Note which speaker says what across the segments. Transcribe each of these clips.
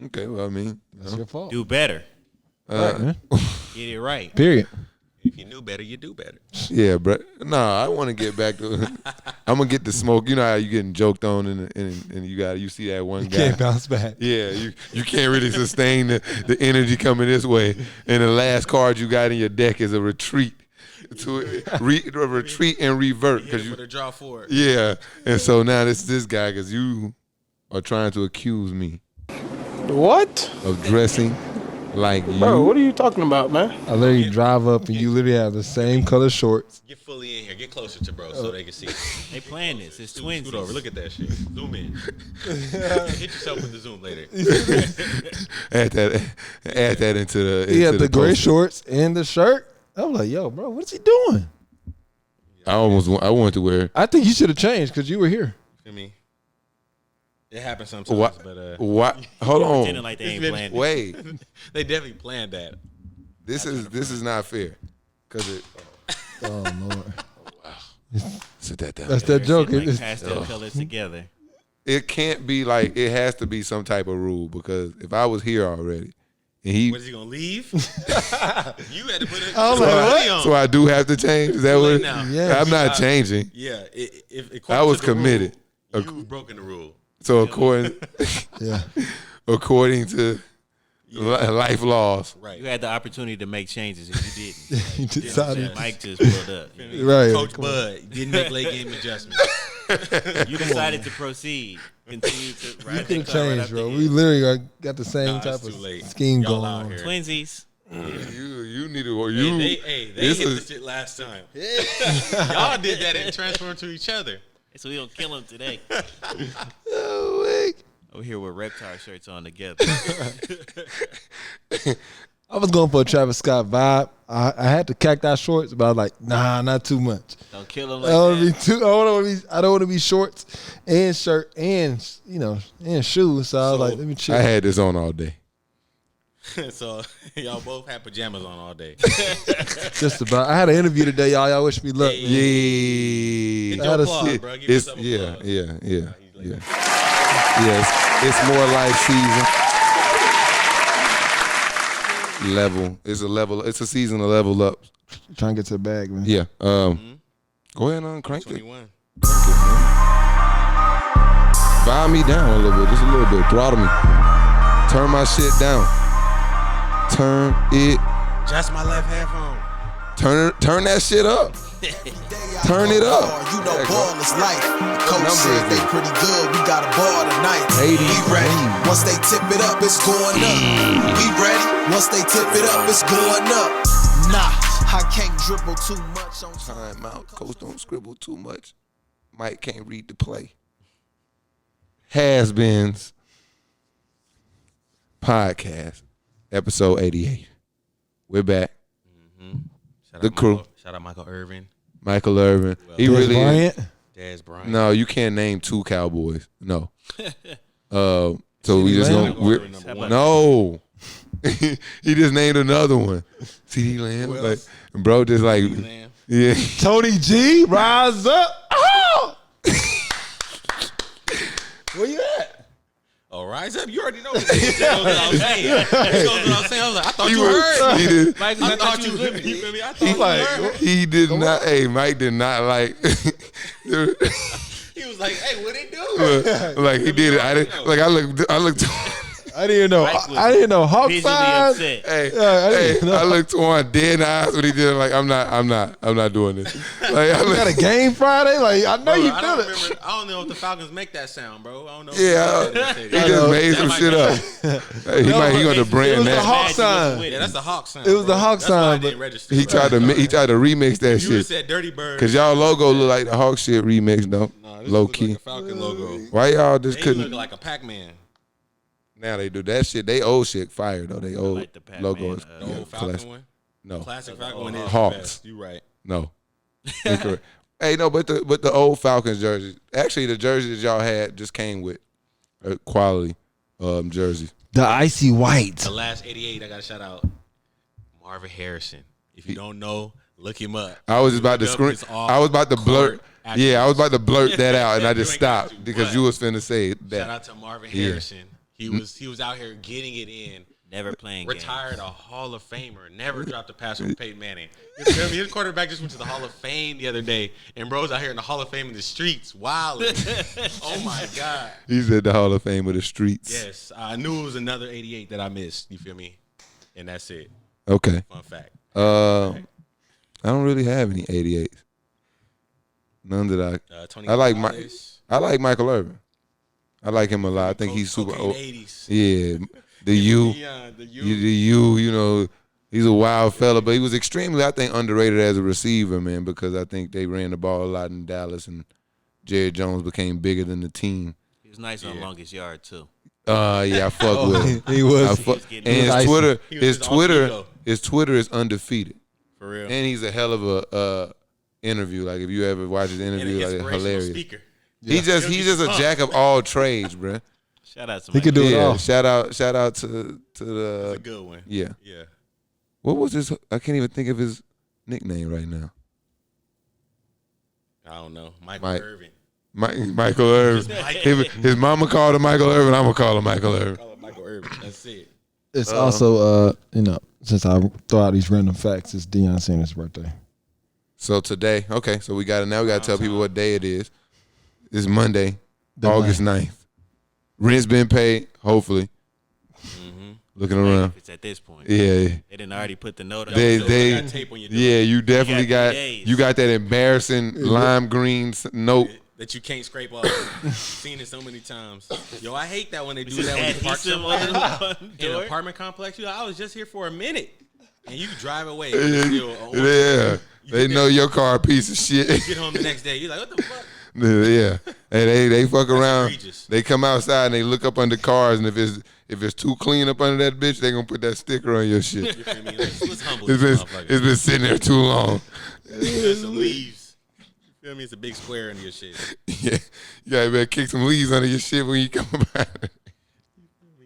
Speaker 1: Okay, well, I mean,
Speaker 2: that's your fault.
Speaker 3: Do better.
Speaker 2: Right,
Speaker 3: Get it right.
Speaker 2: Period.
Speaker 4: If you knew better, you do better.
Speaker 1: Yeah, bro. Nah, I want to get back to. I'm gonna get the smoke. You know how you getting joked on, and you see that one guy.
Speaker 2: Can't bounce back.
Speaker 1: Yeah, you can't really sustain the energy coming this way. And the last card you got in your deck is a retreat. A retreat and revert because you
Speaker 4: put a draw for it.
Speaker 1: Yeah, and so now this guy because you are trying to accuse me
Speaker 5: What?
Speaker 1: of dressing like you.
Speaker 5: Bro, what are you talking about, man?
Speaker 2: I literally drive up and you literally have the same color shorts.
Speaker 4: Get fully in here. Get closer to bro so they can see.
Speaker 3: They playing this. It's Twinsies.
Speaker 4: Scoot over. Look at that shit. Zoom in. Hit yourself with the zoom later.
Speaker 1: Add that into the.
Speaker 2: He had
Speaker 1: into
Speaker 2: the gray
Speaker 1: poster.
Speaker 2: shorts and the shirt. I was like, yo, bro, what's he doing?
Speaker 1: I wanted to wear.
Speaker 2: I think you should have changed because you were here.
Speaker 4: I mean, it happens sometimes,
Speaker 1: What?
Speaker 4: but
Speaker 1: What? Hold
Speaker 3: Pretending
Speaker 1: on.
Speaker 3: like they ain't playing this.
Speaker 1: Wait.
Speaker 4: they definitely planned that.
Speaker 1: This is not fair. Cause it.
Speaker 2: Oh, Lord.
Speaker 1: Sit that down.
Speaker 2: That's that joke.
Speaker 3: Like
Speaker 2: It's-
Speaker 3: pastel colors together.
Speaker 1: It can't be like it has to be some type of rule because if I was here already and he.
Speaker 4: Was he gonna leave? You had to put it.
Speaker 2: I was like, what?
Speaker 4: on.
Speaker 1: So I do have to change. Is that
Speaker 4: Too
Speaker 1: what?
Speaker 4: late now.
Speaker 2: Yeah.
Speaker 1: I'm not changing.
Speaker 4: Yeah, if
Speaker 1: I was
Speaker 4: according to the
Speaker 1: committed.
Speaker 4: rule, you've broken the rule.
Speaker 1: So according
Speaker 2: Yeah.
Speaker 1: to life laws,
Speaker 4: Right.
Speaker 3: You had the opportunity to make changes and you didn't.
Speaker 2: You decided.
Speaker 3: Mike just pulled up.
Speaker 2: Right.
Speaker 4: Coach Bud didn't make late game adjustments.
Speaker 3: You decided to proceed. Continue to
Speaker 2: You
Speaker 3: ride
Speaker 2: could
Speaker 3: that
Speaker 2: have
Speaker 3: car right
Speaker 2: changed,
Speaker 3: up
Speaker 2: bro.
Speaker 3: the
Speaker 2: We
Speaker 3: hill.
Speaker 2: literally got the same
Speaker 4: Nah,
Speaker 2: type
Speaker 4: it's
Speaker 2: of
Speaker 4: too late.
Speaker 2: scheme
Speaker 4: Y'all
Speaker 2: going
Speaker 4: out
Speaker 2: on.
Speaker 4: here.
Speaker 3: Twinsies.
Speaker 1: you need to.
Speaker 4: They
Speaker 1: You
Speaker 4: hit
Speaker 1: this
Speaker 4: the
Speaker 1: is
Speaker 4: shit last time. Y'all did that and transferred to each other.
Speaker 3: So we gonna kill him today.
Speaker 2: Oh, wait.
Speaker 3: Over here with reptile shirts on together.
Speaker 2: I was going for a Travis Scott vibe. I had the cacti shorts, but I was like, nah, not too much.
Speaker 3: Don't kill him
Speaker 2: I
Speaker 3: like
Speaker 2: don't want
Speaker 3: that.
Speaker 2: to be too. I don't want to be shorts and shirt and and shoes. So I was like, let me chill.
Speaker 1: I had this on all day.
Speaker 4: So y'all both had pajamas on all day.
Speaker 2: Just about. I had an interview today, y'all. Y'all wish me luck.
Speaker 4: Hey,
Speaker 2: man.
Speaker 1: Yeah.
Speaker 4: Get
Speaker 2: I
Speaker 4: your
Speaker 2: had a
Speaker 4: applause,
Speaker 2: sit.
Speaker 4: bro. Give
Speaker 1: It's
Speaker 4: yourself
Speaker 1: yeah,
Speaker 4: applause.
Speaker 1: yeah. Yes, it's more like season level. It's a level. It's a season of level up.
Speaker 2: Trying to get to the bag, man.
Speaker 1: Yeah. Go ahead and crank it.
Speaker 4: 21.
Speaker 1: Vibe me down a little bit, just a little bit. Throttle me. Turn my shit down. Turn it.
Speaker 4: Just my left headphone.
Speaker 1: Turn that shit up. Turn it up.
Speaker 6: You know, ball is life. The coach said they pretty good. We got a ball tonight.
Speaker 1: 80.
Speaker 6: We ready. Once they tip it up, it's going up. We ready. Once they tip it up, it's going up. Nah, I can't dribble too much on
Speaker 1: Time out. Coach don't scribble too much. Mike can't read the play. HasBeens Podcast, episode 88. We're back.
Speaker 4: Shout
Speaker 1: The
Speaker 4: out
Speaker 1: crew.
Speaker 4: Shout out Michael Irvin.
Speaker 1: Michael Irvin. He
Speaker 2: Des
Speaker 1: really is.
Speaker 2: Bryant.
Speaker 4: Dez Bryant.
Speaker 1: No, you can't name two Cowboys. No. So we just
Speaker 2: Lamb?
Speaker 1: gonna we're,
Speaker 4: Number one.
Speaker 1: no. He just named another one. CD Lamb.
Speaker 4: Who
Speaker 1: Like,
Speaker 4: else?
Speaker 1: bro, just like
Speaker 4: Lamb.
Speaker 1: yeah.
Speaker 2: Tony G, rise up. Oh! Where you at?
Speaker 4: Oh, rise up. You already know what it goes what I was saying. It goes what I was saying. I was like, I thought you
Speaker 1: was-
Speaker 4: heard.
Speaker 1: He did.
Speaker 3: Mike,
Speaker 4: I thought you was with me. You feel me? I thought
Speaker 1: He,
Speaker 4: you heard.
Speaker 1: he did not. Hey, Mike did not like.
Speaker 4: He was like, hey, what he do?
Speaker 1: like he did it. I didn't. Like I looked.
Speaker 2: I didn't know.
Speaker 3: Mike was
Speaker 2: I didn't know Hawk
Speaker 3: Visually
Speaker 2: signs.
Speaker 3: upset.
Speaker 1: Hey,
Speaker 2: I didn't know.
Speaker 1: I looked on dead in the eyes when he did it. Like I'm not doing this. Like I
Speaker 2: You got a game Friday? Like I know
Speaker 4: Bro,
Speaker 2: you
Speaker 4: I
Speaker 2: feel
Speaker 4: don't
Speaker 2: it.
Speaker 4: remember. I don't know if the Falcons make that sound, bro. I don't know. if
Speaker 1: Yeah,
Speaker 4: they say
Speaker 1: he
Speaker 4: that.
Speaker 1: just made
Speaker 4: That
Speaker 1: some
Speaker 4: might
Speaker 1: shit
Speaker 4: be-
Speaker 1: up. Hey, he might
Speaker 2: it
Speaker 1: to
Speaker 2: was
Speaker 1: brand
Speaker 2: the
Speaker 1: that.
Speaker 2: Hawk
Speaker 3: Mad you
Speaker 2: sign.
Speaker 3: wasn't with
Speaker 4: Yeah,
Speaker 3: it.
Speaker 4: that's the Hawk sound.
Speaker 2: It was
Speaker 4: bro.
Speaker 2: the Hawk
Speaker 4: That's why I
Speaker 2: sign,
Speaker 4: didn't
Speaker 2: but
Speaker 4: register.
Speaker 1: He tried to remix that
Speaker 4: You would
Speaker 1: shit.
Speaker 4: said Dirty Bird.
Speaker 1: Cause y'all logo look like the Hawk shit remix though.
Speaker 4: Nah, this
Speaker 1: Low
Speaker 4: look
Speaker 1: key.
Speaker 4: like a Falcon logo.
Speaker 1: Why y'all just
Speaker 4: They
Speaker 1: couldn't?
Speaker 4: look like a Pac-Man.
Speaker 1: Now they do that shit. They old shit fire though. They old
Speaker 3: like the Pac-Man,
Speaker 1: logo is
Speaker 4: The
Speaker 1: yeah,
Speaker 4: old Falcon
Speaker 1: classic.
Speaker 4: one.
Speaker 1: No,
Speaker 4: Classic Falcon one is
Speaker 1: Hawks.
Speaker 4: the best. You right.
Speaker 1: no, incorrect. Hey, no, but the old Falcons jersey. Actually, the jerseys y'all had just came with a quality jerseys.
Speaker 2: The icy white.
Speaker 4: The last 88, I got to shout out Marvin Harrison. If you don't know, look him up.
Speaker 1: I was just about to
Speaker 4: Look up
Speaker 1: scream.
Speaker 4: his
Speaker 1: I was about to blurt.
Speaker 4: off-court actions.
Speaker 1: Yeah, I was about to blurt that out, and I just
Speaker 4: You ain't got
Speaker 1: stopped
Speaker 4: to,
Speaker 1: because
Speaker 4: but
Speaker 1: you was finna say
Speaker 4: Shout
Speaker 1: that.
Speaker 4: out to Marvin
Speaker 1: Yeah.
Speaker 4: Harrison. He was out here getting it in.
Speaker 3: Never playing
Speaker 4: Retired
Speaker 3: games.
Speaker 4: a Hall of Famer. Never dropped a pass from Peyton Manning. You feel me? His quarterback just went to the Hall of Fame the other day, and bro's out here in the Hall of Fame in the streets, wilding. Oh my God.
Speaker 1: He's at the Hall of Fame of the streets.
Speaker 4: Yes, I knew it was another 88 that I missed. You feel me? And that's it.
Speaker 1: Okay.
Speaker 4: Fun fact.
Speaker 1: I don't really have any 88s. None that
Speaker 4: Tony
Speaker 1: I like.
Speaker 4: Gonzalez,
Speaker 1: I like Michael Irvin. I like him a lot. I think he's super
Speaker 4: Cocaine
Speaker 1: old.
Speaker 4: 80s.
Speaker 1: Yeah, the U.
Speaker 4: The U.
Speaker 1: You know, he's a wild fella, but he was extremely, I think, underrated as a receiver, man, because I think they ran the ball a lot in Dallas, and Jerry Jones became bigger than the team.
Speaker 3: He was nice on longest yard too.
Speaker 1: Yeah, I fuck with him.
Speaker 2: He was.
Speaker 1: And his
Speaker 4: ego.
Speaker 1: Twitter is undefeated,
Speaker 4: For real.
Speaker 1: and he's a hell of a interview. Like if you ever watch his
Speaker 4: And an
Speaker 1: interview, like
Speaker 4: inspirational
Speaker 1: hilarious.
Speaker 4: speaker.
Speaker 1: He's just a jack of all trades, bruh.
Speaker 3: Shout out to
Speaker 2: He
Speaker 3: Mike.
Speaker 2: could do it
Speaker 1: Yeah,
Speaker 2: all.
Speaker 1: shout out to
Speaker 4: That's a
Speaker 1: the
Speaker 4: good one.
Speaker 1: yeah.
Speaker 4: Yeah.
Speaker 1: What was his? I can't even think of his nickname right now.
Speaker 4: I don't know. Michael
Speaker 1: Mike.
Speaker 4: Irvin.
Speaker 1: Michael Irvin. His mama called him Michael Irvin. I'm gonna call him Michael Irvin.
Speaker 4: Call it Michael Irvin. That's it.
Speaker 2: It's also, since I throw out these random facts, it's Deion Sanders' birthday.
Speaker 1: So today, okay, so we got to tell people what day it is. It's Monday,
Speaker 2: The
Speaker 1: August 9th. Rent's been paid, hopefully. Looking around.
Speaker 3: If it's at this point.
Speaker 1: Yeah.
Speaker 3: They didn't already put the note on.
Speaker 1: They
Speaker 4: got tape on your door.
Speaker 1: yeah, you definitely
Speaker 3: You got
Speaker 1: got
Speaker 3: 3 days.
Speaker 1: you got that embarrassing lime green note.
Speaker 4: That you can't scrape off. Seen it so many times. Yo, I hate that when they do
Speaker 3: Just
Speaker 4: that when you park
Speaker 3: adhesive
Speaker 4: somewhere
Speaker 3: on the
Speaker 4: in an
Speaker 3: door.
Speaker 4: apartment complex. You like, I was just here for a minute. And you drive away. And it's still a orange.
Speaker 1: Yeah. They know your car a piece of shit.
Speaker 4: Get home the next day. You're like, what the fuck?
Speaker 1: Yeah, and they fuck around.
Speaker 4: egregious.
Speaker 1: They come outside and they look up under cars, and if it's too clean up under that bitch, they gonna put that sticker on your shit.
Speaker 4: You feel me? Let's humble
Speaker 1: It's
Speaker 4: this
Speaker 1: been
Speaker 4: motherfucker.
Speaker 1: it's been sitting there too long.
Speaker 4: There's some leaves. You feel me? It's a big square under your shit.
Speaker 1: Yeah, you better kick some leaves under your shit when you come by.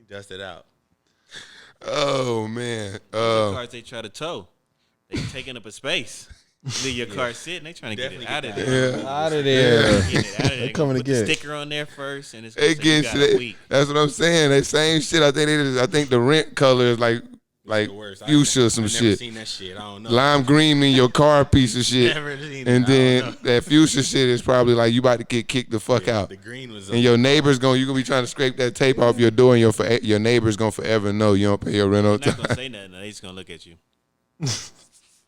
Speaker 4: Dust it out.
Speaker 1: Oh man,
Speaker 3: Cars they try to tow. They taking up a space. Leave your car sitting. They trying to get it out of there.
Speaker 1: yeah.
Speaker 2: Out of there.
Speaker 3: Get it out of there.
Speaker 2: They coming to
Speaker 3: Put
Speaker 2: get
Speaker 3: the
Speaker 2: it.
Speaker 3: sticker on there first, and it's gonna
Speaker 1: It
Speaker 3: say you
Speaker 1: gets
Speaker 3: got a week.
Speaker 1: that's what I'm saying. That same shit. I think the rent color is like
Speaker 4: The worst.
Speaker 1: fuchsia or some
Speaker 4: I've
Speaker 1: shit.
Speaker 4: never seen that shit. I don't know.
Speaker 1: Lime green in your car piece of shit.
Speaker 4: Never seen
Speaker 1: And
Speaker 4: it. I
Speaker 1: then
Speaker 4: don't
Speaker 1: that fuchsia shit is probably like you about to get kicked the fuck
Speaker 4: know.
Speaker 1: out.
Speaker 4: The green was
Speaker 1: And your neighbor's you gonna be trying to scrape that tape off your door, and your neighbor's gonna forever know you don't pay your rent on
Speaker 3: They're not
Speaker 1: time.
Speaker 3: gonna say nothing. They just gonna look at you.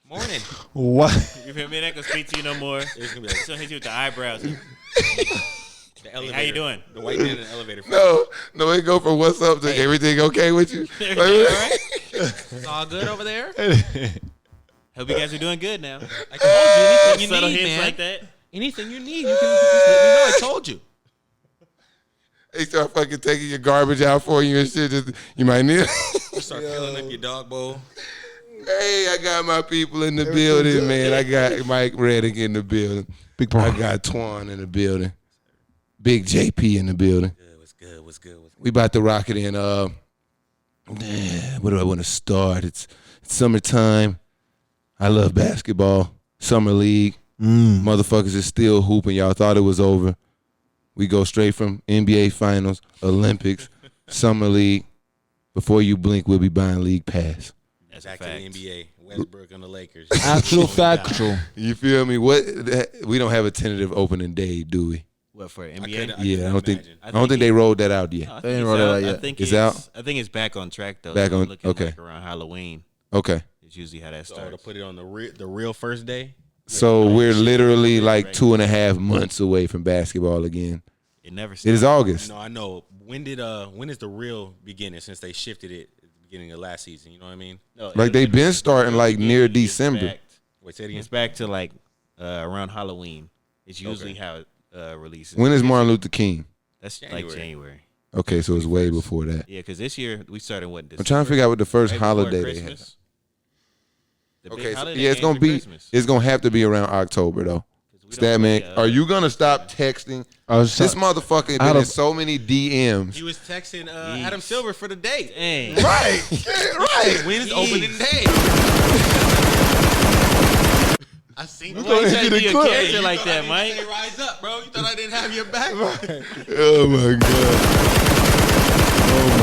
Speaker 4: morning.
Speaker 2: What?
Speaker 3: You feel me? They ain't gonna speak to you no more.
Speaker 4: It's gonna be like,
Speaker 3: It's gonna hit you with the eyebrows.
Speaker 4: the elevator.
Speaker 3: how you doing?
Speaker 4: The white man in the elevator.
Speaker 1: No, it go from what's up to everything okay with you.
Speaker 3: Everything all right?
Speaker 4: It's all good over there.
Speaker 3: Hope you guys are doing good now.
Speaker 4: I told you anything you
Speaker 3: Subtle
Speaker 4: need,
Speaker 3: hints
Speaker 4: man.
Speaker 3: like that.
Speaker 4: Anything you need, you can just let me know. I told you.
Speaker 1: They start fucking taking your garbage out for you and shit. You might need.
Speaker 4: You start filling up your dog bowl.
Speaker 1: Hey, I got my people in the building, man. I got Mike Reddick in the building.
Speaker 2: Big
Speaker 1: I
Speaker 2: part.
Speaker 1: got Twan in the building. Big JP in the building.
Speaker 4: Good, what's good? What's good? What's good?
Speaker 1: We about to rock it in. Where do I want to start? It's summertime. I love basketball. Summer league. Motherfuckers is still hooping. Y'all thought it was over. We go straight from NBA Finals, Olympics, Summer League. Before you blink, we'll be buying league pass.
Speaker 3: That's a
Speaker 4: Back to
Speaker 3: fact.
Speaker 4: the NBA. Westbrook on the Lakers.
Speaker 2: Actual factual.
Speaker 1: You feel me? We don't have a tentative opening day, do we?
Speaker 3: What for
Speaker 4: I
Speaker 3: NBA?
Speaker 4: couldn't
Speaker 1: Yeah, I don't think.
Speaker 4: imagine.
Speaker 1: I don't think they rolled that out yet.
Speaker 3: No, I
Speaker 2: They
Speaker 3: think
Speaker 2: ain't
Speaker 3: it's
Speaker 2: rolled it
Speaker 3: out.
Speaker 2: out yet.
Speaker 3: I think
Speaker 1: It's
Speaker 3: it's
Speaker 1: out?
Speaker 3: I think it's back on track though.
Speaker 1: Back on-
Speaker 3: Looking
Speaker 1: okay.
Speaker 3: like around Halloween.
Speaker 1: Okay.
Speaker 3: It's usually how that
Speaker 4: So to
Speaker 3: starts.
Speaker 4: put it on the real first day.
Speaker 1: So we're literally like 2.5 months away from basketball again.
Speaker 3: It never
Speaker 1: It is
Speaker 3: stops.
Speaker 1: August.
Speaker 4: No, I know. When is the real beginning since they shifted it at the beginning of last season? You know what I mean?
Speaker 3: No,
Speaker 1: Like
Speaker 3: it-
Speaker 1: they been starting like near
Speaker 3: it's
Speaker 1: December.
Speaker 3: back-
Speaker 4: Wait, say it again.
Speaker 3: It's back to like around Halloween. It's usually how it releases.
Speaker 1: When is Martin Luther King?
Speaker 3: That's
Speaker 4: January.
Speaker 3: like January.
Speaker 1: Okay, so it's way before that.
Speaker 3: Yeah, because this year we started what?
Speaker 1: I'm trying to figure out what the first
Speaker 3: right before
Speaker 1: holiday they had.
Speaker 3: Christmas. The big
Speaker 1: Okay, so,
Speaker 3: holiday
Speaker 1: yeah, it's
Speaker 3: games
Speaker 1: gonna
Speaker 3: are
Speaker 1: be.
Speaker 3: Christmas.
Speaker 1: It's gonna have to be around October though.
Speaker 3: 'Cause we don't
Speaker 1: Statman,
Speaker 3: really,
Speaker 1: are you gonna stop texting?
Speaker 2: I was
Speaker 1: This motherfucker been in so many DMs.
Speaker 4: He was texting Adam Silver for the date.
Speaker 3: Dang.
Speaker 1: Right, right.
Speaker 4: When is opening day? I seen
Speaker 3: Why you trying to
Speaker 2: the
Speaker 3: be a
Speaker 2: clip.
Speaker 3: character like that, Mike?
Speaker 4: Say rise up, bro. You thought I didn't have your back?
Speaker 1: Oh my god. Oh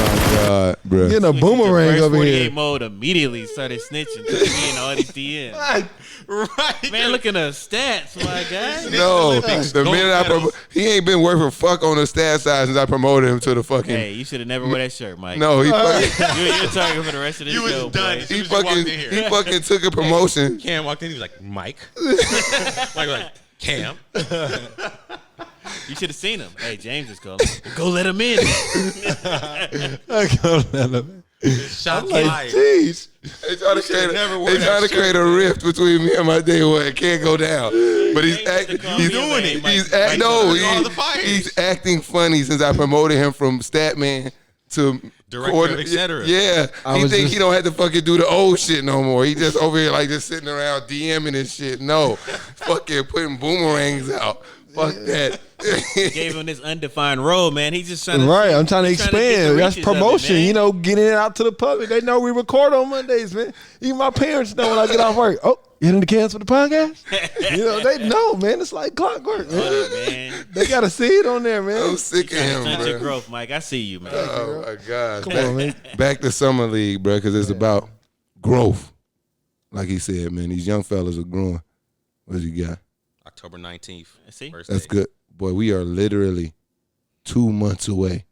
Speaker 1: bro.
Speaker 2: Getting a boomerang
Speaker 3: First
Speaker 2: over
Speaker 3: 48
Speaker 2: here.
Speaker 3: mode immediately started snitching. Being all these DMs.
Speaker 4: Right.
Speaker 3: Man, look at the stats, my guy.
Speaker 1: No,
Speaker 4: Olympics,
Speaker 1: the
Speaker 4: gold
Speaker 1: minute I
Speaker 4: medals.
Speaker 1: he ain't been worth a fuck on the stat side since I promoted him to the fucking.
Speaker 3: Hey, you should have never wore that shirt, Mike.
Speaker 1: No, he fucking,
Speaker 3: You're target for the rest of the
Speaker 4: You was
Speaker 3: show,
Speaker 4: done.
Speaker 3: boy.
Speaker 4: As soon
Speaker 1: he
Speaker 4: as you walked
Speaker 1: fucking,
Speaker 4: in here.
Speaker 1: he fucking took a promotion.
Speaker 4: Cam walked in. He was like, Mike. Mike was like, Cam.
Speaker 3: You should have seen him. Hey, James is calling. Well, go let him in.
Speaker 4: Shot
Speaker 2: Like,
Speaker 4: fired.
Speaker 2: jeez.
Speaker 1: They trying to create,
Speaker 4: never wore
Speaker 1: they
Speaker 4: that
Speaker 1: trying to
Speaker 4: shirt,
Speaker 1: create a rift between me and my day one. It can't go down. But he's
Speaker 3: James
Speaker 1: acting.
Speaker 3: used to call
Speaker 1: He's
Speaker 3: me a
Speaker 1: doing
Speaker 3: man,
Speaker 1: it.
Speaker 3: Mike.
Speaker 1: He's
Speaker 3: Mike
Speaker 1: act, no.
Speaker 4: took all the fires.
Speaker 1: He's acting funny since I promoted him from Statman to
Speaker 4: Director, et cetera.
Speaker 1: Yeah,
Speaker 2: I
Speaker 1: he
Speaker 2: was
Speaker 1: think
Speaker 2: just-
Speaker 1: he don't have to fucking do the old shit no more. He just over here like just sitting around DMing and shit. No, fucking putting boomerangs out. Fuck that.
Speaker 3: Gave him this undefined role, man. He's just trying to.
Speaker 2: Right, I'm trying to
Speaker 3: he's trying to get the
Speaker 2: expand. That's
Speaker 3: reaches of it,
Speaker 2: promotion,
Speaker 3: man.
Speaker 2: you know, getting it out to the public. They know we record on Mondays, man. Even my parents know when I get off work. Oh, you in the cans for the podcast? You know, they know, man. It's like clockwork, man.
Speaker 3: Oh, man.
Speaker 2: They got to see it on there,
Speaker 1: I'm
Speaker 2: man.
Speaker 1: sick of him,
Speaker 3: Stunt your
Speaker 1: bro.
Speaker 3: growth, Mike. I see you, man.
Speaker 1: Oh my god.
Speaker 2: Come on, man.
Speaker 1: Back to summer league, bro, because it's about growth. Like he said, man, these young fellas are growing. What you got?
Speaker 4: October 19th.
Speaker 3: See?
Speaker 4: First
Speaker 1: That's
Speaker 4: day.
Speaker 1: good, boy. We are literally 2 months away.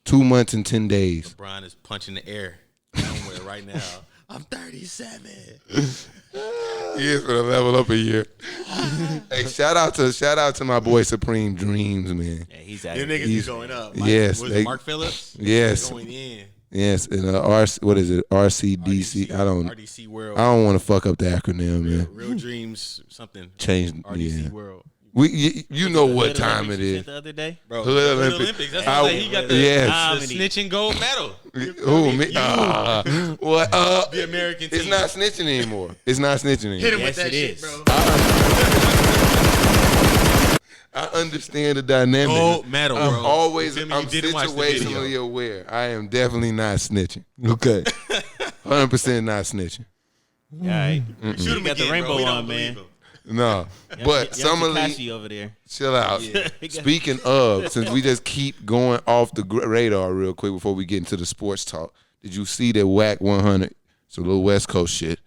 Speaker 1: 2 months and 10 days.
Speaker 4: LeBron is punching the air somewhere right now. I'm 37.
Speaker 1: He is gonna level up a year. Hey, shout out to my boy Supreme Dreams, man.
Speaker 3: Yeah, he's
Speaker 4: Your
Speaker 3: out.
Speaker 4: niggas
Speaker 1: He's-
Speaker 4: is going up.
Speaker 1: yes,
Speaker 4: Was
Speaker 1: they-
Speaker 4: it Mark Phillips?
Speaker 1: Yes,
Speaker 4: Going in.
Speaker 1: yes. And what is it? RCDC. I don't
Speaker 4: RDC World.
Speaker 1: want to fuck up the acronym, man.
Speaker 4: Real Dreams something.
Speaker 1: Change.
Speaker 4: RDC
Speaker 1: Yeah.
Speaker 4: World.
Speaker 1: You know what
Speaker 3: Hood
Speaker 1: time
Speaker 3: Olympics
Speaker 1: it
Speaker 3: you
Speaker 1: is.
Speaker 3: sent the other day.
Speaker 4: Bro,
Speaker 1: Hood
Speaker 4: Hood
Speaker 1: Olympics.
Speaker 4: Olympics. That's
Speaker 1: I-
Speaker 4: what he got the,
Speaker 1: yes.
Speaker 4: the snitching gold medal.
Speaker 1: Who me? What?
Speaker 4: The American
Speaker 1: It's
Speaker 4: team.
Speaker 1: not snitching anymore. It's not snitching
Speaker 4: Hit
Speaker 1: anymore.
Speaker 4: him with
Speaker 3: Yes,
Speaker 4: that
Speaker 3: it
Speaker 4: shit,
Speaker 3: is.
Speaker 4: bro.
Speaker 1: I understand the dynamic.
Speaker 4: Gold medal,
Speaker 1: I'm
Speaker 4: bro.
Speaker 1: always.
Speaker 4: You feel me?
Speaker 1: I'm
Speaker 4: You didn't watch the video.
Speaker 1: situationally aware. I am definitely not snitching.
Speaker 2: Okay.
Speaker 1: 100% not snitching.
Speaker 3: All right.
Speaker 4: Shoot
Speaker 3: You
Speaker 4: him
Speaker 3: got the
Speaker 4: again,
Speaker 3: rainbow
Speaker 4: bro. We don't
Speaker 3: on, man.
Speaker 4: believe him.
Speaker 1: No, but summer league.
Speaker 3: Takashi over there.
Speaker 1: Chill out. Speaking of, since we just keep going off the radar real quick before we get into the sports talk, did you see that Whack 100? It's a little West Coast shit,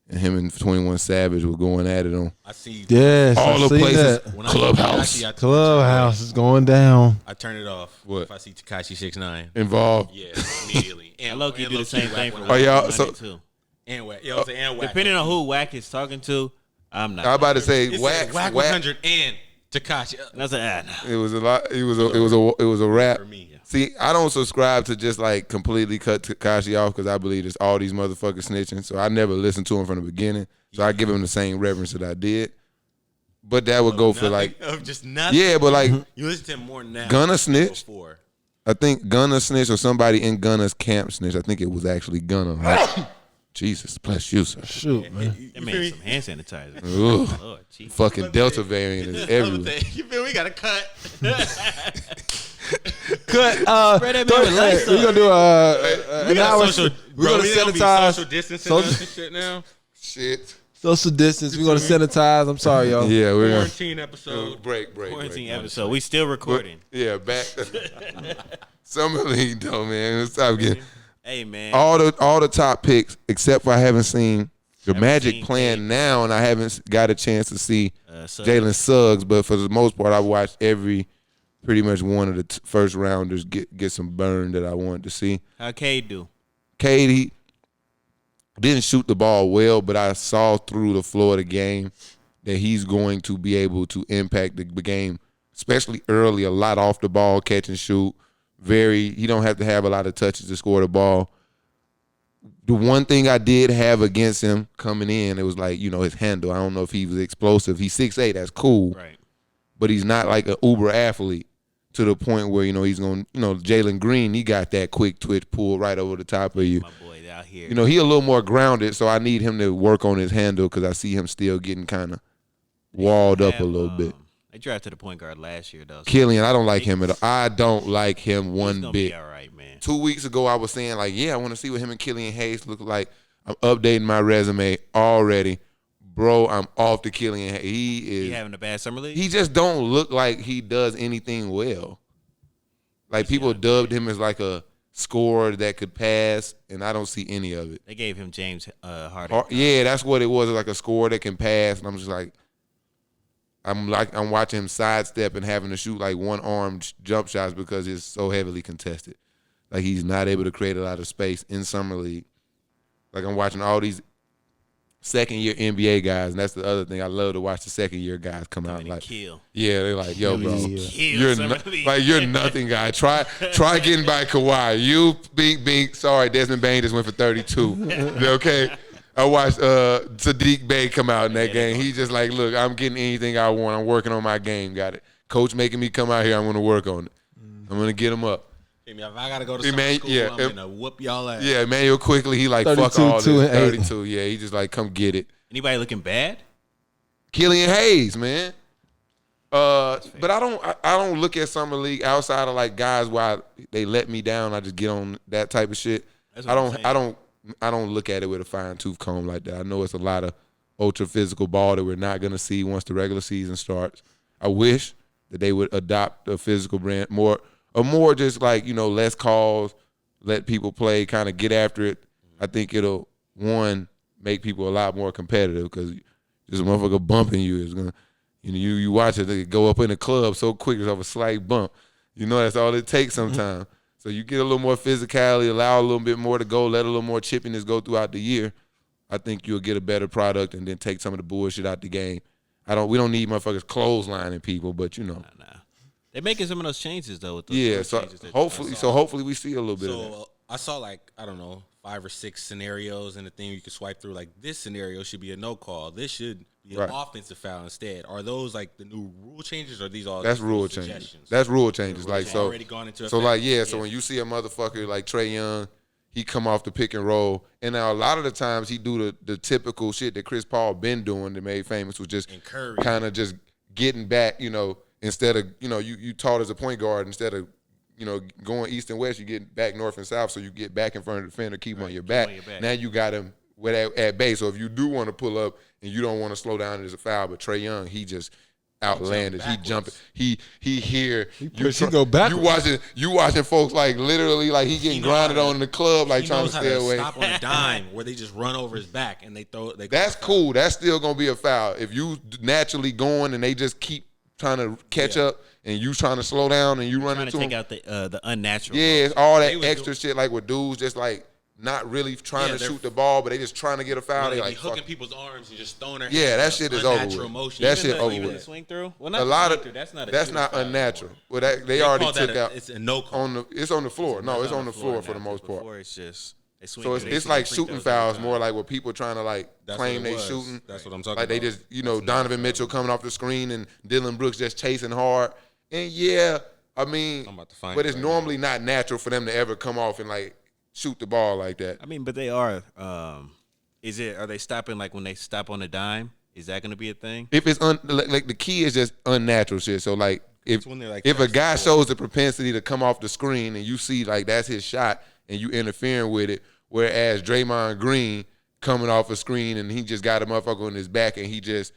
Speaker 1: and him and 21 Savage were going at it on
Speaker 4: I see.
Speaker 2: Yes,
Speaker 1: all
Speaker 2: I
Speaker 1: the
Speaker 2: see
Speaker 1: places.
Speaker 2: that.
Speaker 4: When I see
Speaker 1: Clubhouse
Speaker 4: Tekashi,
Speaker 2: Clubhouse is going down.
Speaker 4: I turn it off.
Speaker 1: What?
Speaker 4: If I see Tekashi 6ix9ine.
Speaker 1: involved.
Speaker 4: Yeah, immediately.
Speaker 3: I low-key do the same thing for
Speaker 1: Oh, y'all-
Speaker 3: Whack
Speaker 1: so-
Speaker 3: 100 too.
Speaker 4: And Whack. Yo, it's and Whack.
Speaker 3: Depending on who Whack is talking to, I'm not.
Speaker 1: I about to say
Speaker 4: It's
Speaker 1: Whack.
Speaker 4: Whack 100 and Tekashi.
Speaker 3: And I was like, nah.
Speaker 1: It was a lot. It was a rap.
Speaker 4: For me.
Speaker 1: See, I don't subscribe to just like completely cut Tekashi off because I believe it's all these motherfuckers snitching. So I never listened to him from the beginning. So I give him the same reverence that I did. But that would go for like,
Speaker 4: Of just nothing.
Speaker 1: yeah, but like
Speaker 4: You listen to him more now.
Speaker 1: Gunna
Speaker 4: than
Speaker 1: snitch?
Speaker 4: Before.
Speaker 1: I think Gunna snitch or somebody in Gunna's camp snitch. I think it was actually Gunna. Right? Jesus, bless you, sir.
Speaker 2: Shoot, man.
Speaker 3: That man some hand sanitizer.
Speaker 1: Ugh.
Speaker 3: Lord, Jesus.
Speaker 1: Fucking Delta variant is
Speaker 4: Other
Speaker 1: everywhere.
Speaker 4: thing, you feel me? Got to cut.
Speaker 2: Cut.
Speaker 3: Spread that man with lights
Speaker 2: We're gonna do
Speaker 4: We
Speaker 2: an
Speaker 4: got
Speaker 2: hour.
Speaker 4: social.
Speaker 2: We're
Speaker 4: Bro,
Speaker 2: gonna
Speaker 4: we gonna be
Speaker 2: sanitize.
Speaker 4: social distancing
Speaker 2: Social-
Speaker 4: us and shit now.
Speaker 1: Shit.
Speaker 2: Social distance. We're gonna sanitize. I'm sorry, y'all.
Speaker 1: Yeah, we're gonna
Speaker 4: Quarantine episode.
Speaker 1: break.
Speaker 3: Quarantine episode. We still recording.
Speaker 1: Yeah, back. Summer League though, man. Let's stop getting
Speaker 3: Hey, man.
Speaker 1: all the top picks except for I haven't seen the Magic
Speaker 3: seen
Speaker 1: playing
Speaker 3: Cade.
Speaker 1: now, and I haven't got a chance to see
Speaker 3: Suggs.
Speaker 1: Jalen Suggs. But for the most part, I watched pretty much one of the first rounders get some burn that I wanted to see.
Speaker 3: How Cade do?
Speaker 1: Cade, he didn't shoot the ball well, but I saw through the flow of the game that he's going to be able to impact the game, especially early, a lot off the ball, catch and shoot. He don't have to have a lot of touches to score the ball. The one thing I did have against him coming in, it was like, his handle. I don't know if he was explosive. He's 6'8", that's cool.
Speaker 3: Right.
Speaker 1: But he's not like an uber athlete to the point where, he's going, Jalen Green, he got that quick twitch pull right over the top of you.
Speaker 3: My boy out here.
Speaker 1: He a little more grounded, so I need him to work on his handle because I see him still getting kind of walled up a little bit.
Speaker 3: They drafted a point guard last year, though. So
Speaker 1: Killian, I don't like him at all. I don't like him
Speaker 3: he's
Speaker 1: one
Speaker 3: gonna
Speaker 1: bit.
Speaker 3: be all right, man.
Speaker 1: 2 weeks ago, I was saying, like, yeah, I want to see what him and Killian Hayes look like. I'm updating my resume already. Bro, I'm off to Killian Hayes.
Speaker 3: He having a bad summer league?
Speaker 1: He just don't look like he does anything well. Like, people dubbed him as like a scorer that could pass, and I don't see any of it.
Speaker 3: They gave him James Harden.
Speaker 1: Yeah, that's what it was. Like a scorer that can pass, and I'm just like, I'm watching him sidestep and having to shoot like one-arm jump shots because it's so heavily contested. Like he's not able to create a lot of space in summer league. Like I'm watching all these second-year NBA guys, and that's the other thing. I love to watch the second-year guys come out like,
Speaker 3: kill.
Speaker 1: Yeah, they're like, yo, bro,
Speaker 3: Kill
Speaker 1: you're nothing, guy. Try getting by Kawhi. You bink. Sorry, Desmond Bain just went for 32. Okay. I watched Sadiq Bey come out in that game. He just like, look, I'm getting anything I want. I'm working on my game. Got it. Coach making me come out here. I'm going to work on it. I'm going to get him up.
Speaker 4: If I got to go to summer school, I'm going to whoop y'all ass.
Speaker 1: Yeah, Emmanuel quickly, he like, fuck all this. 32. Yeah, he just like, come get it.
Speaker 3: Anybody looking bad?
Speaker 1: Killian Hayes, man. But I don't look at summer league outside of like guys why they let me down. I just get on that type of shit. I don't look at it with a fine-tooth comb like that. I know it's a lot of ultra-physical ball that we're not going to see once the regular season starts. I wish that they would adopt a physical brand more just like, less calls, let people play, kind of get after it. I think it'll, one, make people a lot more competitive because just a motherfucker bumping you is going to, you watch it, they go up in the club so quick, it's off a slight bump. That's all it takes sometimes. So you get a little more physicality, allow a little bit more to go, let a little more chippiness go throughout the year. I think you'll get a better product and then take some of the bullshit out the game. We don't need motherfuckers clotheslining people, but
Speaker 3: Nah. They're making some of those changes though. With those changes
Speaker 1: hopefully we see a little bit of that.
Speaker 4: I saw like, I don't know, 5 or 6 scenarios in the thing you can swipe through. Like this scenario should be a no call. This should be an offensive foul instead. Are those like the new rule changes or are these all
Speaker 1: That's rule changes. That's rule changes. Like so
Speaker 4: already gone into effect.
Speaker 1: So like so when you see a motherfucker like Trae Young, he come off the pick and roll, and now a lot of the times he do the typical shit that Chris Paul been doing that made famous was just kind of just getting back, instead of you taught as a point guard instead of going east and west, you get back north and south, so you get back in front of the defender, keep him on your back. Now you got him at base. So if you do want to pull up and you don't want to slow down, it's a foul. But Trae Young, he just outlandish. He jumping. He here.
Speaker 2: He go backwards.
Speaker 1: You watching folks like literally like he getting grinded on in the club like trying to stay away.
Speaker 4: Stop on a dime where they just run over his back and they throw.
Speaker 1: That's cool. That's still gonna be a foul. If you naturally going and they just keep trying to catch up and you trying to slow down and you run into them.
Speaker 3: Trying to take out the unnatural.
Speaker 1: Yeah, it's all that extra shit like with dudes just like not really trying to shoot the ball, but they just trying to get a foul.
Speaker 4: They
Speaker 1: like
Speaker 4: hooking people's arms and just throwing their
Speaker 1: hands. That shit is over with.
Speaker 4: Motion.
Speaker 1: That shit over with.
Speaker 3: The swing through? Well,
Speaker 1: not a lot of that's not unnatural. Well, they already took out.
Speaker 4: It's a no call.
Speaker 1: It's on the floor. No, it's on the floor for the most part.
Speaker 3: It's just
Speaker 1: so it's like shooting fouls, more like where people trying to like claim they shooting.
Speaker 4: That's what I'm talking
Speaker 1: about. Like they just Donovan Mitchell coming off the screen and Dylan Brooks just chasing hard. And I mean, but it's normally not natural for them to ever come off and like shoot the ball like that.
Speaker 3: I mean, but they are. Are they stopping like when they stop on a dime? Is that going to be a thing?
Speaker 1: If it's like the key is just unnatural shit. So like if a guy shows the propensity to come off the screen and you see like that's his shot and you interfering with it, whereas Draymond Green coming off a screen and he just got a motherfucker on his back and he just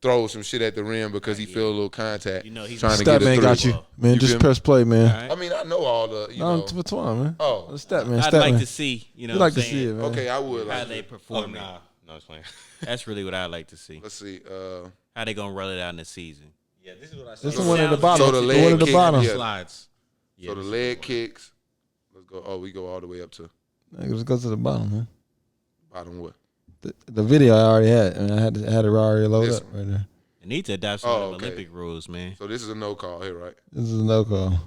Speaker 1: throw some shit at the rim because he feel a little contact.
Speaker 3: He's
Speaker 1: trying to get a
Speaker 2: man
Speaker 1: three.
Speaker 2: got you. Man, just press play, man.
Speaker 3: Right.
Speaker 1: I mean, I know all the,
Speaker 2: What's on, man?
Speaker 1: Oh.
Speaker 2: The stat, man.
Speaker 3: I'd like to see,
Speaker 2: You'd like to see it, man.
Speaker 1: Okay, I would.
Speaker 3: How they perform.
Speaker 4: No, it's playing.
Speaker 3: That's really what I'd like to see.
Speaker 1: Let's see.
Speaker 3: How they going to roll it out in the season.
Speaker 4: Yeah, this is what I saw.
Speaker 2: This is the one at the bottom.
Speaker 1: So the leg
Speaker 2: one at the bottom.
Speaker 4: Slides.
Speaker 1: So the leg kicks. Let's go. Oh, we go all the way up to.
Speaker 2: Let's go to the bottom, man.
Speaker 1: Bottom what?
Speaker 2: The video I already had. I mean, I had it already loaded up right there.
Speaker 3: They need to adopt some of the Olympic rules, man.
Speaker 1: So this is a no call here, right?
Speaker 2: This is a no call.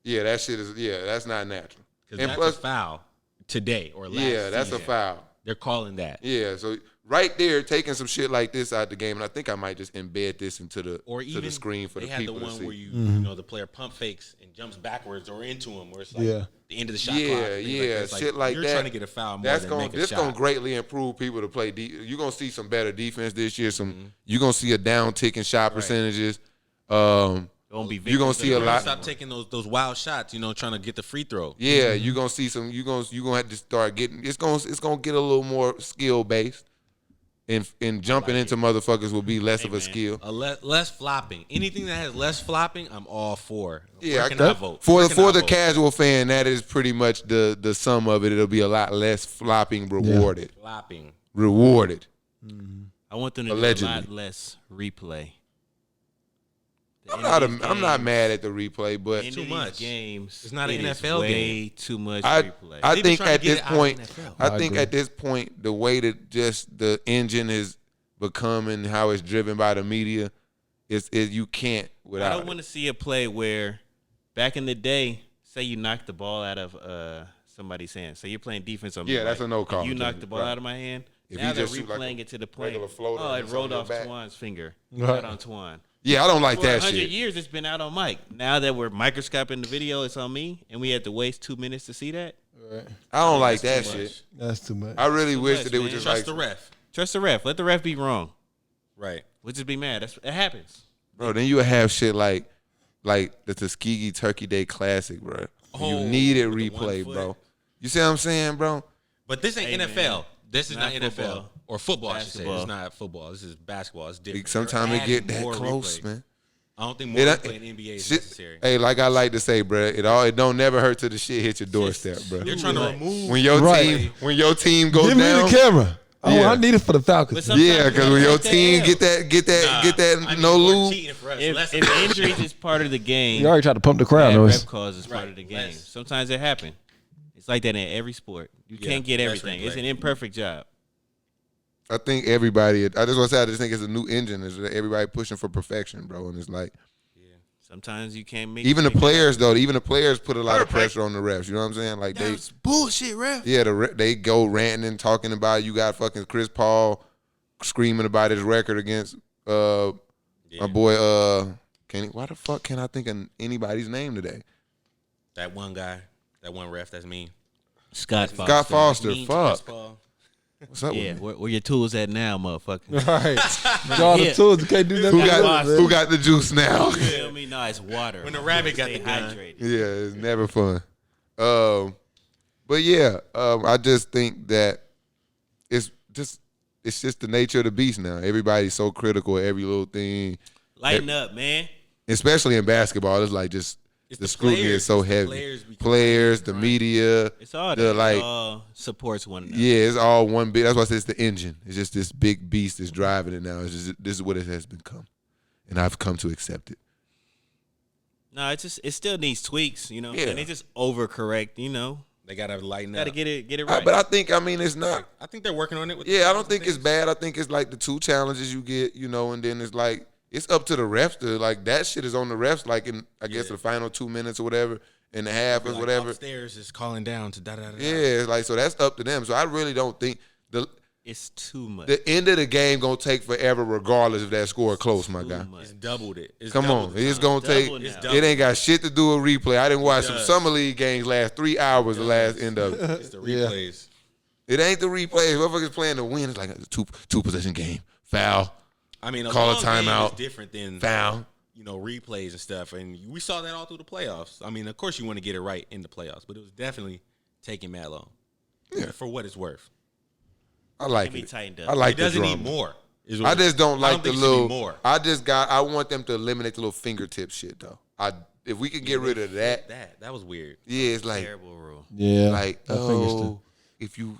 Speaker 1: Yeah, that shit is. Yeah, that's not natural.
Speaker 4: And that's plus, a foul today or last
Speaker 1: Yeah, that's
Speaker 4: season.
Speaker 1: a foul.
Speaker 4: They're calling that.
Speaker 1: Yeah, so right there, taking some shit like this out the game, and I think I might just embed this into the screen for the people to see. They had the one
Speaker 4: where you the player pump fakes and jumps backwards or into him, where it's like the end of the shot clock.
Speaker 1: Yeah,
Speaker 4: like
Speaker 1: shit like
Speaker 4: you're
Speaker 1: that.
Speaker 4: You're trying to get a foul more than make a shot.
Speaker 1: This gonna greatly improve people to play. You're gonna see some better defense this year. You're gonna see a downtick in shot percentages. You're gonna see a lot.
Speaker 4: Stop taking those wild shots. Trying to get the free throw.
Speaker 1: Yeah, you're gonna see some. You're gonna have to start getting. It's gonna get a little more skill based. and jumping into motherfuckers will be less of a skill.
Speaker 4: Less flopping. Anything that has less flopping, I'm all for.
Speaker 1: Yeah,
Speaker 4: Where can I vote?
Speaker 1: For the casual fan, that is pretty much the sum of it. It'll be a lot less flopping rewarded.
Speaker 4: Yeah. Flopping.
Speaker 1: Rewarded.
Speaker 3: Mm-hmm. I want them to do a lot less replay.
Speaker 1: I'm not mad at the replay, but
Speaker 4: too much
Speaker 3: games.
Speaker 4: It's not an NFL
Speaker 3: way
Speaker 4: game.
Speaker 3: Too much replay.
Speaker 1: I think at this point, the way that just the engine is becoming, how it's driven by the media, is you can't without.
Speaker 3: I don't want to see a play where, back in the day, say you knocked the ball out of somebody's hand. So you're playing defense on me.
Speaker 1: Yeah, that's a no call.
Speaker 3: You knocked the ball out of my hand.
Speaker 1: If
Speaker 3: now they're
Speaker 1: just
Speaker 3: replaying it to the play.
Speaker 1: Oh,
Speaker 3: it rolled off Twan's finger.
Speaker 2: Right.
Speaker 3: Out on Twan.
Speaker 1: Yeah, I don't like that
Speaker 3: 100
Speaker 1: shit.
Speaker 3: years it's been out on Mike. Now that we're microscoping the video, it's on me, and we had to waste 2 minutes to see that.
Speaker 2: Right.
Speaker 1: I don't like that shit.
Speaker 2: That's too much.
Speaker 1: I really wish that they would just
Speaker 4: Trust the ref.
Speaker 3: Trust the ref. Let the ref be wrong.
Speaker 4: Right.
Speaker 3: We'll just be mad. It happens.
Speaker 1: Bro, then you would have shit like the Tuskegee Turkey Day Classic, bro. You needed replay, bro. You see what I'm saying, bro?
Speaker 4: But this ain't NFL.
Speaker 3: Man.
Speaker 4: This is not NFL.
Speaker 3: Football.
Speaker 4: Or football, I should say.
Speaker 3: Basketball.
Speaker 4: It's not football. This is basketball. It's different.
Speaker 1: Sometimes it get that close,
Speaker 4: replay.
Speaker 1: man.
Speaker 4: I don't think more replay in NBA is necessary.
Speaker 1: Hey, like I like to say, bro, it don't never hurt till the shit hit your doorstep, bro.
Speaker 4: They're trying to remove
Speaker 1: When your team goes
Speaker 2: Give
Speaker 1: down.
Speaker 2: me the camera. Oh,
Speaker 1: Yeah.
Speaker 2: I need it for the Falcons.
Speaker 1: Yeah, because when your team get that no lose.
Speaker 3: If injuries is part of the game,
Speaker 2: You already tried to pump the crowd
Speaker 3: bad
Speaker 2: noise.
Speaker 3: ref calls is part of the game. Sometimes it happens. It's like that in every sport. You can't get
Speaker 4: that's
Speaker 3: everything.
Speaker 4: replay.
Speaker 3: It's an imperfect job.
Speaker 1: I think everybody. I just want to say, I just think it's a new engine. Is everybody pushing for perfection, bro? And it's like
Speaker 3: Sometimes you can't make
Speaker 1: even the players though. Even the players put a lot of pressure on the refs. You know what I'm saying? Like
Speaker 3: That's bullshit, ref.
Speaker 1: Yeah, they go ranting and talking about you got fucking Chris Paul screaming about his record against my boy why the fuck can't I think of anybody's name today?
Speaker 4: That one guy, that one ref, that's mean.
Speaker 3: Scott Foster.
Speaker 1: Scott Foster,
Speaker 4: Mean to Chris
Speaker 1: fuck.
Speaker 4: Paul.
Speaker 1: What's up
Speaker 3: Yeah,
Speaker 1: with me?
Speaker 3: where your tools at now, motherfucker?
Speaker 2: Right. Draw the tools. You can't do nothing.
Speaker 1: Who got the juice now?
Speaker 3: You feel me? No, it's water.
Speaker 4: When the rabbit got
Speaker 3: Stay
Speaker 4: the gun.
Speaker 3: hydrated.
Speaker 1: Yeah, it's never fun. But yeah, I just think that it's just the nature of the beast now. Everybody's so critical of every little thing.
Speaker 3: Lighten up, man.
Speaker 1: Especially in basketball, it's like just
Speaker 4: It's
Speaker 1: the
Speaker 4: the
Speaker 1: scrutiny
Speaker 4: players.
Speaker 1: is so
Speaker 4: It's the
Speaker 1: heavy.
Speaker 4: players
Speaker 1: The media,
Speaker 3: It's all
Speaker 1: the
Speaker 3: that.
Speaker 1: like.
Speaker 3: It all supports one another.
Speaker 1: Yeah, it's all one big. That's why I say it's the engine. It's just this big beast that's driving it now. It's just, this is what it has become, and I've come to accept it.
Speaker 3: No, it still needs tweaks, you know.
Speaker 1: Yeah.
Speaker 3: And they just overcorrect, you know.
Speaker 4: They gotta lighten
Speaker 3: Got to
Speaker 4: up.
Speaker 3: get it right.
Speaker 1: But I think it's not.
Speaker 4: I think they're working on it.
Speaker 1: Yeah, I don't think it's bad. I think it's like the two challenges you get, you know, and then it's like it's up to the refs to like that shit is on the refs. Like in I guess the final 2 minutes or whatever, and a half or
Speaker 4: Like
Speaker 1: whatever.
Speaker 4: Upstairs is calling down to da da da.
Speaker 1: Yeah, it's like so that's up to them. So I really don't think
Speaker 3: it's too much.
Speaker 1: the end of the game gonna take forever, regardless if that score close, my guy.
Speaker 4: It's doubled it. It's
Speaker 1: Come
Speaker 4: doubled
Speaker 1: on,
Speaker 4: the
Speaker 1: it's
Speaker 4: time.
Speaker 1: gonna take.
Speaker 3: Double now.
Speaker 1: It ain't got shit to do with replay. I didn't watch some
Speaker 4: does.
Speaker 1: summer league games last 3 hours. The last end of it.
Speaker 4: It's the replays.
Speaker 1: It ain't the replays. Motherfuckers playing to win. It's like a two possession game. Foul.
Speaker 4: I mean, a
Speaker 1: Call a
Speaker 4: long game
Speaker 1: timeout.
Speaker 4: is different than
Speaker 1: Foul.
Speaker 4: replays and stuff, and we saw that all through the playoffs. I mean, of course you want to get it right in the playoffs, but it was definitely taking mad long.
Speaker 1: Yeah.
Speaker 4: For what it's worth.
Speaker 1: I like
Speaker 3: Can be
Speaker 1: it.
Speaker 3: tightened up.
Speaker 1: I like
Speaker 4: It doesn't
Speaker 1: the
Speaker 4: need
Speaker 1: drama.
Speaker 4: more.
Speaker 1: I just don't like the
Speaker 4: think it should
Speaker 1: little.
Speaker 4: be more.
Speaker 1: I want them to eliminate the little fingertip shit though. If we could get rid of that,
Speaker 4: That was weird.
Speaker 1: yeah, it's like
Speaker 3: Terrible rule.
Speaker 2: Yeah.
Speaker 1: like
Speaker 2: that finger stick.
Speaker 1: if you,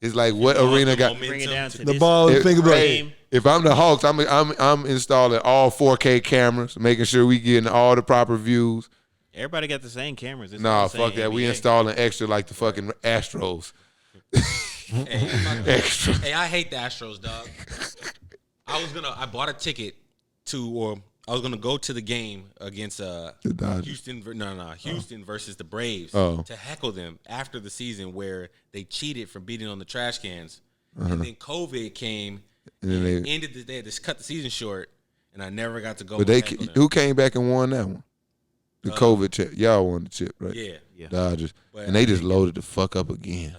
Speaker 1: it's like what arena got.
Speaker 3: Bring it down to
Speaker 2: The
Speaker 3: this
Speaker 2: ball and finger break.
Speaker 3: game.
Speaker 1: If I'm the Hawks, I'm installing all 4K cameras, making sure we getting all the proper views.
Speaker 3: Everybody got the same cameras. It's
Speaker 1: Nah,
Speaker 3: all the same
Speaker 1: fuck that. We
Speaker 3: NBA.
Speaker 1: installing extra like the fucking Astros. Extra.
Speaker 4: Hey, I hate the Astros, dog. I bought a ticket I was gonna go to the game against
Speaker 1: Dodgers.
Speaker 4: Houston versus the Braves to heckle them after the season where they cheated from beating on the trash cans, and then COVID came
Speaker 1: And then
Speaker 4: and
Speaker 1: they-
Speaker 4: ended the day. They cut the season short, and I never got to go.
Speaker 1: But
Speaker 4: and heckle them.
Speaker 1: who came back and won that one? The COVID chip. Y'all won the chip, right?
Speaker 4: Yeah.
Speaker 1: Dodgers.
Speaker 4: But
Speaker 1: And they just loaded the fuck up again.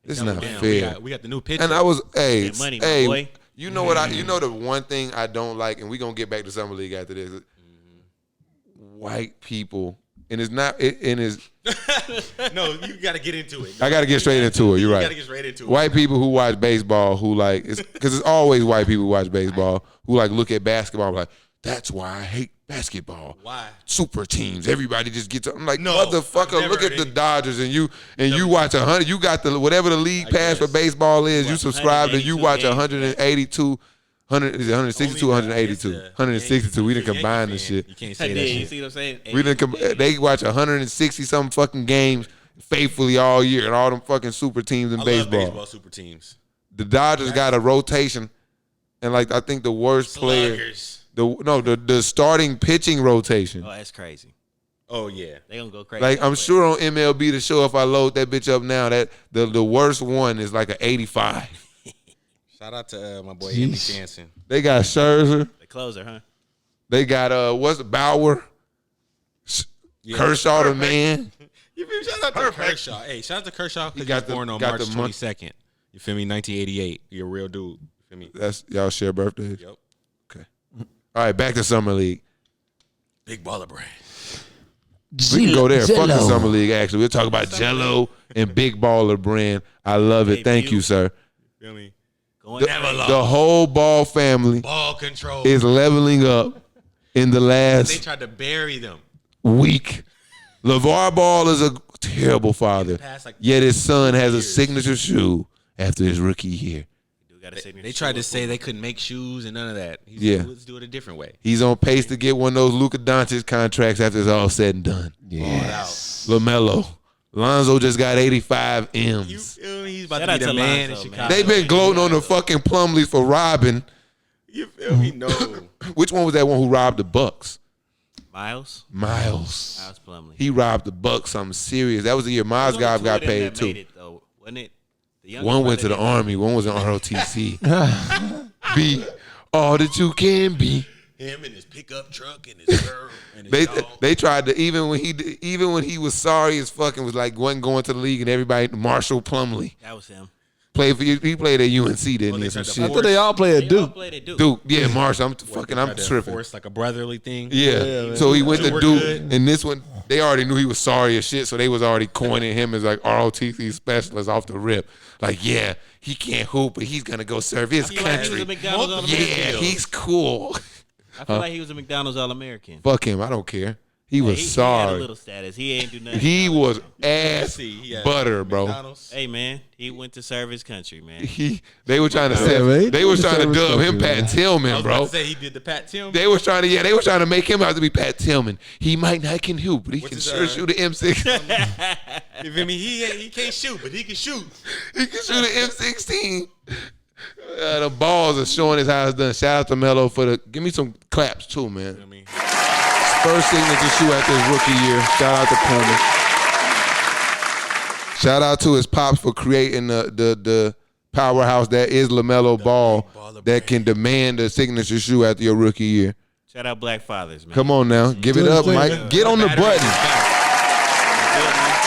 Speaker 1: It's not
Speaker 4: Damn,
Speaker 1: fair.
Speaker 4: we got the new pitcher.
Speaker 1: And I was,
Speaker 3: Get money, my boy.
Speaker 1: you know what? You know the one thing I don't like, and we gonna get back to summer league after this. White people, and it's not. And it's
Speaker 4: No, you got to get into it.
Speaker 1: I got to get straight into it. You're right.
Speaker 4: You got to get straight into it.
Speaker 1: White people who watch baseball who like, because it's always white people who watch baseball who like look at basketball like, that's why I hate basketball.
Speaker 4: Why?
Speaker 1: Super teams. Everybody just gets. I'm like,
Speaker 4: No,
Speaker 1: motherfucker,
Speaker 4: I've
Speaker 1: look
Speaker 4: never
Speaker 1: at the
Speaker 4: heard
Speaker 1: Dodgers and you watch 100. You got the whatever the league pass for baseball is. You subscribe and you watch 182. 100 is it 162 or 182? 162. We didn't combine the shit.
Speaker 4: You can't say that
Speaker 3: You
Speaker 4: shit.
Speaker 3: see what I'm saying?
Speaker 1: We didn't. They watch 160 something fucking games faithfully all year and all them fucking super teams in
Speaker 4: I
Speaker 1: baseball.
Speaker 4: love baseball super teams.
Speaker 1: The Dodgers got a rotation, and like I think the worst player.
Speaker 4: Sluggers.
Speaker 1: The starting pitching rotation.
Speaker 3: Oh, that's crazy.
Speaker 4: Oh, yeah.
Speaker 3: They gonna go crazy.
Speaker 1: Like I'm sure on MLB The Show, if I load that bitch up now, that the worst one is like an 85.
Speaker 4: Shout out to my boy Andy Jansen.
Speaker 1: They got Scherzer.
Speaker 3: The closer, huh?
Speaker 1: They got what's it, Bauer, Kershaw the man.
Speaker 4: You feel me? Shout out to Kershaw. Hey, shout out to Kershaw because he was born on March 22nd. You feel me? 1988. You're a real dude. You feel me?
Speaker 1: That's y'all share birthdays.
Speaker 4: Yep.
Speaker 1: Okay. All right, back to Summer League.
Speaker 4: Big baller brand.
Speaker 1: We can go there. Fuck the Summer League. Actually, we'll talk about Jello and Big Baller Brand. I love it. Thank you, sir.
Speaker 4: Feel me?
Speaker 3: Going
Speaker 1: The whole Ball family
Speaker 4: Ball control.
Speaker 1: is leveling up in the
Speaker 4: They
Speaker 1: last
Speaker 4: tried to bury them.
Speaker 1: week. LeVar Ball is a terrible father, yet his son has a signature shoe after his rookie year.
Speaker 4: They tried to say they couldn't make shoes and none of that. He
Speaker 1: Yeah.
Speaker 4: said, let's do it a different way.
Speaker 1: He's on pace to get one of those Luka Doncic contracts after it's all said and done.
Speaker 2: Yes.
Speaker 1: LaMelo. Lonzo just got 85
Speaker 4: You
Speaker 1: M's.
Speaker 4: feel me? He's about
Speaker 3: Shout
Speaker 4: to
Speaker 3: out
Speaker 4: be the
Speaker 3: to
Speaker 4: man
Speaker 3: Lonzo,
Speaker 4: in
Speaker 3: man.
Speaker 4: Chicago.
Speaker 1: They've been gloating on the fucking Plumleys for robbing.
Speaker 4: You feel me? No.
Speaker 1: Which one was that one who robbed the Bucks?
Speaker 3: Miles
Speaker 1: Miles.
Speaker 3: Plumlee.
Speaker 1: He robbed the Bucks something serious. That was the year Mozgov got paid too.
Speaker 3: It, though, wasn't it? The younger
Speaker 1: One went to
Speaker 3: brother
Speaker 1: the Army. One was in ROTC. Be all that you can be.
Speaker 4: Him and his pickup truck and his girl and his dog.
Speaker 1: They tried to even when he was sorry as fucking was like wasn't going to the league and everybody Marshall Plumlee
Speaker 3: That was him.
Speaker 1: played for he played at UNC didn't he?
Speaker 4: they
Speaker 1: Some
Speaker 4: tried to
Speaker 1: shit.
Speaker 2: I thought they all play at
Speaker 3: They all
Speaker 2: Duke.
Speaker 3: played at Duke.
Speaker 1: Duke, yeah, Marshall. I'm
Speaker 4: Tried to
Speaker 1: tripping.
Speaker 4: Force like a brotherly thing.
Speaker 1: Yeah. So he went to
Speaker 4: Two
Speaker 1: Duke,
Speaker 4: were good.
Speaker 1: and this one they already knew he was sorry as shit, so they was already coining him as like ROTC specialist off the rip. Like, yeah, he can't hoop, but he's gonna go serve his
Speaker 3: I feel like he was
Speaker 1: country.
Speaker 3: a McDonald's All-American.
Speaker 1: Yeah, he's cool.
Speaker 3: I feel like he was a McDonald's All-American.
Speaker 1: Fuck him, I don't care. He was
Speaker 3: He had a
Speaker 1: sorry.
Speaker 3: little status. He ain't do nothing.
Speaker 1: He was ass
Speaker 4: He had
Speaker 1: butter, bro.
Speaker 4: McDonald's.
Speaker 3: Hey man, he went to serve his country, man.
Speaker 1: They were trying to
Speaker 2: Yeah, man.
Speaker 1: they was trying to dub him
Speaker 2: Man.
Speaker 1: Pat
Speaker 4: I was
Speaker 1: Tillman,
Speaker 4: about
Speaker 1: bro.
Speaker 4: to say he did the Pat Tillman.
Speaker 1: They was trying to make him out to be Pat Tillman. He might not can hoop, but he
Speaker 4: What's
Speaker 1: can
Speaker 4: his,
Speaker 1: sure shoot an M6.
Speaker 4: You feel me? He can't shoot, but he can shoot.
Speaker 1: He can shoot an M16. The balls are showing his how it's done. Shout out to Melo for the give me some claps too, man.
Speaker 4: I mean,
Speaker 1: First signature shoe after his rookie year. Shout out to Puma. Shout out to his pops for creating the powerhouse that is LaMelo Ball that can demand a signature shoe after your rookie year.
Speaker 3: Shout out Black Fathers, man.
Speaker 1: Come on now, give it up, Mike. Get on the button.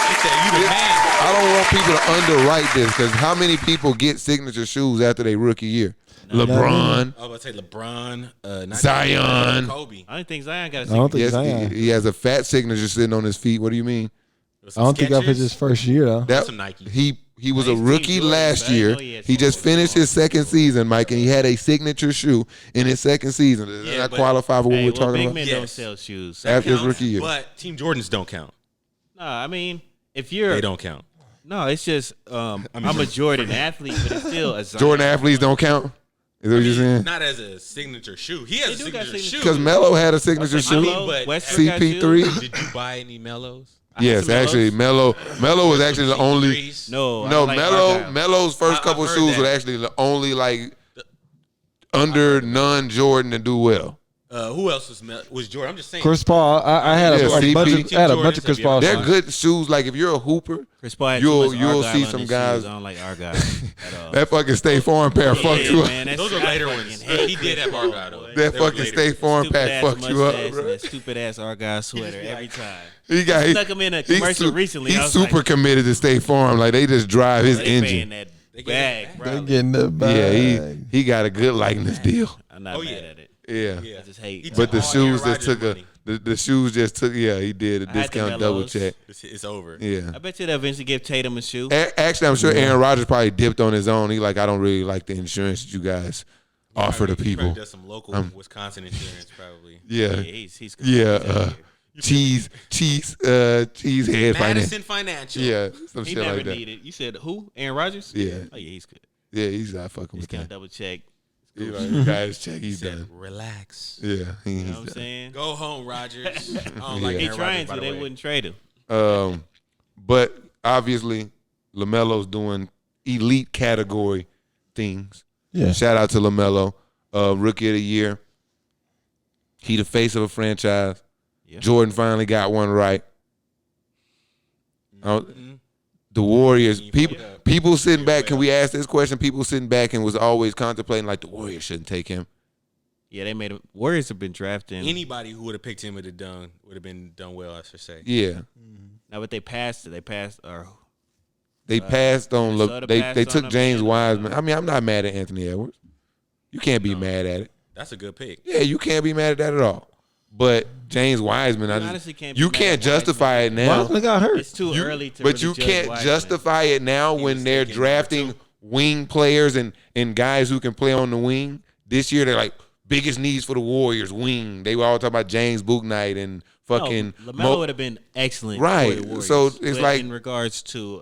Speaker 4: He said, "You the man."
Speaker 1: I don't want people to underwrite this because how many people get signature shoes after their rookie year? LeBron,
Speaker 4: I was about to say LeBron, not
Speaker 1: Zion.
Speaker 4: Kobe.
Speaker 3: I don't think Zion got a
Speaker 2: I don't
Speaker 3: secret.
Speaker 2: think
Speaker 1: Yes,
Speaker 2: Zion.
Speaker 1: he has a fat signature sitting on his feet. What do you mean?
Speaker 2: I don't think that was his first year though.
Speaker 1: That
Speaker 4: Some Nike.
Speaker 1: he was a
Speaker 3: Nice team,
Speaker 1: rookie
Speaker 3: Jordan,
Speaker 1: last
Speaker 3: but I
Speaker 1: year.
Speaker 3: know he had
Speaker 1: He just
Speaker 3: some
Speaker 1: finished his second season, Mike, and he had a signature shoe in his second season. Does
Speaker 4: Yeah,
Speaker 1: that
Speaker 4: but-
Speaker 1: qualify for what
Speaker 3: Hey,
Speaker 1: we're
Speaker 3: well,
Speaker 1: talking
Speaker 3: big
Speaker 1: about?
Speaker 3: men
Speaker 4: Yes.
Speaker 3: don't sell shoes.
Speaker 1: After his
Speaker 4: Counts,
Speaker 1: rookie year.
Speaker 4: But Team Jordans don't count.
Speaker 3: No, I mean, if you're
Speaker 4: They don't count.
Speaker 3: No, it's just I'm a Jordan athlete, but it's still a Zion.
Speaker 1: Jordan athletes don't count? Is that what you're saying?
Speaker 4: Not as a signature shoe. He has a
Speaker 3: They do got
Speaker 4: signature shoe.
Speaker 1: Because Melo had a signature
Speaker 3: I
Speaker 1: shoe.
Speaker 3: mean,
Speaker 4: but
Speaker 3: Westbrook got
Speaker 1: CP3.
Speaker 3: shoes.
Speaker 4: Did you buy any Mellows?
Speaker 3: I had
Speaker 1: Yes,
Speaker 3: some
Speaker 1: actually,
Speaker 3: Melos.
Speaker 1: Melo was actually the only.
Speaker 4: Threes?
Speaker 3: No,
Speaker 1: No,
Speaker 3: I like
Speaker 1: Melo.
Speaker 3: Argyle.
Speaker 1: Melo's first
Speaker 4: I've
Speaker 1: couple
Speaker 4: heard
Speaker 1: shoes
Speaker 4: that.
Speaker 1: were actually the only like under non-Jordan to do well.
Speaker 4: Who else was Jordan? I'm just saying.
Speaker 2: Chris Paul, I had
Speaker 1: Yeah,
Speaker 2: a bunch
Speaker 1: CP.
Speaker 2: of, I had a bunch of Chris Paul
Speaker 1: They're
Speaker 2: shoes.
Speaker 1: good shoes. Like if you're a hooper,
Speaker 3: Chris Paul had
Speaker 1: You'll-
Speaker 3: too much
Speaker 1: you'll
Speaker 3: Argyle
Speaker 1: see
Speaker 3: on
Speaker 1: some
Speaker 3: his
Speaker 1: guys-
Speaker 3: shoes. I don't like Argyle at all.
Speaker 1: that fucking State Farm pair fucked you up.
Speaker 3: man, that's
Speaker 4: Those are
Speaker 3: I
Speaker 4: later
Speaker 3: fucking
Speaker 4: ones.
Speaker 3: hate
Speaker 4: He did have
Speaker 3: Chris
Speaker 4: Argyle,
Speaker 3: Paul,
Speaker 4: though.
Speaker 3: boy.
Speaker 1: That
Speaker 4: They were
Speaker 1: fucking
Speaker 4: later.
Speaker 1: State Farm
Speaker 3: Stupid
Speaker 1: pack
Speaker 3: ass
Speaker 1: fucked you up,
Speaker 3: mustache and
Speaker 1: bro.
Speaker 3: that stupid ass Argyle sweater every time.
Speaker 1: He
Speaker 3: Stuck him in a commercial recently. I
Speaker 1: He's
Speaker 3: was
Speaker 1: super
Speaker 3: like,
Speaker 1: committed to State Farm. Like they just drive his
Speaker 3: They paying
Speaker 1: engine.
Speaker 3: that
Speaker 4: get
Speaker 3: bag,
Speaker 4: that
Speaker 3: bro.
Speaker 2: They getting the bag.
Speaker 1: Yeah, he got a good likeness deal.
Speaker 3: I'm not
Speaker 4: Oh,
Speaker 3: mad
Speaker 4: yeah.
Speaker 3: at it.
Speaker 1: Yeah.
Speaker 4: Yeah.
Speaker 3: I just hate.
Speaker 4: He
Speaker 1: But the
Speaker 4: took all
Speaker 1: shoes
Speaker 4: Aaron
Speaker 1: that took
Speaker 4: Rodgers' money.
Speaker 1: The shoes just took. Yeah, he did a
Speaker 3: I had the
Speaker 1: discount double
Speaker 3: Melos.
Speaker 1: check.
Speaker 4: It's over.
Speaker 1: Yeah.
Speaker 3: I bet you they'll eventually give Tatum a shoe.
Speaker 1: Actually, I'm sure Aaron Rodgers probably dipped on his own. He like, I don't really like the insurance that you guys offer to
Speaker 4: He probably
Speaker 1: people.
Speaker 4: does some local Wisconsin insurance, probably.
Speaker 1: Yeah.
Speaker 3: He's
Speaker 1: Cheese head
Speaker 4: Madison
Speaker 1: finance.
Speaker 4: Financial.
Speaker 1: Yeah, some
Speaker 3: He
Speaker 1: shit
Speaker 3: never
Speaker 1: like that.
Speaker 3: needed. You said who? Aaron Rodgers?
Speaker 1: Yeah.
Speaker 3: Oh yeah, he's good.
Speaker 1: Yeah, he's not fucking
Speaker 3: He's
Speaker 1: with
Speaker 3: gonna
Speaker 1: that.
Speaker 3: double check.
Speaker 1: He like, guys, check, he's
Speaker 4: Said,
Speaker 1: done.
Speaker 4: relax.
Speaker 1: Yeah, he's
Speaker 3: You know what I'm
Speaker 1: done.
Speaker 3: saying?
Speaker 4: Go home, Rodgers. I don't like
Speaker 3: He
Speaker 4: Aaron
Speaker 3: trying
Speaker 4: Rodgers, by
Speaker 3: to.
Speaker 4: the
Speaker 3: They
Speaker 4: way.
Speaker 3: wouldn't trade him.
Speaker 1: But obviously, LaMelo's doing elite category things.
Speaker 2: Yeah.
Speaker 1: Shout out to LaMelo, Rookie of the Year. He the face of a franchise.
Speaker 3: Yeah.
Speaker 1: Jordan finally got one right. The Warriors, people sitting back. Can we ask this question? People sitting back and was always contemplating like the Warriors shouldn't take him.
Speaker 3: Yeah, they made him. Warriors have been drafting.
Speaker 4: Anybody who would have picked him would have been done well, I should say.
Speaker 1: Yeah,
Speaker 3: Now, but they passed it. They passed. Or
Speaker 1: they passed on.
Speaker 3: Minnesota
Speaker 1: They
Speaker 3: passed on
Speaker 1: took
Speaker 3: him
Speaker 1: James
Speaker 3: and,
Speaker 1: Wiseman. I mean, I'm not mad at Anthony Edwards. You can't be mad at it.
Speaker 4: That's a good pick.
Speaker 1: Yeah, you can't be mad at that at all. But James Wiseman,
Speaker 3: honestly can't be
Speaker 1: you
Speaker 3: mad
Speaker 1: can't
Speaker 3: at
Speaker 1: justify it now.
Speaker 2: Wiseman got hurt.
Speaker 3: it's too early to.
Speaker 1: But
Speaker 3: really
Speaker 1: you
Speaker 3: judge
Speaker 1: can't
Speaker 3: Wiseman.
Speaker 1: justify it now when
Speaker 4: was
Speaker 1: they're
Speaker 4: taking number
Speaker 1: drafting
Speaker 4: 2.
Speaker 1: wing players and guys who can play on the wing. This year they're like biggest needs for the Warriors wing. They were all talking about James Bouknight and fucking
Speaker 3: LaMelo would have been excellent.
Speaker 1: Right.
Speaker 3: For the Warriors.
Speaker 1: So it's
Speaker 3: But
Speaker 1: like-
Speaker 3: in regards to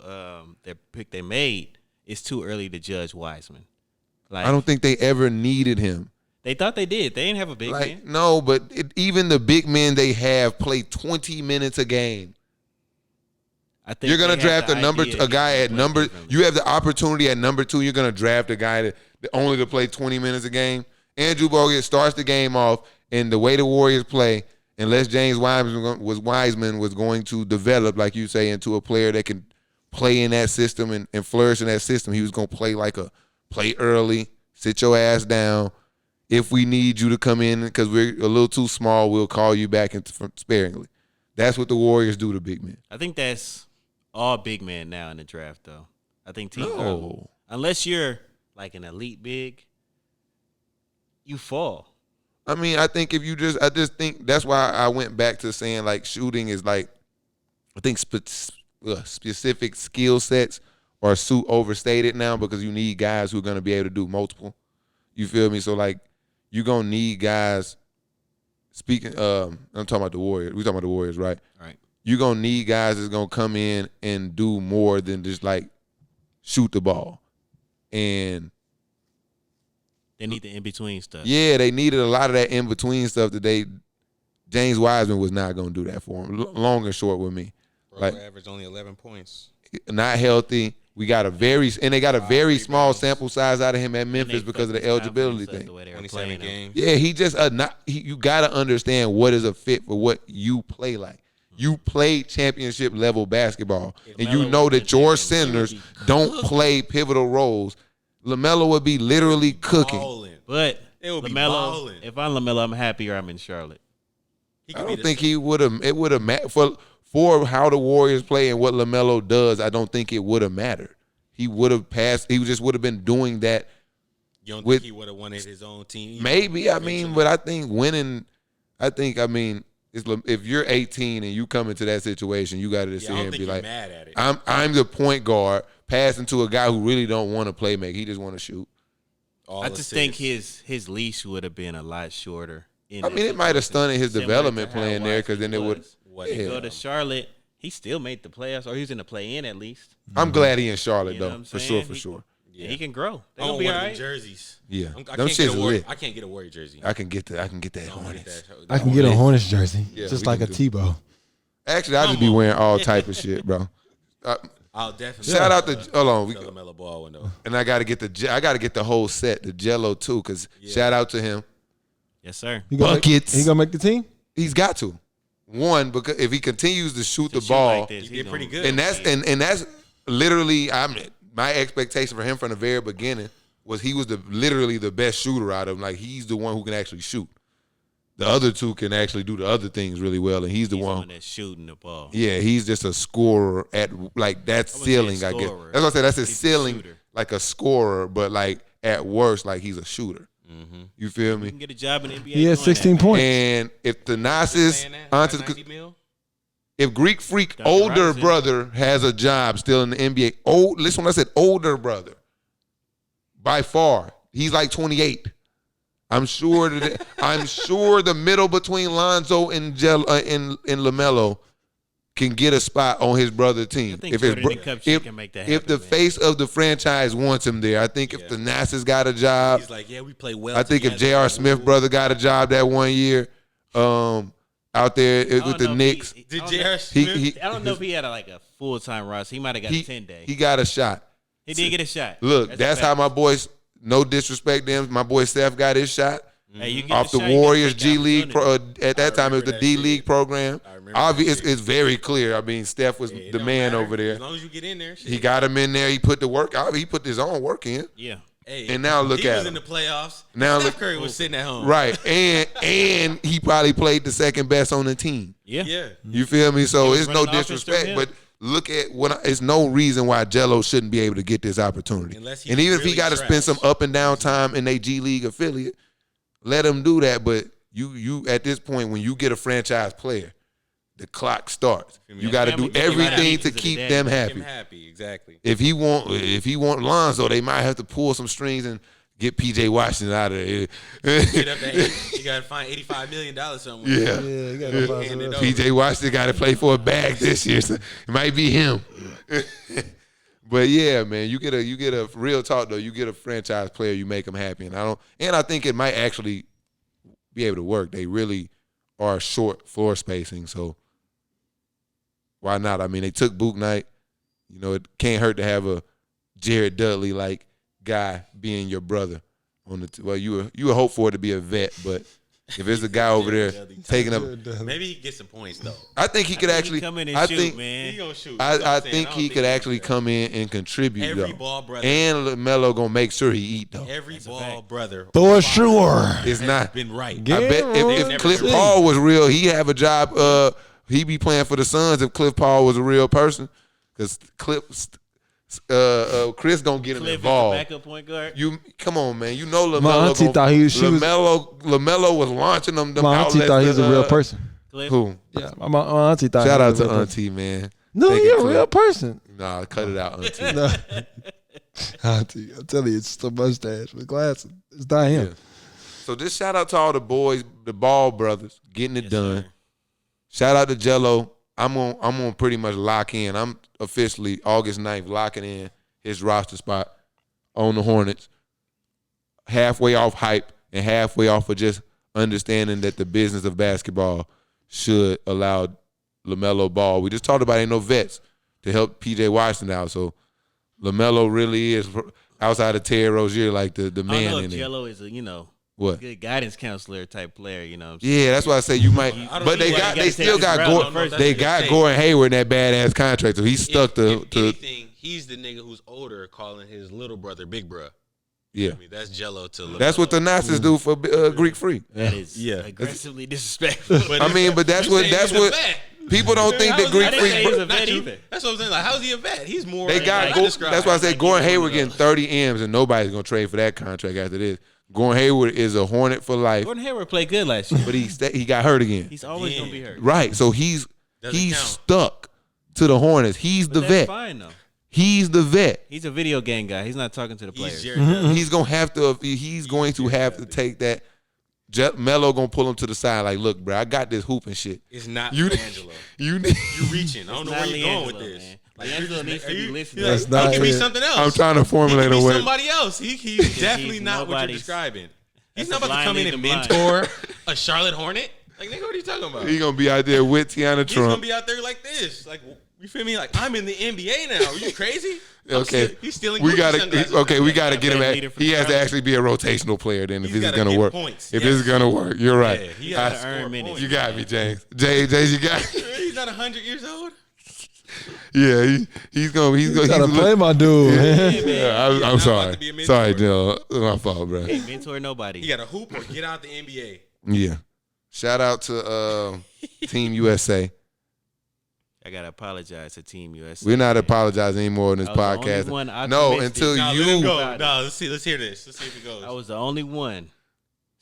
Speaker 3: their pick they made, it's too early to judge Wiseman. Like
Speaker 1: I don't think they ever needed him.
Speaker 3: they thought they did. They didn't have a big
Speaker 1: Like
Speaker 3: man.
Speaker 1: no, but even the big men they have play 20 minutes a game.
Speaker 3: I think
Speaker 1: You're gonna
Speaker 3: they had
Speaker 1: draft
Speaker 3: the
Speaker 1: a guy
Speaker 3: idea
Speaker 1: at
Speaker 3: to
Speaker 1: number.
Speaker 3: play differently.
Speaker 1: You have the opportunity at number 2. You're gonna draft a guy that only to play 20 minutes a game. Andrew Bogut starts the game off, and the way the Warriors play, unless James Wiseman was going to develop, like you say, into a player that can play in that system and flourish in that system, he was gonna play like a play early, sit your ass down. If we need you to come in because we're a little too small, we'll call you back sparingly. That's what the Warriors do to big men.
Speaker 3: I think that's all big men now in the draft, though. I think teams
Speaker 1: No.
Speaker 3: unless you're like an elite big, you fall.
Speaker 1: I mean, I think I just think that's why I went back to saying like shooting is like, I think specific skill sets are overstated now because you need guys who are going to be able to do multiple. You feel me? So like, you're going to need guys. Speaking, I'm talking about the Warriors. We're talking about the Warriors, right?
Speaker 3: All right.
Speaker 1: You're going to need guys that's going to come in and do more than just like shoot the ball. And
Speaker 3: They need the in between stuff.
Speaker 1: yeah, they needed a lot of that in between stuff that James Wiseman was not going to do that for him. Long and short with me.
Speaker 4: Bro,
Speaker 1: Like-
Speaker 4: averaged only 11 points.
Speaker 1: Not healthy. They got a very small sample size out of him at
Speaker 3: And
Speaker 1: Memphis
Speaker 3: they
Speaker 1: because of the
Speaker 3: fucked his
Speaker 1: eligibility
Speaker 3: confidence up
Speaker 1: thing.
Speaker 3: the way they were
Speaker 4: 27
Speaker 3: playing him.
Speaker 4: games.
Speaker 1: Yeah, he just you got to understand what is a fit for what you play like. You play championship level basketball, and you
Speaker 3: LaMelo
Speaker 1: know
Speaker 3: would
Speaker 1: that
Speaker 3: have
Speaker 1: your
Speaker 3: been
Speaker 1: centers
Speaker 3: cooking.
Speaker 1: don't play pivotal roles. LaMelo would be literally cooking.
Speaker 4: Balling.
Speaker 3: But
Speaker 4: They would be
Speaker 3: LaMelo,
Speaker 4: balling.
Speaker 3: if I'm LaMelo, I'm happier I'm in Charlotte.
Speaker 4: He
Speaker 1: I
Speaker 4: could be
Speaker 1: don't
Speaker 4: the
Speaker 1: think he would have. It would have for how the Warriors play and what LaMelo does. I don't think it would have mattered. He would have passed. He just would have been doing that.
Speaker 4: You don't
Speaker 1: with-
Speaker 4: think he would have wanted his own team?
Speaker 1: Maybe, I mean, but I think winning. I mean, if you're 18 and you come into that situation, you got to sit
Speaker 4: I
Speaker 1: here
Speaker 4: don't
Speaker 1: and
Speaker 4: think
Speaker 1: be
Speaker 4: you're
Speaker 1: like,
Speaker 4: mad at it.
Speaker 1: I'm the point guard passing to a guy who really don't want to play make. He just want to shoot.
Speaker 4: All
Speaker 3: I just think
Speaker 4: assists.
Speaker 3: his leash would have been a lot shorter.
Speaker 1: I mean, it might have stunted his
Speaker 3: Similar
Speaker 1: development
Speaker 3: to how
Speaker 1: plan there because then it would.
Speaker 3: was.
Speaker 4: What
Speaker 3: He
Speaker 1: Yeah.
Speaker 3: go to Charlotte, he still made the playoffs, or he was in the play-in at least.
Speaker 1: I'm glad he in Charlotte
Speaker 3: You know what
Speaker 1: though,
Speaker 3: I'm
Speaker 1: for
Speaker 3: saying?
Speaker 1: sure.
Speaker 3: Yeah. He can grow. They
Speaker 4: I
Speaker 3: gonna
Speaker 4: want
Speaker 3: be
Speaker 4: one
Speaker 3: all
Speaker 4: of them
Speaker 3: right.
Speaker 4: jerseys.
Speaker 1: Yeah,
Speaker 4: I
Speaker 1: them
Speaker 4: can't
Speaker 1: shits
Speaker 4: get
Speaker 1: is
Speaker 4: a Warrior.
Speaker 1: lit.
Speaker 4: I can't get a Warrior jersey.
Speaker 1: I can get that
Speaker 4: I don't get
Speaker 1: Hornets.
Speaker 4: that.
Speaker 2: I can get a Hornets jersey,
Speaker 1: Yeah,
Speaker 2: just
Speaker 1: we
Speaker 2: like a
Speaker 1: can do-
Speaker 2: Tebow.
Speaker 1: Actually, I just be wearing all type of shit, bro.
Speaker 4: I'll definitely
Speaker 1: Shout out to hold on,
Speaker 4: tell LaMelo Ball window.
Speaker 1: and I got to get the whole set, the Jello too, because shout out to him.
Speaker 3: Yes, sir.
Speaker 2: He gonna
Speaker 1: Buckets.
Speaker 2: He gonna make the team?
Speaker 1: He's got to. One, because if he continues to shoot the
Speaker 3: Shoot
Speaker 1: ball,
Speaker 3: like this,
Speaker 4: He
Speaker 3: he
Speaker 4: did pretty
Speaker 3: gonna-
Speaker 4: good.
Speaker 1: and that's literally my expectation for him from the very beginning was he was literally the best shooter out of them. Like he's the one who can actually shoot. The other two can actually do the other things really well, and he's the
Speaker 3: He's the
Speaker 1: one.
Speaker 3: one that's shooting the ball.
Speaker 1: Yeah, he's just a scorer at like that's
Speaker 3: I wouldn't say
Speaker 1: ceiling. I guess
Speaker 3: scorer.
Speaker 1: that's what I said. That's his
Speaker 3: He's a
Speaker 1: ceiling,
Speaker 3: shooter.
Speaker 1: like a scorer, but like at worst, like he's a shooter.
Speaker 4: Mm-hmm.
Speaker 1: You feel
Speaker 3: You
Speaker 1: me?
Speaker 3: can get a job in the NBA.
Speaker 2: He had
Speaker 3: doing
Speaker 2: 16
Speaker 3: that.
Speaker 2: points.
Speaker 1: And if the Nas's if Greek Freak
Speaker 3: Dr.
Speaker 1: older
Speaker 3: Robinson.
Speaker 1: brother has a job still in the NBA, listen when I said older brother, by far he's like 28. I'm sure the middle between Lonzo and LaMelo can get a spot on his brother's team.
Speaker 3: I think Jordan and Cupcake can make that happen,
Speaker 1: if the
Speaker 3: man.
Speaker 1: face of the franchise wants him there, I think if the Nas's got a job,
Speaker 4: he's like, yeah, we play well.
Speaker 1: I think if J.R. Smith brother got a job that one year, out there with the Knicks,
Speaker 4: Did J.R. Smith?
Speaker 3: I don't know if he had a full-time roster. He might have got a 10-day.
Speaker 1: he got a shot.
Speaker 3: He did get a shot.
Speaker 1: Look, that's how my boys. No disrespect to him. My boy Steph got his shot.
Speaker 3: Hey, you get
Speaker 1: Off the
Speaker 3: shot, you gotta
Speaker 1: Warriors
Speaker 3: take the
Speaker 1: G League.
Speaker 3: opportunity.
Speaker 1: At that time, it was the
Speaker 4: that
Speaker 1: D
Speaker 4: shit.
Speaker 1: League program.
Speaker 4: I remember
Speaker 1: Obviously,
Speaker 4: that
Speaker 1: it's very clear. I mean, Steph was
Speaker 4: It
Speaker 1: the
Speaker 4: don't
Speaker 1: man
Speaker 4: matter.
Speaker 1: over there.
Speaker 4: As long as you get in there, shit.
Speaker 1: He got him in there. He put the work out. He put his own work in.
Speaker 3: Yeah.
Speaker 4: Hey,
Speaker 1: And now look
Speaker 4: he
Speaker 1: at
Speaker 4: was
Speaker 1: him.
Speaker 4: in the playoffs.
Speaker 1: Now
Speaker 4: Steph
Speaker 1: look-
Speaker 4: Curry was sitting at home.
Speaker 1: Right. And he probably played the second best on the team.
Speaker 3: Yeah.
Speaker 4: Yeah.
Speaker 1: You feel me? So
Speaker 3: was
Speaker 1: it's no
Speaker 3: running offense through
Speaker 1: disrespect,
Speaker 3: him.
Speaker 1: but look at it's no reason why Jello shouldn't be able to get this opportunity.
Speaker 4: Unless he's
Speaker 1: And even if he
Speaker 4: really
Speaker 1: got to spend
Speaker 4: trash.
Speaker 1: some up and down time in a G League affiliate, let him do that. But you at this point, when you get a franchise player, the clock starts. You got to do
Speaker 3: family-
Speaker 1: everything to
Speaker 3: family
Speaker 1: keep
Speaker 3: is
Speaker 1: them
Speaker 3: the
Speaker 4: Make
Speaker 1: happy.
Speaker 4: him happy, exactly.
Speaker 1: If he want Lonzo, they might have to pull some strings and get PJ Washington out of there.
Speaker 4: Get up to you got to find $85 million somewhere.
Speaker 1: Yeah.
Speaker 2: Yeah, you gotta find
Speaker 4: Hand it
Speaker 2: some-
Speaker 4: over.
Speaker 1: PJ Washington got to play for a bag this year. So it might be him. But yeah, man, you get a real talk though. You get a franchise player, you make them happy, and I think it might actually be able to work. They really are short floor spacing, so why not? I mean, they took Book Knight. You know, it can't hurt to have a Jared Dudley like guy being your brother on the. Well, you would hope for it to be a vet, but if it's a guy over there taking up,
Speaker 4: Maybe he can get some points though.
Speaker 1: I think he could actually.
Speaker 3: come in and
Speaker 1: I
Speaker 3: shoot,
Speaker 1: think
Speaker 3: man.
Speaker 4: He gonna shoot.
Speaker 1: I
Speaker 4: That's what I'm
Speaker 1: think
Speaker 4: saying.
Speaker 1: he
Speaker 4: don't
Speaker 1: could
Speaker 4: think
Speaker 1: actually
Speaker 4: can.
Speaker 1: come in and contribute
Speaker 4: Every
Speaker 1: though.
Speaker 4: ball brother.
Speaker 1: And LaMelo gonna make sure he eat though.
Speaker 4: Every ball brother.
Speaker 2: For sure.
Speaker 1: It's
Speaker 4: has
Speaker 1: not.
Speaker 4: been right.
Speaker 1: I bet if
Speaker 4: never
Speaker 1: Cliff
Speaker 4: seen.
Speaker 1: Paul was real, he'd have a job. He'd be playing for the Suns if Cliff Paul was a real person. Because Chris gonna get him
Speaker 3: Cliff is the
Speaker 1: involved.
Speaker 3: backup point guard.
Speaker 1: You come on, man. You know LaMelo.
Speaker 2: My auntie thought
Speaker 1: LaMelo was launching them.
Speaker 2: My auntie
Speaker 1: outlets
Speaker 2: thought he was a real person.
Speaker 3: Cliff.
Speaker 1: Who?
Speaker 2: Yeah, my auntie thought.
Speaker 1: Shout
Speaker 2: he
Speaker 1: out
Speaker 2: was a
Speaker 1: to
Speaker 2: real person.
Speaker 1: Auntie, man.
Speaker 2: No,
Speaker 1: Thank
Speaker 2: you're
Speaker 1: you,
Speaker 2: a real
Speaker 1: Cliff.
Speaker 2: person.
Speaker 1: Nah, cut it out, Auntie.
Speaker 2: No. Auntie, I'm telling you, it's just a mustache with glasses. It's not him.
Speaker 1: Yeah. So just shout out to all the boys, the Ball brothers, getting it done.
Speaker 3: sir.
Speaker 1: Shout out to Jello. I'm gonna pretty much lock in. I'm officially August 9th locking in his roster spot on the Hornets. Halfway off hype and halfway off of just understanding that the business of basketball should allow LaMelo Ball. We just talked about ain't no vets to help PJ Washington out. So LaMelo really is, outside of Terry Rozier, like the
Speaker 3: I don't
Speaker 1: man
Speaker 3: know
Speaker 1: in
Speaker 3: if
Speaker 1: there.
Speaker 3: Jello is a
Speaker 1: What?
Speaker 3: good guidance counselor type player. You know.
Speaker 1: Yeah, that's why I say you might.
Speaker 4: I don't
Speaker 1: But
Speaker 4: see
Speaker 1: they
Speaker 4: why
Speaker 1: got,
Speaker 3: you
Speaker 1: they
Speaker 3: gotta
Speaker 1: still
Speaker 3: take
Speaker 1: got
Speaker 3: this route. I don't know
Speaker 1: Gordon.
Speaker 3: if that's
Speaker 1: They
Speaker 4: what
Speaker 1: got
Speaker 4: you're
Speaker 1: Gordon Hayward in that badass contract, so he's stuck to.
Speaker 4: If anything, he's the nigga who's older calling his little brother Big Bruh.
Speaker 1: Yeah,
Speaker 4: I mean, that's Jello to LaMelo.
Speaker 1: that's what the Nazis do for Greek Freak.
Speaker 3: That is
Speaker 4: Yeah.
Speaker 3: aggressively disrespectful.
Speaker 4: But
Speaker 1: I mean, but that's what people don't think that Greek
Speaker 3: I didn't say he was
Speaker 1: Freak.
Speaker 3: a vet
Speaker 4: Not you.
Speaker 3: either.
Speaker 4: That's what I'm saying. Like, how's he a vet? He's more.
Speaker 1: They got. That's why I said Gordon Hayward getting 30 M's, and nobody's gonna trade for that contract after this. Gordon Hayward is a Hornet for life,
Speaker 3: Gordon Hayward played good last year.
Speaker 1: but he got hurt again.
Speaker 3: He's always gonna be hurt.
Speaker 1: Right, so he's
Speaker 4: Doesn't count.
Speaker 1: stuck to the Hornets. He's the
Speaker 3: That's
Speaker 1: vet.
Speaker 3: fine though.
Speaker 1: He's the vet.
Speaker 3: He's a video game guy. He's not talking to the players.
Speaker 4: He's Jared Dudley.
Speaker 1: He's gonna have to. He's going to have to take that. Melo gonna pull him to the side. Like, look, bro, I got this hoop and shit.
Speaker 4: It's not
Speaker 1: You-
Speaker 4: Angelo.
Speaker 1: You need.
Speaker 4: You reaching. I don't know where
Speaker 3: not
Speaker 4: you're going with
Speaker 3: LiAngelo,
Speaker 4: this.
Speaker 3: man.
Speaker 4: Like,
Speaker 3: LiAngelo
Speaker 4: you're
Speaker 3: needs to
Speaker 4: are
Speaker 3: be
Speaker 4: you-
Speaker 3: listening.
Speaker 4: you're
Speaker 2: That's
Speaker 4: like,
Speaker 2: not
Speaker 4: he could be
Speaker 2: it.
Speaker 4: something else.
Speaker 1: I'm trying to
Speaker 4: He
Speaker 1: formulate
Speaker 4: could
Speaker 1: a
Speaker 4: be
Speaker 1: way.
Speaker 4: somebody else. He's definitely
Speaker 3: he's
Speaker 4: not what you're
Speaker 3: nobody's-
Speaker 4: describing. He's
Speaker 3: That's
Speaker 4: not
Speaker 3: a
Speaker 4: about to come
Speaker 3: blind
Speaker 4: in and
Speaker 3: leading the blind.
Speaker 4: mentor a Charlotte Hornet. Like, nigga, what are you talking about?
Speaker 1: He gonna be out there with Tiana
Speaker 4: He's gonna
Speaker 1: Trump.
Speaker 4: be out there like this. Like, you feel me? Like, I'm in the NBA now. Are you crazy?
Speaker 1: Okay,
Speaker 4: He's stealing.
Speaker 1: we
Speaker 4: Gucci
Speaker 1: gotta.
Speaker 4: sunglasses.
Speaker 1: Okay, we gotta get him.
Speaker 3: Leader
Speaker 1: At,
Speaker 3: for
Speaker 1: he has to
Speaker 3: Charlotte.
Speaker 1: actually be a rotational player. Then, if
Speaker 4: He's
Speaker 1: this is
Speaker 4: gotta
Speaker 1: gonna
Speaker 4: get
Speaker 1: work,
Speaker 4: points.
Speaker 1: if
Speaker 4: Yes.
Speaker 1: this is gonna work, you're right.
Speaker 4: Yeah, he
Speaker 1: I-
Speaker 4: gotta
Speaker 3: earn
Speaker 4: score
Speaker 3: minutes.
Speaker 4: points.
Speaker 1: you got me, James. James, you got. Me.
Speaker 4: He's not 100 years old.
Speaker 1: Yeah, he's gonna. He's gonna.
Speaker 2: Gotta play my dude.
Speaker 1: Yeah, I'm
Speaker 4: not
Speaker 1: sorry.
Speaker 4: about to be a mentor.
Speaker 1: Sorry, Jill. My fault, bro.
Speaker 3: Hey, mentor nobody.
Speaker 4: He got to hoop or get out the NBA.
Speaker 1: Yeah. Shout out to Team USA.
Speaker 3: I gotta apologize to Team USA.
Speaker 1: We're not apologizing anymore in this
Speaker 3: I was the only
Speaker 1: podcast.
Speaker 3: one
Speaker 1: No,
Speaker 3: optimistic.
Speaker 1: until
Speaker 4: Nah,
Speaker 1: you.
Speaker 4: let him go.
Speaker 3: About it.
Speaker 4: Nah, let's hear this. Let's see if it goes.
Speaker 3: I was the only one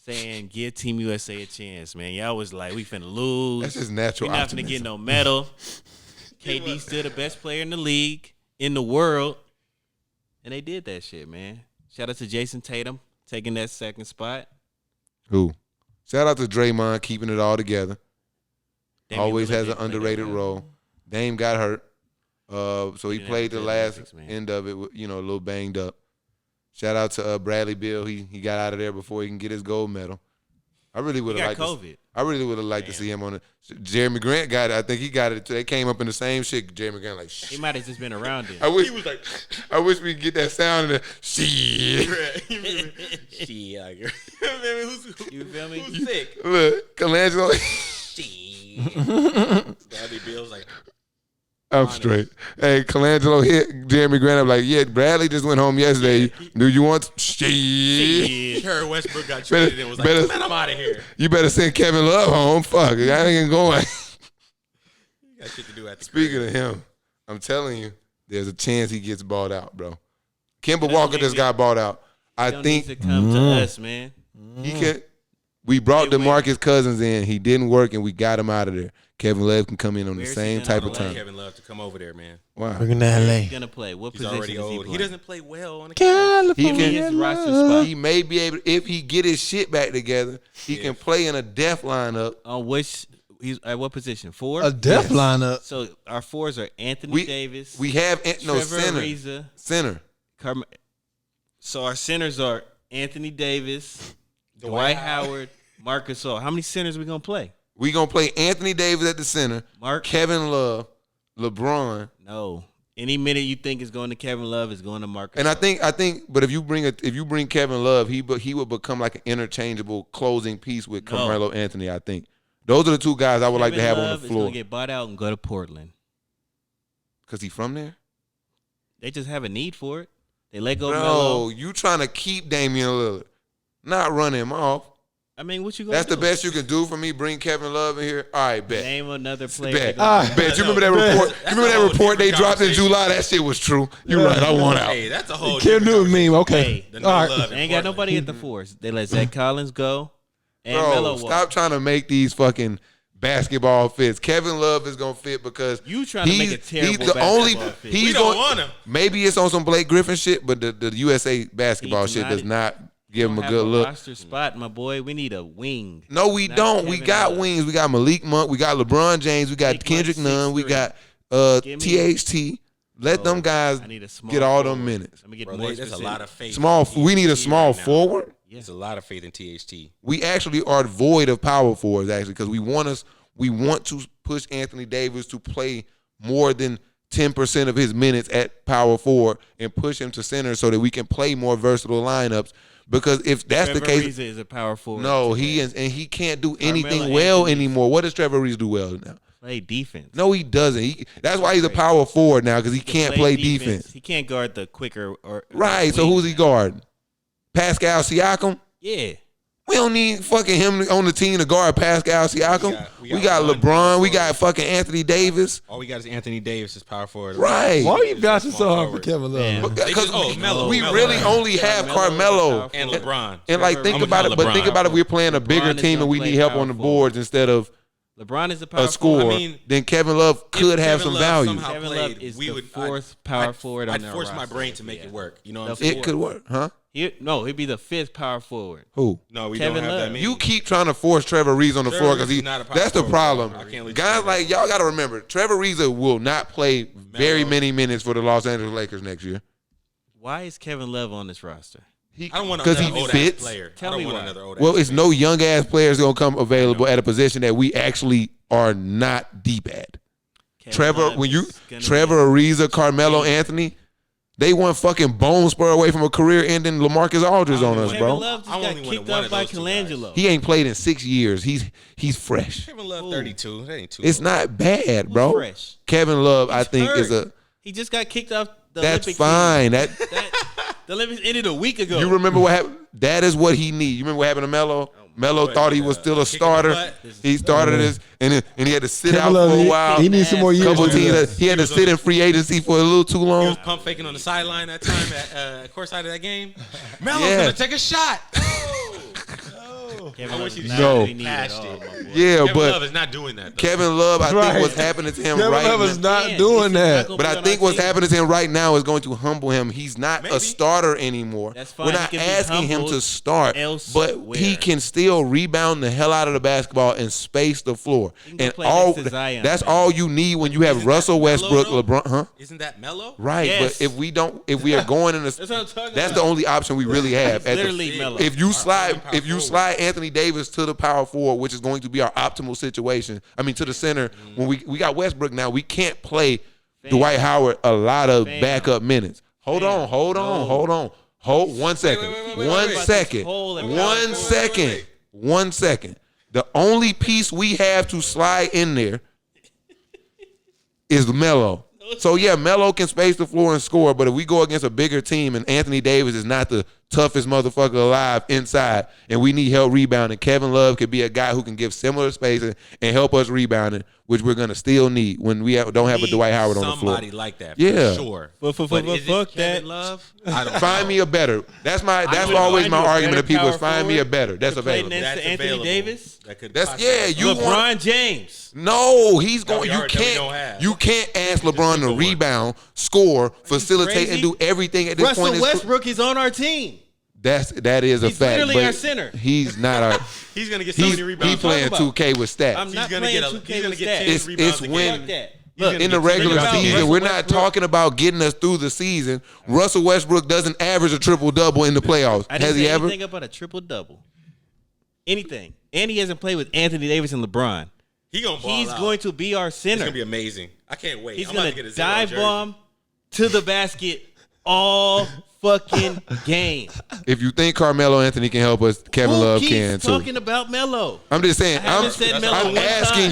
Speaker 3: saying give Team USA a chance, man. Y'all was like, we finna lose.
Speaker 1: That's just natural
Speaker 3: We're not
Speaker 1: optimism.
Speaker 3: finna get no medal. KD still the best player in the league, in the world. And they did that shit, man. Shout out to Jason Tatum taking that second spot.
Speaker 1: Who? Shout out to Draymond keeping it all together.
Speaker 3: Damian
Speaker 1: Always
Speaker 3: Lillard
Speaker 1: has an
Speaker 3: did play
Speaker 1: underrated
Speaker 3: that well.
Speaker 1: role. Dame got hurt. So he
Speaker 3: didn't
Speaker 1: played
Speaker 3: have
Speaker 1: the
Speaker 3: to play
Speaker 1: last
Speaker 3: Olympics, man.
Speaker 1: end of it, a little banged up. Shout out to Bradley Beal. He got out of there before he can get his gold medal. I really would
Speaker 3: He
Speaker 1: have
Speaker 3: got
Speaker 1: liked
Speaker 3: COVID.
Speaker 1: I really would have liked to see him on it. Jeremy Grant got it. I think he got it. They came up in the same shit. Jeremy Grant like,
Speaker 3: He might have just been around it.
Speaker 1: I wish we could get that sound in there. Shit.
Speaker 4: Shit, like,
Speaker 3: You feel me?
Speaker 4: who's sick?
Speaker 1: Look, Colangelo.
Speaker 4: Bradley Beal's like,
Speaker 1: I'm straight. Hey, Colangelo hit Jeremy Grant up like, yeah, Bradley just went home yesterday. Do you want shit?
Speaker 3: Yeah.
Speaker 4: Herb Westbrook got traded and was like,
Speaker 1: better-
Speaker 4: man, I'm out of here.
Speaker 1: You better send Kevin Love home. Fuck, I ain't going.
Speaker 4: You got shit to do at the
Speaker 1: Speaking
Speaker 4: crib.
Speaker 1: of him, I'm telling you, there's a chance he gets bought out, bro. Kemba Walker just got bought out. I
Speaker 3: Don't
Speaker 1: think
Speaker 3: need to come to us, man.
Speaker 1: he can. We brought
Speaker 3: They win.
Speaker 1: DeMarcus Cousins in. He didn't work, and we got him out of there. Kevin Love can come in on the
Speaker 3: Where's he
Speaker 1: same
Speaker 3: gonna
Speaker 1: type
Speaker 3: play?
Speaker 1: of
Speaker 4: I want
Speaker 1: time.
Speaker 4: Kevin Love to come over there, man.
Speaker 1: Wow.
Speaker 2: Bring him to LA.
Speaker 3: He's gonna play. What
Speaker 4: He's
Speaker 3: position
Speaker 4: already
Speaker 3: is he
Speaker 4: old.
Speaker 3: playing?
Speaker 4: He doesn't play well on the
Speaker 1: He
Speaker 3: Give me
Speaker 1: can.
Speaker 3: his roster spot.
Speaker 1: He may be able, if he get his shit back together, he can play in a death lineup.
Speaker 3: On which he's at what position? 4?
Speaker 2: A death lineup.
Speaker 3: So our 4s are Anthony Davis.
Speaker 1: We have
Speaker 3: Trevor
Speaker 1: center.
Speaker 3: Ariza,
Speaker 1: Center.
Speaker 3: So our centers are Anthony Davis, Dwight Howard, Marcus Gasol. How many centers we gonna play?
Speaker 1: We gonna play Anthony Davis at the center.
Speaker 3: Mark?
Speaker 1: Kevin Love, LeBron,
Speaker 3: No. Any minute you think is going to Kevin Love is going to Marcus.
Speaker 1: and I think. But if you bring Kevin Love, he would become like an interchangeable closing piece with
Speaker 3: No.
Speaker 1: Carmelo Anthony. I think those are the two guys I would like to have on the
Speaker 3: Is
Speaker 1: floor.
Speaker 3: gonna get bought out and go to Portland.
Speaker 1: Cause he from there.
Speaker 3: They just have a need for it. They let go
Speaker 1: No,
Speaker 3: Melo.
Speaker 1: you trying to keep Damian Lillard, not run him off.
Speaker 3: I mean, what you gonna
Speaker 1: That's
Speaker 3: do?
Speaker 1: the best you can do for me. Bring Kevin Love in here. All right, bet.
Speaker 3: Name another player.
Speaker 1: Bet.
Speaker 3: that goes-
Speaker 1: Bet. You remember that report? You remember that report they dropped in July? That shit was true. You're right. I want out.
Speaker 4: Hey, that's a whole
Speaker 2: Cam
Speaker 4: different
Speaker 2: Newton meme. Okay.
Speaker 3: Hey,
Speaker 4: The
Speaker 2: All
Speaker 4: no
Speaker 2: right.
Speaker 4: love
Speaker 3: They
Speaker 4: in
Speaker 3: ain't got
Speaker 4: Portland.
Speaker 3: nobody at the 4s. They let Zach Collins go and Melo
Speaker 1: Bro,
Speaker 3: walk.
Speaker 1: stop trying to make these fucking basketball fits. Kevin Love is gonna fit because
Speaker 3: You trying to make a terrible
Speaker 1: he's the only
Speaker 3: basketball fit.
Speaker 1: he's
Speaker 4: We don't
Speaker 1: going,
Speaker 4: want him.
Speaker 1: Maybe it's on some Blake Griffin shit, but the USA basketball
Speaker 3: He's
Speaker 1: shit
Speaker 3: not-
Speaker 1: does not give him
Speaker 3: Don't
Speaker 1: a
Speaker 3: have
Speaker 1: good look.
Speaker 3: roster spot, my boy. We need a wing.
Speaker 1: No, we
Speaker 3: Not
Speaker 1: don't. We
Speaker 3: Kevin
Speaker 1: got
Speaker 3: Love.
Speaker 1: wings. We got Malik Monk. We got LeBron James. We got
Speaker 3: Malik
Speaker 1: Kendrick
Speaker 3: Monk,
Speaker 1: Nunn. We
Speaker 3: 6'3".
Speaker 1: got
Speaker 3: Give me-
Speaker 1: THT. Let them guys
Speaker 3: I need a small
Speaker 1: get all
Speaker 3: forward.
Speaker 1: them minutes.
Speaker 3: Let me get
Speaker 4: Bro,
Speaker 3: more
Speaker 4: there's a
Speaker 3: specific.
Speaker 4: lot of faith.
Speaker 1: Small.
Speaker 4: in
Speaker 1: We need a
Speaker 4: THT
Speaker 1: small
Speaker 4: right now.
Speaker 1: forward.
Speaker 4: There's a lot of faith in THT.
Speaker 1: We actually are void of power forwards actually because we want to push Anthony Davis to play more than 10% of his minutes at power forward and push him to center so that we can play more versatile lineups. Because if that's
Speaker 3: Trevor
Speaker 1: the case,
Speaker 3: Ariza is a power forward.
Speaker 1: no,
Speaker 3: today.
Speaker 1: he is, and he can't do anything
Speaker 3: Carmelo
Speaker 1: well
Speaker 3: Anthony.
Speaker 1: anymore. What does Trevor Ariza do well now?
Speaker 3: Play defense.
Speaker 1: No, he doesn't. That's why he's a power forward now because he
Speaker 3: Can
Speaker 1: can't play defense.
Speaker 3: He can't guard the quicker or
Speaker 1: Right. So
Speaker 3: wing.
Speaker 1: who's he guarding? Pascal Siakam.
Speaker 3: Yeah.
Speaker 1: We don't need fucking him on the team to guard Pascal Siakam.
Speaker 4: We
Speaker 1: We
Speaker 4: got
Speaker 1: got
Speaker 4: one
Speaker 1: LeBron.
Speaker 4: power
Speaker 1: We got
Speaker 4: forward.
Speaker 1: fucking Anthony Davis.
Speaker 4: All we got is Anthony Davis as power forward.
Speaker 1: Right.
Speaker 2: Why are you vouching so
Speaker 4: Small
Speaker 2: hard for
Speaker 4: forward.
Speaker 2: Kevin Love?
Speaker 3: Man.
Speaker 1: Because
Speaker 4: Melo.
Speaker 1: we
Speaker 4: Melo.
Speaker 1: really only have Carmelo.
Speaker 4: And LeBron.
Speaker 1: And like think
Speaker 4: I'ma
Speaker 1: about
Speaker 4: count
Speaker 1: it, but
Speaker 4: LeBron.
Speaker 1: think about it. We're playing a bigger
Speaker 3: LeBron is
Speaker 1: team
Speaker 3: gonna
Speaker 1: and we
Speaker 3: play
Speaker 1: need help
Speaker 3: power
Speaker 1: on the
Speaker 3: forward.
Speaker 1: boards instead of
Speaker 3: LeBron is a power
Speaker 1: a score.
Speaker 3: forward.
Speaker 4: I mean,
Speaker 1: then Kevin Love could
Speaker 4: If
Speaker 1: have
Speaker 4: Kevin
Speaker 1: some
Speaker 4: Love
Speaker 1: value.
Speaker 4: somehow
Speaker 3: Kevin
Speaker 4: played,
Speaker 3: Love is
Speaker 4: we
Speaker 3: the
Speaker 4: would,
Speaker 3: fourth power forward on
Speaker 4: I'd
Speaker 3: their
Speaker 4: force my
Speaker 3: roster.
Speaker 4: brain to make
Speaker 3: Yeah.
Speaker 4: it work. You know what I'm
Speaker 3: The
Speaker 4: saying?
Speaker 1: It could work, huh?
Speaker 3: He'd be the 5th power forward.
Speaker 1: Who?
Speaker 4: No, we
Speaker 3: Kevin
Speaker 4: don't have
Speaker 3: Love.
Speaker 4: that many.
Speaker 1: You keep trying to force Trevor Ariza on the
Speaker 4: Trevor
Speaker 1: floor because
Speaker 4: Ariza's not a power
Speaker 1: that's the
Speaker 4: forward.
Speaker 1: problem.
Speaker 4: I can't leave
Speaker 1: Guys
Speaker 4: Trevor.
Speaker 1: like y'all got to remember, Trevor Ariza will not play very many minutes for the Los Angeles Lakers next year.
Speaker 3: Why is Kevin Love on this roster?
Speaker 4: I don't want
Speaker 1: because
Speaker 4: another
Speaker 1: he
Speaker 4: old
Speaker 1: fits.
Speaker 4: ass player.
Speaker 3: Tell
Speaker 4: I don't
Speaker 3: me
Speaker 4: want
Speaker 3: why.
Speaker 4: another old
Speaker 1: Well,
Speaker 4: ass
Speaker 1: it's
Speaker 4: player.
Speaker 1: no young ass players gonna come available at a position that we actually are not deep at.
Speaker 3: Kevin
Speaker 1: Trevor,
Speaker 3: Love
Speaker 1: when you
Speaker 3: is gonna
Speaker 1: Trevor Ariza, Carmelo Anthony, they one fucking bone spur away from a career-ending LaMarcus Aldridge on us,
Speaker 3: Kevin
Speaker 1: bro.
Speaker 3: Love just
Speaker 4: I
Speaker 3: got
Speaker 4: only wanted
Speaker 3: kicked
Speaker 4: one
Speaker 3: off
Speaker 4: of
Speaker 3: by
Speaker 4: those two guys.
Speaker 3: Colangelo.
Speaker 1: He ain't played in 6 years. He's fresh.
Speaker 4: Kevin Love 32. That ain't too.
Speaker 1: It's
Speaker 4: old.
Speaker 1: not bad,
Speaker 3: Who's
Speaker 1: bro.
Speaker 3: fresh?
Speaker 1: Kevin Love, I
Speaker 3: He's
Speaker 1: think,
Speaker 3: hurt.
Speaker 1: is a.
Speaker 3: He just got kicked off the
Speaker 1: That's
Speaker 3: Olympic
Speaker 1: fine.
Speaker 3: team. The Olympics ended a week ago.
Speaker 1: You remember what happened? That is what he needs. You remember what happened to Melo? Melo thought he was still a
Speaker 4: kick in the
Speaker 1: starter.
Speaker 4: butt.
Speaker 1: He started this, and he had to sit
Speaker 2: Kevin
Speaker 1: out
Speaker 2: Love,
Speaker 1: for a while.
Speaker 2: he needs some more years.
Speaker 1: Couple
Speaker 2: to do
Speaker 1: teams
Speaker 2: that.
Speaker 1: that he had to sit in free agency for a little too
Speaker 4: He
Speaker 1: long.
Speaker 4: was pump faking on the sideline that time at courtside of that game. Melo's
Speaker 1: Yeah.
Speaker 4: gonna take a shot.
Speaker 3: Kevin Love is
Speaker 4: he's
Speaker 3: not
Speaker 1: No.
Speaker 3: really needed at all, my boy.
Speaker 1: Yeah,
Speaker 4: Kevin
Speaker 1: but
Speaker 4: Love is not doing that. Though.
Speaker 1: Kevin Love, I
Speaker 2: Right.
Speaker 1: think what's happening to him
Speaker 2: Kevin
Speaker 1: right
Speaker 2: Love
Speaker 1: now.
Speaker 2: is not
Speaker 3: Man,
Speaker 2: doing
Speaker 3: he's
Speaker 2: that.
Speaker 3: not gonna
Speaker 1: But
Speaker 3: be
Speaker 1: I
Speaker 3: on
Speaker 1: think
Speaker 3: our
Speaker 1: what's
Speaker 3: team.
Speaker 1: happening to him right now is going to humble him. He's not a starter anymore.
Speaker 3: That's fine.
Speaker 1: We're
Speaker 3: He
Speaker 1: not
Speaker 3: can be
Speaker 1: asking him
Speaker 3: humbled
Speaker 1: to start, but
Speaker 3: elsewhere.
Speaker 1: he can still rebound the hell out of the basketball and space the floor.
Speaker 3: can go
Speaker 1: And
Speaker 3: play
Speaker 1: all
Speaker 3: next to Zion,
Speaker 1: that's
Speaker 3: man.
Speaker 1: all you need when you have
Speaker 4: Isn't
Speaker 1: Russell
Speaker 4: that
Speaker 1: Westbrook,
Speaker 4: Melo, though?
Speaker 1: LeBron, huh?
Speaker 4: Isn't that Melo?
Speaker 1: Right,
Speaker 3: Yes.
Speaker 1: but if we are going in
Speaker 3: That's what I'm talking
Speaker 1: that's
Speaker 3: about.
Speaker 1: the only option we really have.
Speaker 3: It's literally Melo.
Speaker 1: If you
Speaker 4: Our
Speaker 1: slide
Speaker 4: only power
Speaker 1: slide Anthony Davis to the power forward, which is going to be our optimal situation. I mean to the center. When we got Westbrook now, we can't play Dwight Howard a lot of backup minutes. Hold on. Hold 1 second.
Speaker 4: wait,
Speaker 1: One
Speaker 4: wait.
Speaker 1: second.
Speaker 3: Hole in
Speaker 1: One
Speaker 3: power
Speaker 1: second.
Speaker 4: wait.
Speaker 1: 1 second. The only piece we have to slide in there is Melo. So yeah, Melo can space the floor and score, but if we go against a bigger team and Anthony Davis is not the toughest motherfucker alive inside, and we need help rebounding, Kevin Love could be a guy who can give similar spacing and help us rebounding, which we're gonna still need when we don't have a Dwight Howard on the floor.
Speaker 4: Somebody like that,
Speaker 1: Yeah.
Speaker 4: for sure.
Speaker 3: But
Speaker 4: is it
Speaker 3: fuck
Speaker 4: Kevin
Speaker 3: that.
Speaker 4: Love? I don't
Speaker 1: Find
Speaker 4: know.
Speaker 1: me a better. That's
Speaker 3: would
Speaker 1: always
Speaker 3: find
Speaker 1: my
Speaker 3: you a
Speaker 1: argument
Speaker 3: better
Speaker 1: to people is
Speaker 3: power
Speaker 1: find me a
Speaker 3: forward
Speaker 1: better. That's
Speaker 3: to play
Speaker 1: available.
Speaker 3: next to Anthony
Speaker 4: available.
Speaker 3: Davis?
Speaker 4: That could
Speaker 1: That's
Speaker 4: possibly-
Speaker 1: you want.
Speaker 3: LeBron James.
Speaker 1: No, he's going.
Speaker 4: we
Speaker 1: You
Speaker 4: already- that we
Speaker 1: can't.
Speaker 4: don't have.
Speaker 1: You can't ask LeBron to
Speaker 4: single one.
Speaker 1: rebound, score, facilitate,
Speaker 3: crazy?
Speaker 1: and do everything at this
Speaker 3: Russell
Speaker 1: point. in his
Speaker 3: Westbrook is on our team.
Speaker 1: that is a
Speaker 3: He's
Speaker 1: fact.
Speaker 3: literally
Speaker 1: but
Speaker 3: our center.
Speaker 1: He's not our.
Speaker 4: He's gonna get so many rebounds.
Speaker 1: He playing
Speaker 3: talking about?
Speaker 1: 2K with stats.
Speaker 3: I'm not
Speaker 4: gonna
Speaker 3: playing
Speaker 4: get
Speaker 3: 2K
Speaker 4: he's gonna
Speaker 3: with
Speaker 4: get
Speaker 3: stats.
Speaker 4: 10
Speaker 1: It's
Speaker 4: rebounds a
Speaker 1: when-
Speaker 4: game.
Speaker 3: Fuck that.
Speaker 4: He's
Speaker 3: Look,
Speaker 4: gonna
Speaker 1: in the
Speaker 4: get
Speaker 1: regular
Speaker 3: about
Speaker 1: season,
Speaker 3: Russell
Speaker 1: we're not
Speaker 3: Westbrook.
Speaker 1: talking about getting us through the season. Russell Westbrook doesn't average a triple double in the playoffs.
Speaker 3: I didn't
Speaker 1: Has
Speaker 3: say
Speaker 1: he ever?
Speaker 3: anything about a triple double. Anything. And he hasn't played with Anthony Davis and LeBron.
Speaker 4: He gonna ball
Speaker 3: He's
Speaker 4: out.
Speaker 3: going to be our
Speaker 4: It's
Speaker 3: center.
Speaker 4: gonna be amazing. I can't wait.
Speaker 3: He's
Speaker 4: I'm about
Speaker 3: going
Speaker 4: to get
Speaker 3: to
Speaker 4: a zero
Speaker 3: dive
Speaker 4: jersey.
Speaker 3: bomb to the basket all fucking game.
Speaker 1: If you think Carmelo Anthony can help us, Kevin
Speaker 3: Who
Speaker 1: Love
Speaker 3: keeps
Speaker 1: can too.
Speaker 3: talking about Melo?
Speaker 1: I'm just saying.
Speaker 3: I haven't said Melo
Speaker 1: I'm
Speaker 3: one
Speaker 1: asking
Speaker 3: time.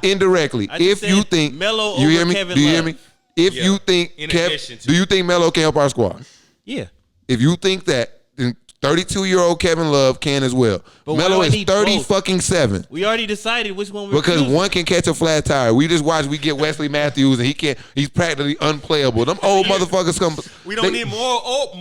Speaker 1: you indirectly.
Speaker 3: I just
Speaker 1: If you
Speaker 3: said
Speaker 1: think
Speaker 3: Melo
Speaker 1: you hear
Speaker 3: over
Speaker 1: me?
Speaker 3: Kevin
Speaker 1: Do you hear
Speaker 3: Love.
Speaker 1: me? If
Speaker 4: Yeah.
Speaker 1: you think
Speaker 4: In
Speaker 1: Kev,
Speaker 4: addition to-
Speaker 1: do you think Melo can help our squad?
Speaker 3: Yeah.
Speaker 1: If you think that, then 32-year-old Kevin Love can as well.
Speaker 3: But why
Speaker 1: Melo
Speaker 3: do I
Speaker 1: is
Speaker 3: need
Speaker 1: 30
Speaker 3: both?
Speaker 1: fucking 7.
Speaker 3: We already decided which one we're
Speaker 1: Because
Speaker 3: choosing.
Speaker 1: one can catch a flat tire. We just watched. We get Wesley Matthews, and he's practically unplayable. Them old motherfuckers come.
Speaker 4: We don't need more old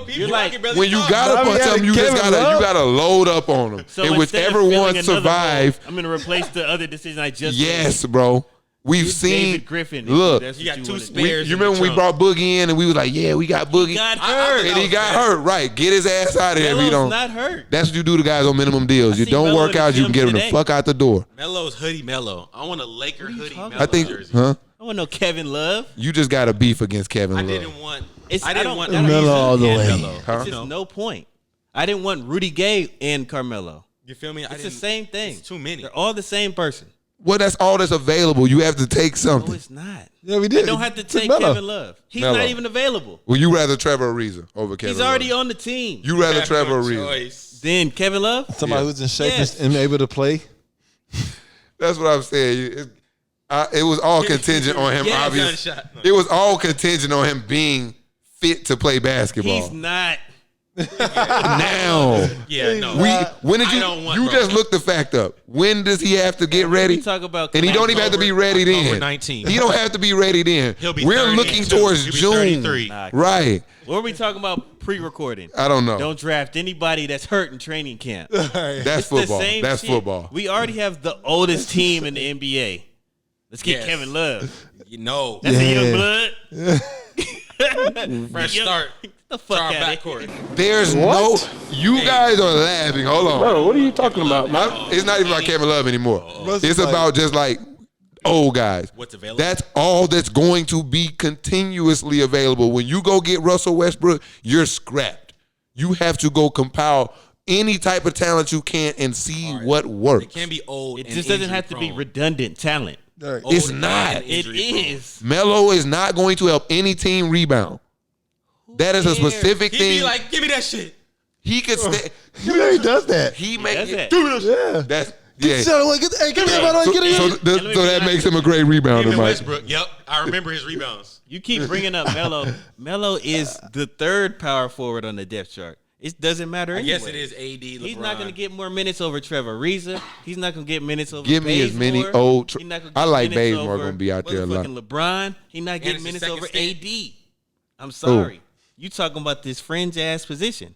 Speaker 4: people.
Speaker 3: You're like-
Speaker 4: I can barely
Speaker 1: When you
Speaker 4: talk.
Speaker 1: got a
Speaker 2: Bobby
Speaker 1: bunch of
Speaker 2: had
Speaker 1: them, you just
Speaker 2: Kevin
Speaker 1: gotta
Speaker 2: Love.
Speaker 1: load up on them.
Speaker 3: So
Speaker 1: and
Speaker 3: instead of
Speaker 1: whichever
Speaker 3: filling
Speaker 1: one
Speaker 3: another
Speaker 1: survive,
Speaker 3: hole, I'm going to replace the other decision I just
Speaker 1: yes,
Speaker 3: made.
Speaker 1: bro. We've
Speaker 3: Use
Speaker 1: seen.
Speaker 3: David Griffin.
Speaker 1: Look,
Speaker 3: That's
Speaker 4: You
Speaker 3: what
Speaker 4: got two
Speaker 3: wanna do.
Speaker 4: spares.
Speaker 1: you remember when we brought Boogie in, and we was like, "Yeah, we got Boogie."
Speaker 3: He got
Speaker 4: I
Speaker 3: hurt.
Speaker 4: think
Speaker 1: and he
Speaker 4: was
Speaker 1: got
Speaker 4: bad.
Speaker 1: hurt. Right, get his ass out of here. If he
Speaker 3: Melo's
Speaker 1: don't.
Speaker 3: not hurt.
Speaker 1: That's what you do to guys on minimum deals. You
Speaker 3: see
Speaker 1: don't
Speaker 3: Melo
Speaker 1: work
Speaker 3: in the
Speaker 1: out, you
Speaker 3: gym
Speaker 1: can get him the
Speaker 3: today.
Speaker 1: fuck out the door.
Speaker 4: Melo's hoodie Melo. I want a Laker hoodie
Speaker 3: talking
Speaker 4: Melo
Speaker 1: I think,
Speaker 4: jersey.
Speaker 1: huh?
Speaker 3: I want no Kevin Love.
Speaker 1: You just got a beef against Kevin
Speaker 4: I
Speaker 1: Love.
Speaker 4: didn't want.
Speaker 3: It's-
Speaker 4: I
Speaker 3: I
Speaker 4: didn't
Speaker 3: don't-
Speaker 4: want
Speaker 3: I don't-
Speaker 2: Melo all the
Speaker 4: and
Speaker 2: way.
Speaker 4: Melo.
Speaker 1: Huh?
Speaker 3: It's just no point. I didn't want Rudy Gay and Carmelo.
Speaker 4: You feel me?
Speaker 3: It's the same thing.
Speaker 4: It's too many.
Speaker 3: They're all the same person.
Speaker 1: Well, that's all that's available. You have to take
Speaker 3: No,
Speaker 1: something.
Speaker 3: it's not.
Speaker 2: Yeah, we
Speaker 3: I
Speaker 2: did.
Speaker 3: don't have to
Speaker 2: Took
Speaker 3: take
Speaker 2: Melo.
Speaker 3: Kevin Love. He's
Speaker 1: Melo.
Speaker 3: not even available.
Speaker 1: Well, you rather Trevor Ariza over Kevin
Speaker 3: He's
Speaker 1: Love.
Speaker 3: already on the team.
Speaker 1: You rather
Speaker 4: Have
Speaker 1: Trevor
Speaker 4: no
Speaker 1: Ariza.
Speaker 4: choice.
Speaker 3: Then Kevin Love?
Speaker 2: Somebody
Speaker 1: Yeah.
Speaker 2: who's in shape
Speaker 3: Yes.
Speaker 2: and able to play.
Speaker 1: That's what I'm saying. It was all contingent on him.
Speaker 3: Yeah,
Speaker 1: obviously,
Speaker 4: gunshot.
Speaker 1: it was all contingent on him being fit to play basketball.
Speaker 3: He's not.
Speaker 1: Now,
Speaker 4: Yeah, no.
Speaker 1: when did
Speaker 4: I
Speaker 1: you?
Speaker 4: don't want
Speaker 1: You
Speaker 4: bro.
Speaker 1: just looked the fact up. When does he have to get ready?
Speaker 3: We talk about
Speaker 1: And he don't even have to be ready
Speaker 4: October
Speaker 1: then.
Speaker 4: 19th.
Speaker 1: He don't have to be ready then.
Speaker 4: He'll be
Speaker 1: We're
Speaker 4: 30
Speaker 1: looking
Speaker 4: in June.
Speaker 1: towards
Speaker 4: He'll be
Speaker 1: June.
Speaker 4: 33.
Speaker 3: Nah,
Speaker 1: Right.
Speaker 3: What are we talking about pre-recording?
Speaker 1: I don't know.
Speaker 3: Don't draft anybody that's hurt in training camp.
Speaker 1: That's
Speaker 3: It's the
Speaker 1: football.
Speaker 3: same
Speaker 1: That's
Speaker 3: shit.
Speaker 1: football.
Speaker 3: We already have the oldest team in the NBA. Let's get
Speaker 4: Yes.
Speaker 3: Kevin Love.
Speaker 4: You know.
Speaker 3: That's a young
Speaker 2: Yeah.
Speaker 3: blood.
Speaker 4: Fresh
Speaker 3: Young-
Speaker 4: start.
Speaker 3: Get the
Speaker 4: For
Speaker 3: fuck
Speaker 4: our
Speaker 3: out of
Speaker 4: backcourt.
Speaker 3: here.
Speaker 1: There's
Speaker 5: What?
Speaker 1: no. You guys are laughing. Hold on.
Speaker 5: Bro, what are you talking about, man?
Speaker 1: It's not even about Kevin Love anymore.
Speaker 2: Russ
Speaker 1: It's
Speaker 2: is
Speaker 1: about just like old guys.
Speaker 4: What's available?
Speaker 1: That's all that's going to be continuously available. When you go get Russell Westbrook, you're scrapped. You have to go compile any type of talent you can and see what works.
Speaker 4: It can be old.
Speaker 3: It
Speaker 4: and
Speaker 3: just doesn't have to be
Speaker 4: injury-prone.
Speaker 3: redundant talent.
Speaker 2: Right.
Speaker 4: Old
Speaker 1: It's
Speaker 4: and
Speaker 1: not.
Speaker 3: It
Speaker 4: injury-prone.
Speaker 3: is.
Speaker 1: Melo is not going to help any team rebound. That is a
Speaker 3: cares?
Speaker 1: specific
Speaker 4: He'd
Speaker 1: thing.
Speaker 4: be like, give me that shit.
Speaker 1: He could stay.
Speaker 2: You know he does that.
Speaker 1: He
Speaker 3: Does
Speaker 1: makes
Speaker 3: that.
Speaker 2: Yeah.
Speaker 1: That's yeah.
Speaker 2: So, get me about
Speaker 1: So,
Speaker 2: get it.
Speaker 1: so that makes him a great rebounder,
Speaker 4: Even
Speaker 1: Mike.
Speaker 4: Westbrook. Yep. I remember his rebounds.
Speaker 3: You keep bringing up Melo. Melo is the third power forward on the depth chart. It doesn't matter
Speaker 4: I
Speaker 3: anyway.
Speaker 4: guess it is AD, LeBron.
Speaker 3: He's not going to get more minutes over Trevor Ariza. He's not going to get minutes over
Speaker 1: Give me as many
Speaker 3: Bazemore.
Speaker 1: old
Speaker 3: He's not gonna
Speaker 1: I
Speaker 3: get
Speaker 1: like
Speaker 3: minutes
Speaker 1: Bazemore
Speaker 3: over
Speaker 1: gonna be out there a lot.
Speaker 3: motherfucking LeBron. He's not getting
Speaker 4: it's
Speaker 3: minutes
Speaker 4: his
Speaker 3: over
Speaker 4: second
Speaker 3: AD. I'm sorry. You talking about this fringe ass position.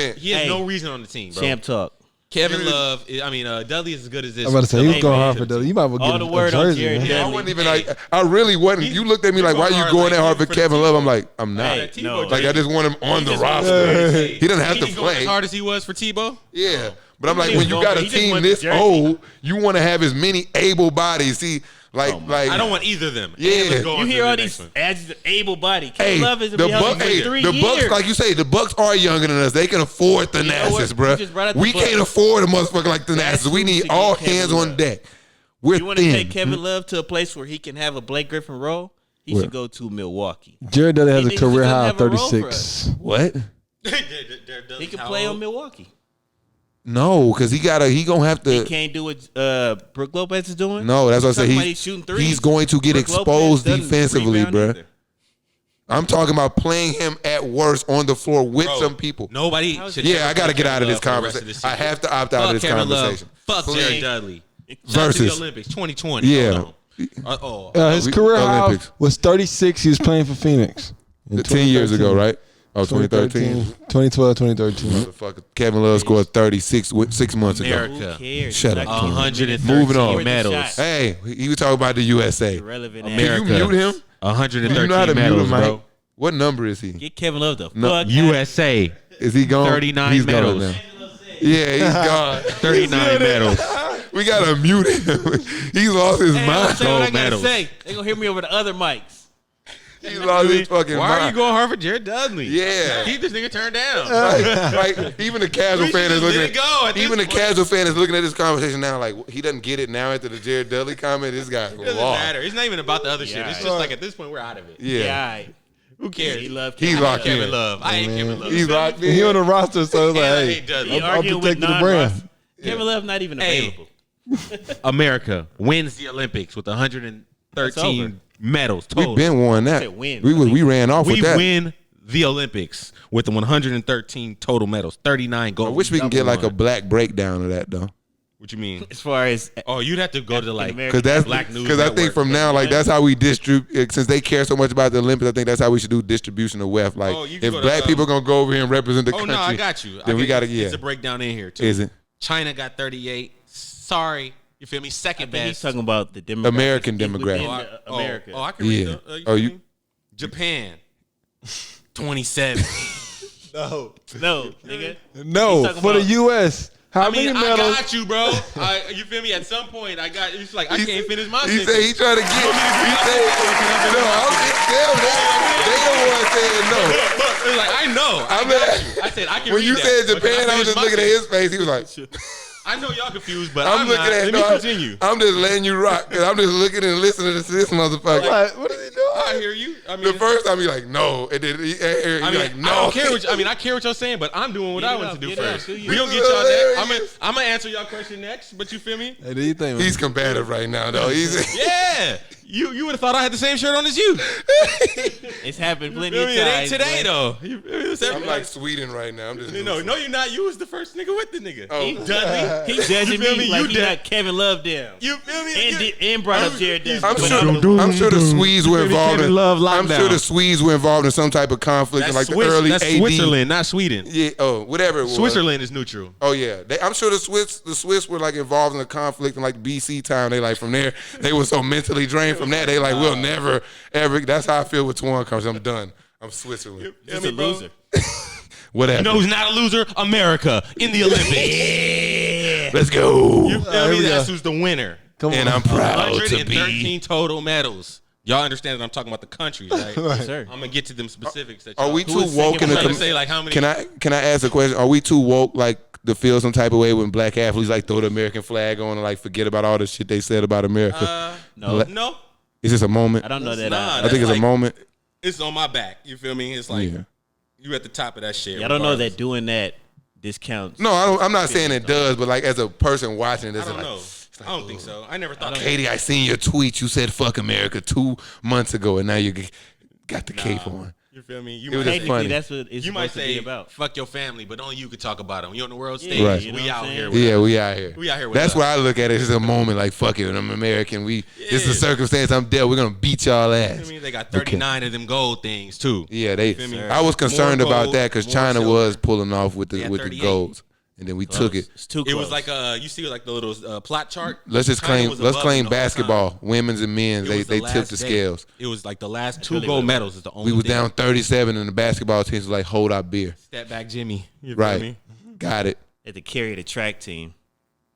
Speaker 1: meant.
Speaker 4: He has no reason on the team, bro.
Speaker 3: Champ talk.
Speaker 4: Kevin Love, Dudley is as good as this.
Speaker 2: I'm about to say, he was going hard for
Speaker 3: man.
Speaker 2: Dudley. You might as well get
Speaker 3: All the
Speaker 2: a
Speaker 3: word on
Speaker 2: jersey,
Speaker 3: Jared
Speaker 2: man.
Speaker 1: Yeah, I wasn't even like. I really wasn't. You looked at me like, why you going that hard for Kevin Love? I'm like, I'm not.
Speaker 3: Hey, no.
Speaker 1: Like I just want him on the roster. He doesn't have to
Speaker 4: He going as
Speaker 1: play.
Speaker 4: hard as he was for Tebow.
Speaker 1: Yeah, But I'm like, when you got a team this old, you want to have as many able bodies. See, like
Speaker 4: I don't want either of them.
Speaker 1: Yeah.
Speaker 3: You hear all these as able body. Kevin Love is
Speaker 1: the Bucks, like you say, the Bucks are younger than us. They can afford Thanasis, bro. We can't afford a motherfucker like Thanasis. We need all hands on deck. We're
Speaker 3: you want to take Kevin Love to a place where he can have a Blake Griffin role? He should go to Milwaukee.
Speaker 2: Jared Dudley has a career high of 36.
Speaker 1: What?
Speaker 3: He can play on Milwaukee.
Speaker 1: No, because he gonna have to.
Speaker 3: He can't do what Brook Lopez is doing.
Speaker 1: No, that's what I said.
Speaker 3: He's shooting threes.
Speaker 1: He's going to get exposed defensively, bro.
Speaker 3: Either.
Speaker 1: I'm talking about playing him at worst on the floor with some people.
Speaker 4: Nobody.
Speaker 1: Yeah, I got to get out of this conversation. I have to opt out of this conversation.
Speaker 4: Fuck Jared Dudley.
Speaker 1: Versus
Speaker 4: the Olympics 2020.
Speaker 1: Yeah.
Speaker 2: His career high was 36. He was playing for Phoenix.
Speaker 1: 10 years ago, right? Oh, 2013.
Speaker 2: 2012, 2013.
Speaker 1: Motherfucker. Kevin Love scored 36 6 months ago.
Speaker 4: America.
Speaker 1: Shut up.
Speaker 4: 113
Speaker 1: Moving on.
Speaker 4: medals.
Speaker 1: Hey, he was talking about the USA.
Speaker 3: Irrelevant.
Speaker 4: America.
Speaker 1: Can you mute him?
Speaker 4: 113
Speaker 1: You know how to
Speaker 4: medals,
Speaker 1: mute him,
Speaker 4: bro.
Speaker 1: Mike? What number is he?
Speaker 3: Get Kevin Love the fuck out.
Speaker 4: USA.
Speaker 1: Is he gone?
Speaker 4: 39
Speaker 1: he's
Speaker 4: medals.
Speaker 1: Gone now. Yeah, he's gone.
Speaker 4: 39 medals.
Speaker 1: We gotta mute him. He's lost his mind.
Speaker 3: Say what I gotta
Speaker 4: medals.
Speaker 3: say. They gonna hear me over the other mics.
Speaker 1: He lost his fucking mind.
Speaker 4: Why are you going hard for Jared Dudley?
Speaker 1: Yeah.
Speaker 4: Keep this nigga turned down.
Speaker 1: Like even the casual
Speaker 4: We
Speaker 1: fan
Speaker 4: should
Speaker 1: is
Speaker 4: just
Speaker 1: looking
Speaker 4: let it go at
Speaker 1: even the
Speaker 4: this point.
Speaker 1: casual fan is looking at this conversation now like he doesn't get it now after the Jared Dudley comment. This guy's
Speaker 4: It doesn't
Speaker 1: lost.
Speaker 4: matter. It's not even about the other shit. It's just like at this point we're out of it.
Speaker 1: Yeah.
Speaker 3: all right.
Speaker 4: Who cares?
Speaker 3: He loved
Speaker 1: He's
Speaker 3: Kevin
Speaker 1: locked
Speaker 3: Love.
Speaker 1: in.
Speaker 4: Kevin Love. I hate Kevin Love.
Speaker 1: He's locked in.
Speaker 2: He on the roster, so it's like,
Speaker 4: And I
Speaker 2: hey,
Speaker 4: hate Dudley.
Speaker 3: He
Speaker 2: I'm
Speaker 3: arguing with
Speaker 2: protecting the brand.
Speaker 3: non-Ross. Kevin Love not even
Speaker 4: Hey.
Speaker 3: available.
Speaker 4: America wins the Olympics with 113 medals total.
Speaker 1: We've been won that.
Speaker 3: Said win.
Speaker 1: We ran off
Speaker 4: We
Speaker 1: with that.
Speaker 4: win the Olympics with the 113 total medals, 39 gold.
Speaker 1: I wish we can get like a
Speaker 4: Double
Speaker 1: black breakdown of that though.
Speaker 4: What you mean?
Speaker 3: As far as
Speaker 4: Oh, you'd have to go to like
Speaker 3: African-American.
Speaker 1: Because that's
Speaker 4: Black News
Speaker 1: because I think
Speaker 4: Network.
Speaker 1: from now, like that's how we distribute. Since they care so much about the Olympics, I think that's how we should do distribution of wealth. Like
Speaker 4: Oh, you can
Speaker 1: if
Speaker 4: go to,
Speaker 1: black people gonna go over here and represent the
Speaker 4: Oh
Speaker 1: country,
Speaker 4: no, I got you.
Speaker 1: Then we gotta
Speaker 4: It's a breakdown in here too.
Speaker 1: Is it?
Speaker 4: China got 38. Sorry, you feel me?
Speaker 3: I
Speaker 4: Second
Speaker 3: think he's
Speaker 4: best.
Speaker 3: talking about the demographics
Speaker 1: American
Speaker 3: within
Speaker 1: demographic.
Speaker 3: America.
Speaker 4: Oh, I can read
Speaker 1: Yeah.
Speaker 4: the.
Speaker 1: Oh,
Speaker 4: feel
Speaker 1: you-
Speaker 4: me? Japan, 27.
Speaker 2: No,
Speaker 3: No, nigga.
Speaker 2: no,
Speaker 3: He's talking
Speaker 2: for the
Speaker 3: about-
Speaker 2: U.S. How
Speaker 4: I mean,
Speaker 2: many
Speaker 4: I
Speaker 2: medals?
Speaker 4: got you, bro. You feel me? At some point, I got. It's like I can't finish my
Speaker 1: He
Speaker 4: sentence.
Speaker 1: said he trying to get. He said no. They the one saying no.
Speaker 4: It's like I know.
Speaker 1: I mean,
Speaker 4: I said I can
Speaker 1: when
Speaker 4: read
Speaker 1: you
Speaker 4: that,
Speaker 1: said
Speaker 4: but can
Speaker 1: Japan, I was
Speaker 4: finish
Speaker 1: just
Speaker 4: my
Speaker 1: looking at
Speaker 4: sentence?
Speaker 1: his face. He was like,
Speaker 4: I know y'all confused, but
Speaker 1: I'm
Speaker 4: I'm
Speaker 1: looking
Speaker 4: not.
Speaker 1: at.
Speaker 4: Let
Speaker 1: No,
Speaker 4: me continue.
Speaker 1: I'm just letting you rock because I'm just looking and listening to this motherfucker.
Speaker 2: Like, what is he doing?
Speaker 4: I hear you. I mean,
Speaker 1: The first time he like no, and then he
Speaker 4: I mean,
Speaker 1: like no.
Speaker 4: I don't care. I care what y'all saying, but I'm doing what
Speaker 3: Get
Speaker 4: I
Speaker 3: it
Speaker 4: want
Speaker 3: out,
Speaker 4: to do
Speaker 3: get it out,
Speaker 4: first.
Speaker 3: do you.
Speaker 4: We don't get
Speaker 1: This is
Speaker 4: y'all that.
Speaker 1: hilarious.
Speaker 4: I'm gonna answer y'all question next, but you feel me?
Speaker 2: Hey, do you think?
Speaker 1: He's combative right now though. He's
Speaker 4: Yeah. You would have thought I had the same shirt on as you.
Speaker 3: It's happened plenty
Speaker 4: Feel
Speaker 3: of
Speaker 4: me? It ain't
Speaker 3: times.
Speaker 4: today
Speaker 3: boy.
Speaker 4: though. You feel me? It's
Speaker 1: I'm
Speaker 4: every-
Speaker 1: like Sweden right now. I'm just
Speaker 4: no, you're not. You was the first nigga with the nigga.
Speaker 1: Oh.
Speaker 3: He Dudley. He judging
Speaker 4: You feel
Speaker 3: me
Speaker 4: me?
Speaker 3: like
Speaker 4: You
Speaker 3: he
Speaker 4: did-
Speaker 3: got Kevin Love down.
Speaker 4: You feel me?
Speaker 3: And brought up Jared Dudley.
Speaker 1: I'm sure the Swedes were involved in.
Speaker 2: Kevin Love
Speaker 1: I'm
Speaker 2: lockdown.
Speaker 1: sure the Swedes were involved in some type of conflict in like the early
Speaker 4: that's
Speaker 1: AD.
Speaker 4: Switzerland, not Sweden.
Speaker 1: Yeah. Oh, whatever it was.
Speaker 4: Switzerland is neutral.
Speaker 1: Oh yeah. I'm sure the Swiss were like involved in a conflict in like BC time. They like from there they were so mentally drained from that. They like we'll never ever. That's how I feel with Twan comes. I'm done. I'm Switzerland.
Speaker 3: He's a loser.
Speaker 1: Whatever.
Speaker 4: You know who's not a loser? America in the Olympics.
Speaker 1: Let's go.
Speaker 4: You feel
Speaker 2: here
Speaker 4: me?
Speaker 2: we
Speaker 4: That's
Speaker 2: go.
Speaker 4: who the winner.
Speaker 2: Come
Speaker 1: And
Speaker 2: on.
Speaker 1: I'm proud to
Speaker 4: 113
Speaker 1: be.
Speaker 4: total medals. Y'all understand that I'm talking about the countries, right?
Speaker 3: Yes, sir.
Speaker 4: I'm gonna get to them specifics. That
Speaker 1: Are
Speaker 4: y'all-
Speaker 1: we
Speaker 3: Who
Speaker 1: too
Speaker 3: is
Speaker 1: woke in
Speaker 3: second?
Speaker 1: the
Speaker 4: I'm trying to say like how many?
Speaker 1: Can I ask a question? Are we too woke like to feel some type of way when black athletes like throw the American flag on and like forget about all the shit they said about America?
Speaker 3: No,
Speaker 4: No,
Speaker 1: It's just a moment.
Speaker 3: I don't know that.
Speaker 4: Nah,
Speaker 1: I think it's
Speaker 4: that's
Speaker 1: a moment.
Speaker 4: it's on my back. You feel me? It's like
Speaker 1: Yeah.
Speaker 4: you at the top of that shit.
Speaker 3: I don't know
Speaker 4: regardless.
Speaker 3: that doing that discounts.
Speaker 1: No, I'm not saying it does, but like as a person watching it,
Speaker 4: I
Speaker 1: it's
Speaker 4: don't
Speaker 1: like,
Speaker 4: know. I don't think so. I never thought.
Speaker 1: Katie, I seen your tweet. You said "fuck America" 2 months ago, and now you got the cape on.
Speaker 4: You feel me? You
Speaker 1: It was
Speaker 4: might
Speaker 1: just
Speaker 4: say,
Speaker 1: funny.
Speaker 3: That's what it's
Speaker 4: you might
Speaker 3: supposed to be
Speaker 4: say
Speaker 3: about.
Speaker 4: fuck your family, but only you could talk about them. You on the world stage.
Speaker 1: Right.
Speaker 3: You know
Speaker 4: We
Speaker 3: what
Speaker 4: out
Speaker 3: I'm
Speaker 4: here.
Speaker 3: saying?
Speaker 4: With
Speaker 1: Yeah,
Speaker 4: us.
Speaker 1: we out here.
Speaker 4: We out here with
Speaker 1: That's
Speaker 4: us.
Speaker 1: why I look at it as a moment. Like fuck it, I'm American. This is a
Speaker 4: Yeah.
Speaker 1: circumstance I'm dealt. We're gonna beat y'all
Speaker 4: I
Speaker 1: ass.
Speaker 4: mean, they got 39 of them gold things too.
Speaker 1: Yeah, they.
Speaker 4: Feel me?
Speaker 1: I was concerned
Speaker 4: More
Speaker 1: about
Speaker 4: gold,
Speaker 1: that because
Speaker 4: more
Speaker 1: China
Speaker 4: silver.
Speaker 1: was pulling off with
Speaker 4: They
Speaker 1: the
Speaker 4: had
Speaker 1: with the
Speaker 4: 38.
Speaker 1: golds, and then we took it.
Speaker 3: It's too
Speaker 4: It
Speaker 3: close.
Speaker 4: was like you see like the little plot chart.
Speaker 1: Let's just
Speaker 4: China
Speaker 1: claim.
Speaker 4: was
Speaker 1: Let's
Speaker 4: above
Speaker 1: claim
Speaker 4: it the whole
Speaker 1: basketball,
Speaker 4: time.
Speaker 1: women's and men's.
Speaker 4: It was
Speaker 1: They
Speaker 4: last
Speaker 1: tipped the
Speaker 4: day.
Speaker 1: scales.
Speaker 4: It was like the last 2
Speaker 3: really
Speaker 4: gold
Speaker 3: what it
Speaker 4: medals is the only.
Speaker 1: We was
Speaker 4: thing.
Speaker 1: down 37, and the basketball team was like, "Hold our beer."
Speaker 4: Step back, Jimmy. You feel
Speaker 1: Right.
Speaker 4: me?
Speaker 1: Got it.
Speaker 3: Had to carry the track team.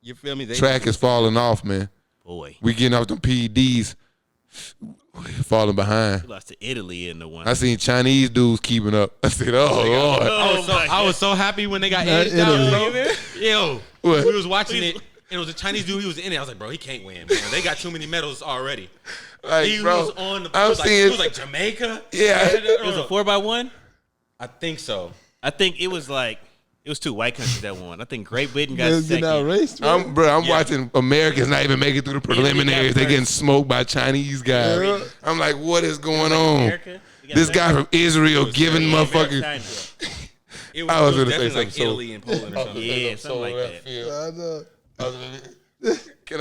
Speaker 4: You feel me?
Speaker 1: Track is falling off, man.
Speaker 3: Boy.
Speaker 1: We getting off them PEDs, falling behind.
Speaker 3: We lost to Italy in the one.
Speaker 1: I seen Chinese dudes keeping up. I said, oh, Lord.
Speaker 4: I was so happy when they got edged out, bro. Yo,
Speaker 1: What?
Speaker 4: we was watching it. It was a Chinese dude. He was in it. I was like, bro, he can't win, man. They got too many medals already.
Speaker 1: Like,
Speaker 4: He
Speaker 1: bro,
Speaker 4: was on the.
Speaker 1: I'm
Speaker 4: It was like Jamaica.
Speaker 1: Yeah.
Speaker 3: It was a 4x1?
Speaker 4: I think so.
Speaker 3: I think it was like, it was two white countries that won. I think Great Britain got
Speaker 2: Getting
Speaker 3: second.
Speaker 2: outraced, man.
Speaker 1: I'm watching Americans not even make it through the preliminaries. They getting smoked by Chinese guys.
Speaker 2: Yeah.
Speaker 1: I'm like, what is going on?
Speaker 3: America? We got
Speaker 1: This guy
Speaker 3: America.
Speaker 1: from Israel giving motherfuckers.
Speaker 3: China.
Speaker 4: It
Speaker 1: I was
Speaker 4: was
Speaker 1: gonna say
Speaker 4: definitely like
Speaker 1: something so-
Speaker 4: Italy and Poland or something.
Speaker 3: Yeah, something like that.
Speaker 2: I know.
Speaker 1: Can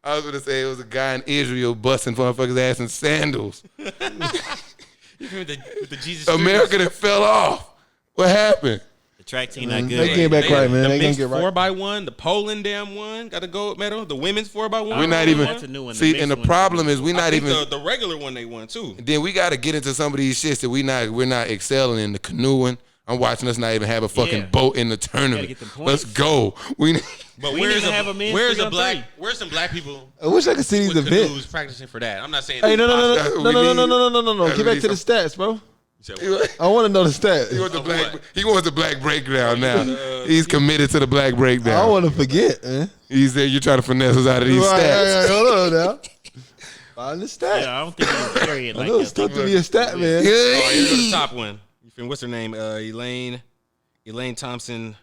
Speaker 1: I was gonna say it was a guy in Israel busting motherfuckers' ass in sandals.
Speaker 4: You feel me? With the Jesus.
Speaker 1: America that fell off. What happened?
Speaker 3: The track team not
Speaker 2: They
Speaker 3: good.
Speaker 2: came back right, man.
Speaker 4: The
Speaker 2: They gonna
Speaker 4: mixed
Speaker 2: get right.
Speaker 4: 4x1, the Poland damn one got a gold medal. The women's 4x1.
Speaker 1: We're not even.
Speaker 3: That's a new one. The
Speaker 1: See,
Speaker 3: mixed
Speaker 1: and the
Speaker 3: one.
Speaker 1: problem is we're
Speaker 4: I
Speaker 1: not
Speaker 4: think
Speaker 1: even.
Speaker 4: the regular one they won too.
Speaker 1: Then we got to get into some of these shits that we're not excelling in. The canoeing. I'm watching us not even have a fucking
Speaker 3: Yeah.
Speaker 1: boat in the tournament.
Speaker 3: get them
Speaker 1: Let's
Speaker 3: points.
Speaker 1: go.
Speaker 4: But
Speaker 3: We
Speaker 4: where's
Speaker 3: didn't even have a men's
Speaker 4: where's
Speaker 3: 3-on-3.
Speaker 4: where's some black people
Speaker 2: I wish I could see these
Speaker 4: with
Speaker 2: events.
Speaker 4: canoes practicing for that? I'm not saying.
Speaker 2: Hey, no.
Speaker 1: That's what we need.
Speaker 2: Get back to the stats, bro. I want to know the stats.
Speaker 1: He wants the black breakdown now. He's committed to the black
Speaker 2: I
Speaker 1: breakdown.
Speaker 2: don't want to forget, man.
Speaker 1: He said you're trying to finesse us out of these stats.
Speaker 2: Right, hold on now. Find the stat.
Speaker 3: Yeah, I don't think he can carry it
Speaker 2: I
Speaker 3: like
Speaker 2: know
Speaker 3: that.
Speaker 2: it's tough to be a stat, man.
Speaker 4: Oh, here's the top one. You feel what's her name? Elaine Thompson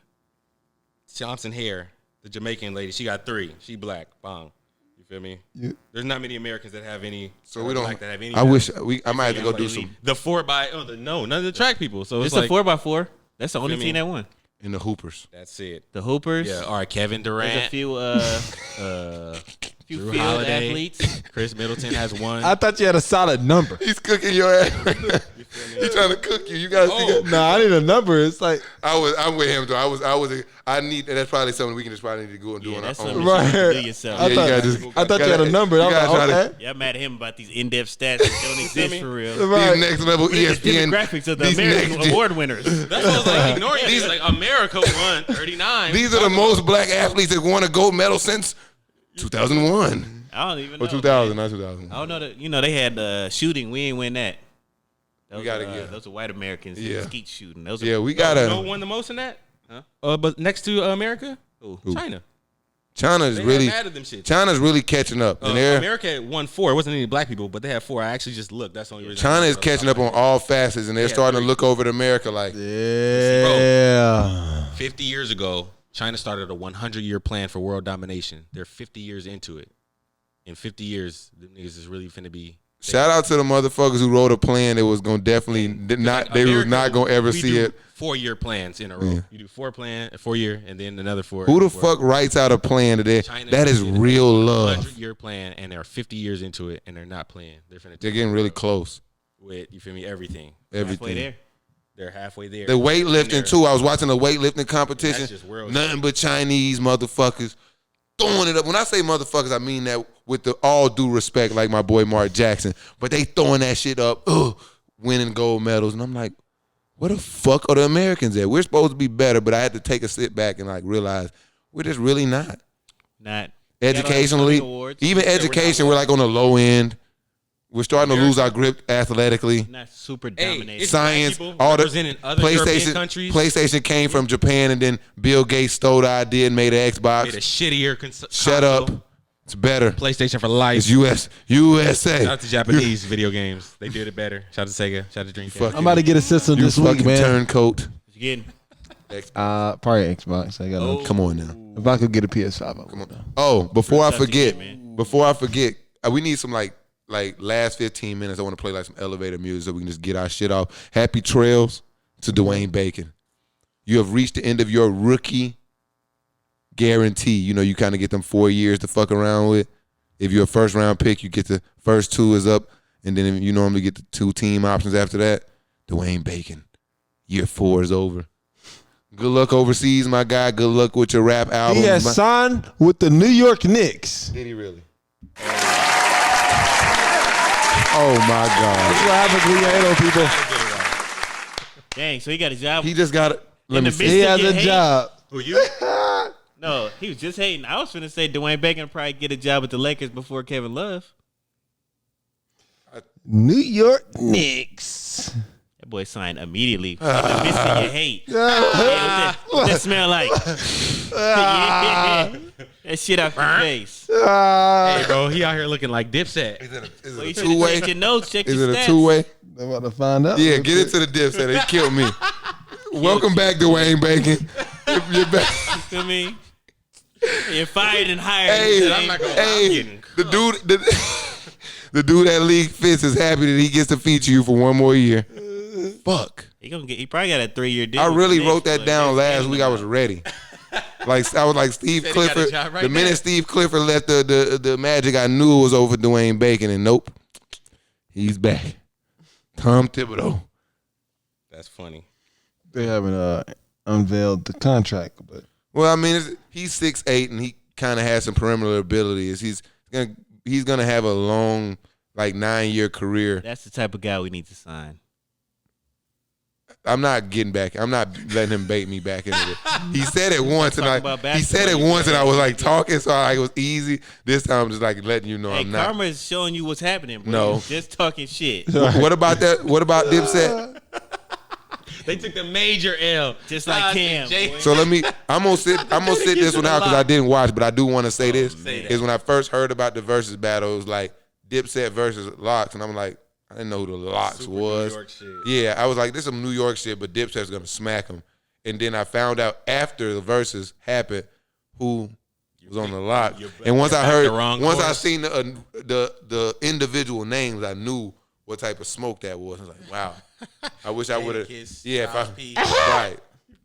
Speaker 4: Hare, the Jamaican lady. She got 3. She black. Bong. You feel me?
Speaker 2: Yeah.
Speaker 4: There's not many Americans that have any.
Speaker 1: So we don't.
Speaker 4: Black that have any.
Speaker 1: I wish I might have to go do some
Speaker 4: The 4x. No, none of the track people. So
Speaker 3: It's
Speaker 4: it's
Speaker 3: a
Speaker 4: like
Speaker 3: 4x4. That's the only
Speaker 4: feel me?
Speaker 3: team that won.
Speaker 1: in the Hoopers.
Speaker 4: that's it.
Speaker 3: The Hoopers.
Speaker 4: Yeah. All right. Kevin
Speaker 3: There's
Speaker 4: Durant.
Speaker 3: a few
Speaker 4: Drew
Speaker 3: field
Speaker 4: Holiday.
Speaker 3: athletes.
Speaker 4: Chris Middleton has 1.
Speaker 2: I thought you had a solid number.
Speaker 1: He's cooking your ass. He's trying to cook you. You gotta see that.
Speaker 2: Nah, I need a number. It's like
Speaker 1: I'm with him though. I need that's probably something we can just probably need to go and do
Speaker 3: Yeah,
Speaker 1: on our
Speaker 3: that's
Speaker 1: own.
Speaker 3: something
Speaker 2: Right.
Speaker 3: you can do yourself.
Speaker 2: I thought you had a number. I was
Speaker 1: gotta try
Speaker 2: like,
Speaker 1: to-
Speaker 2: okay.
Speaker 3: Yeah, I'm mad at him about these in-depth stats that don't exist for real.
Speaker 2: Right.
Speaker 1: These next level
Speaker 3: These
Speaker 1: ESPN
Speaker 3: demographics of the
Speaker 1: these
Speaker 3: American
Speaker 1: next-
Speaker 3: award winners.
Speaker 4: That's what I was like ignoring these. Like America won 39.
Speaker 1: These are the most black athletes that won a gold medal since 2001
Speaker 3: I don't even know.
Speaker 1: or 2000, not 2000.
Speaker 3: I don't know that. You know, they had shooting. We ain't win that. Those
Speaker 1: gotta
Speaker 3: are,
Speaker 1: get-
Speaker 3: those are white Americans.
Speaker 1: Yeah.
Speaker 3: Skeet shooting. Those
Speaker 1: Yeah,
Speaker 3: are,
Speaker 1: we
Speaker 4: You know
Speaker 1: gotta.
Speaker 4: who won the most in that? But next to America, China.
Speaker 1: China's
Speaker 4: They
Speaker 1: really
Speaker 4: have added them shit.
Speaker 1: China's really catching up, and they're
Speaker 4: America had won 4. It wasn't any black people, but they had 4. I actually just looked. That's the only reason.
Speaker 1: China is catching up on all facets, and they're
Speaker 4: Yeah,
Speaker 1: starting to
Speaker 4: three.
Speaker 1: look over at America like,
Speaker 2: Yeah.
Speaker 4: 50 years ago, China started a 100-year plan for world domination. They're 50 years into it. In 50 years, the niggas is really finna be.
Speaker 1: shout out to the motherfuckers who wrote a plan that was gonna definitely not. They was not gonna ever
Speaker 4: we
Speaker 1: see
Speaker 4: do
Speaker 1: it.
Speaker 4: 4-year plans in a row.
Speaker 1: Yeah.
Speaker 4: You do 4 year, and then another 4.
Speaker 1: Who the fuck writes out a plan today?
Speaker 4: China
Speaker 1: That is
Speaker 4: did
Speaker 1: real
Speaker 4: a
Speaker 1: love.
Speaker 4: 100-year plan, and they're 50 years into it, and they're not playing. They're finna.
Speaker 1: They're getting really close.
Speaker 4: with everything.
Speaker 3: halfway
Speaker 1: Everything.
Speaker 3: there.
Speaker 4: They're halfway there.
Speaker 1: The weightlifting too. I was watching the weightlifting competition.
Speaker 4: That's just world
Speaker 1: Nothing but Chinese motherfuckers throwing it up. When I say motherfuckers, I mean that with the all due respect, like my boy Mark Jackson. But they throwing that shit up, winning gold medals, and I'm like, where the fuck are the Americans at? We're supposed to be better, but I had to take a sit back and like realize we're just really not.
Speaker 3: Not
Speaker 1: Educationally,
Speaker 3: awards.
Speaker 1: even education, we're like on the low end. We're starting to lose our grip athletically.
Speaker 3: Not super
Speaker 4: Hey,
Speaker 3: dominated.
Speaker 4: it's
Speaker 1: Science,
Speaker 4: black people
Speaker 1: all the
Speaker 4: representing other European countries.
Speaker 1: PlayStation came from Japan, and then Bill Gates stole the idea and made an Xbox.
Speaker 4: Made a shittier
Speaker 1: Shut
Speaker 4: console.
Speaker 1: up. It's better.
Speaker 4: PlayStation for life.
Speaker 1: It's USA.
Speaker 4: Shout out to Japanese video games. They did it better. Shout out to Sega. Shout out to Dreamcast.
Speaker 1: Fuck
Speaker 2: I'm about to get a system
Speaker 1: You
Speaker 2: this week,
Speaker 1: fucking
Speaker 2: man.
Speaker 1: turncoat.
Speaker 3: You getting?
Speaker 2: Probably Xbox. I got no.
Speaker 1: Come on now.
Speaker 2: If I could get a PS5, I would.
Speaker 1: Oh, before I
Speaker 3: Tough to
Speaker 1: forget,
Speaker 3: get, man.
Speaker 1: we need some like last 15 minutes. I want to play like some elevator music so we can just get our shit off. Happy trails to Dwayne Bacon. You have reached the end of your rookie guarantee. You know, you kind of get them 4 years to fuck around with. If you're a first round pick, you get the first 2 is up, and then you normally get the 2 team options after that. Dwayne Bacon, year 4 is over. Good luck overseas, my guy. Good luck with your rap album.
Speaker 2: He has signed with the New York Knicks.
Speaker 1: Did he really? Oh my God!
Speaker 2: That's what happens when you hate on people.
Speaker 3: Dang, so he got a job.
Speaker 1: He just got it. Let
Speaker 3: In
Speaker 1: me
Speaker 3: the
Speaker 1: see.
Speaker 2: He
Speaker 3: Mr.
Speaker 2: has
Speaker 3: Get
Speaker 2: a
Speaker 3: hate.
Speaker 2: job.
Speaker 4: Who you?
Speaker 3: No, he was just hating. I was finna say Dwayne Bacon will probably get a job with the Lakers before Kevin Love.
Speaker 2: New York Knicks.
Speaker 3: That boy signed immediately. The missing your hate. What's that smell like? Yeah. That shit out your face.
Speaker 4: Hey, bro, he out here looking like Dipset.
Speaker 1: Is it
Speaker 3: Well,
Speaker 1: a
Speaker 3: you
Speaker 1: two-way?
Speaker 3: check your notes, check
Speaker 1: Is
Speaker 3: your
Speaker 1: it
Speaker 3: stats.
Speaker 1: a two-way?
Speaker 2: I'm about to find out.
Speaker 1: Yeah, get into the Dipset. They killed me. Welcome back, Dwayne Bacon. You're back.
Speaker 3: You feel me? You're fired and hired.
Speaker 1: Hey,
Speaker 4: I'm not gonna lie, I'm
Speaker 1: hey,
Speaker 4: getting
Speaker 1: the dude that League Fits is happy that he gets to feature you for one more year. Fuck.
Speaker 3: He probably got a 3-year deal.
Speaker 1: I
Speaker 3: with
Speaker 1: really
Speaker 3: the Knicks,
Speaker 1: wrote that
Speaker 3: but
Speaker 1: down
Speaker 3: that's
Speaker 1: last week. I was ready. Like I was like Steve
Speaker 4: Said he got a
Speaker 1: Clifford.
Speaker 4: job right
Speaker 1: The minute
Speaker 4: now.
Speaker 1: Steve Clifford left the Magic, I knew it was over for Dwayne Bacon, and nope, he's back. Tom Thibodeau.
Speaker 4: That's funny.
Speaker 2: They haven't unveiled the contract, but
Speaker 1: Well, I mean, he's 6'8", and he kind of has some perimeter abilities. He's gonna have a long, like 9-year career.
Speaker 3: That's the type of guy we need to sign.
Speaker 1: I'm not getting back. I'm not letting him bait me back into it. He said it once, and
Speaker 3: Talking about
Speaker 1: he said it
Speaker 3: basketball,
Speaker 1: once, and I was like talking, so it was easy. This time, I'm just like letting you know
Speaker 3: Hey,
Speaker 1: I'm not.
Speaker 3: Karma is showing you what's happening, bro.
Speaker 1: No.
Speaker 3: You're just talking shit.
Speaker 1: What about that? What about Dipset?
Speaker 4: They took the major L.
Speaker 3: Just like Cam, boy.
Speaker 1: So I'm gonna sit this one out because I didn't watch, but I do want to say this.
Speaker 4: say that.
Speaker 1: Is when I first heard about the versus battle, it was like Dipset versus Locks, and I'm like, I didn't know who the Locks
Speaker 4: Super
Speaker 1: was.
Speaker 4: New York shit.
Speaker 1: Yeah, I was like, this is some New York shit, but Dipset's gonna smack him. And then I found out after the verses happened who was on the Lock. And once I heard, once I seen the individual names, I knew what type of smoke that was. I was like, wow. I wish I would have. Yeah, if right.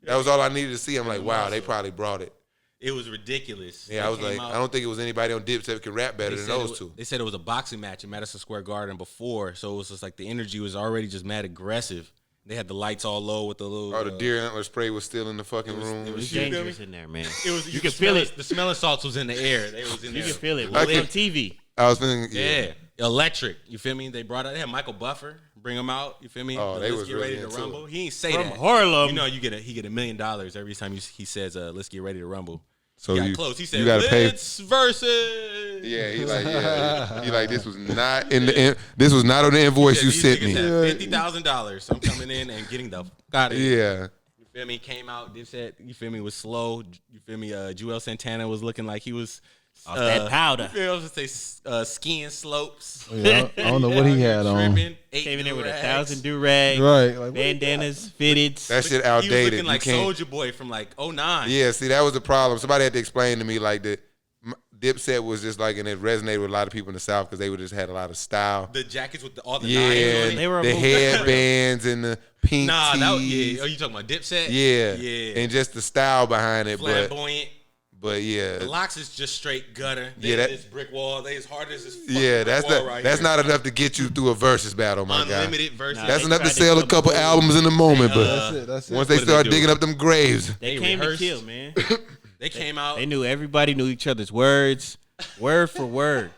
Speaker 1: That was all I needed to see. I'm like, wow, they probably brought it.
Speaker 4: It was ridiculous.
Speaker 1: Yeah, I was like, I don't think it was anybody on Dipset that could rap better than those two.
Speaker 4: They said it was a boxing match in Madison Square Garden before, so it was just like the energy was already just mad aggressive. They had the lights all low with the little.
Speaker 1: Oh, the deer antler spray was still in the fucking room.
Speaker 3: It was dangerous in there, man.
Speaker 4: It was.
Speaker 3: You can feel it.
Speaker 4: The smelling salts was in the air. They was in
Speaker 3: You
Speaker 4: there.
Speaker 3: can feel it.
Speaker 1: I
Speaker 3: On
Speaker 1: can-
Speaker 3: TV.
Speaker 1: I was thinking,
Speaker 4: Yeah, electric. You feel me? They had Michael Buffer bring him out. You feel me?
Speaker 1: Oh, they
Speaker 4: Let's
Speaker 1: was
Speaker 4: get
Speaker 1: really
Speaker 4: ready to
Speaker 1: into
Speaker 4: rumble.
Speaker 1: it.
Speaker 4: He ain't say
Speaker 3: From
Speaker 4: that.
Speaker 3: Harlem.
Speaker 4: You know, he get $1 million every time he says, "Let's get ready to rumble."
Speaker 1: So
Speaker 4: He got
Speaker 1: you
Speaker 4: close. He said,
Speaker 1: you gotta pay.
Speaker 4: "Let's versus."
Speaker 1: Yeah, he like this was not in the this was not on the invoice you sent me.
Speaker 4: $50,000. I'm coming in and getting the fuck out of here.
Speaker 1: Yeah.
Speaker 4: You feel me? Came out, Dipset. You feel me? Was slow. You feel me? Joel Santana was looking like he was
Speaker 3: Off that powder.
Speaker 4: You know, I was gonna say skiing slopes.
Speaker 2: yeah, I don't know what he had on.
Speaker 4: Tripping,
Speaker 3: Came in there with
Speaker 4: do-rags.
Speaker 3: 1,000 do-rags,
Speaker 2: Right, like, what
Speaker 3: bandanas, fitteds.
Speaker 1: That shit
Speaker 4: He was
Speaker 1: outdated.
Speaker 4: looking like
Speaker 1: you can't.
Speaker 4: Soulja Boy from like 09.
Speaker 1: Yeah, see, that was the problem. Somebody had to explain to me like that Dipset was just like, and it resonated with a lot of people in the South because they would just had a lot of style.
Speaker 4: The jackets with all the
Speaker 1: Yeah,
Speaker 4: nines on it.
Speaker 3: They were
Speaker 1: the
Speaker 3: moving
Speaker 1: headbands and the pink
Speaker 4: Nah,
Speaker 1: tees.
Speaker 4: that was, yeah. Oh, you talking about Dipset?
Speaker 1: Yeah,
Speaker 4: Yeah.
Speaker 1: and just the style behind it.
Speaker 4: Flamboyant.
Speaker 1: But yeah,
Speaker 4: The Locks is just straight gutter.
Speaker 1: Yeah, that-
Speaker 4: this brick wall. They as hard as this fucking
Speaker 1: yeah,
Speaker 4: brick wall right
Speaker 1: that's
Speaker 4: here.
Speaker 1: not enough to get you through a versus battle, my guy.
Speaker 4: Unlimited versus.
Speaker 1: That's
Speaker 3: they
Speaker 1: enough to
Speaker 3: tried to
Speaker 1: sell a
Speaker 3: come
Speaker 1: couple
Speaker 3: up with-
Speaker 1: albums in the moment, but
Speaker 2: That's it.
Speaker 1: once they
Speaker 4: What did
Speaker 1: start
Speaker 4: they do?
Speaker 1: digging up them graves,
Speaker 3: They
Speaker 4: They
Speaker 3: came
Speaker 4: rehearsed.
Speaker 3: to kill, man.
Speaker 4: They came out.
Speaker 3: They knew everybody knew each other's words, word for word.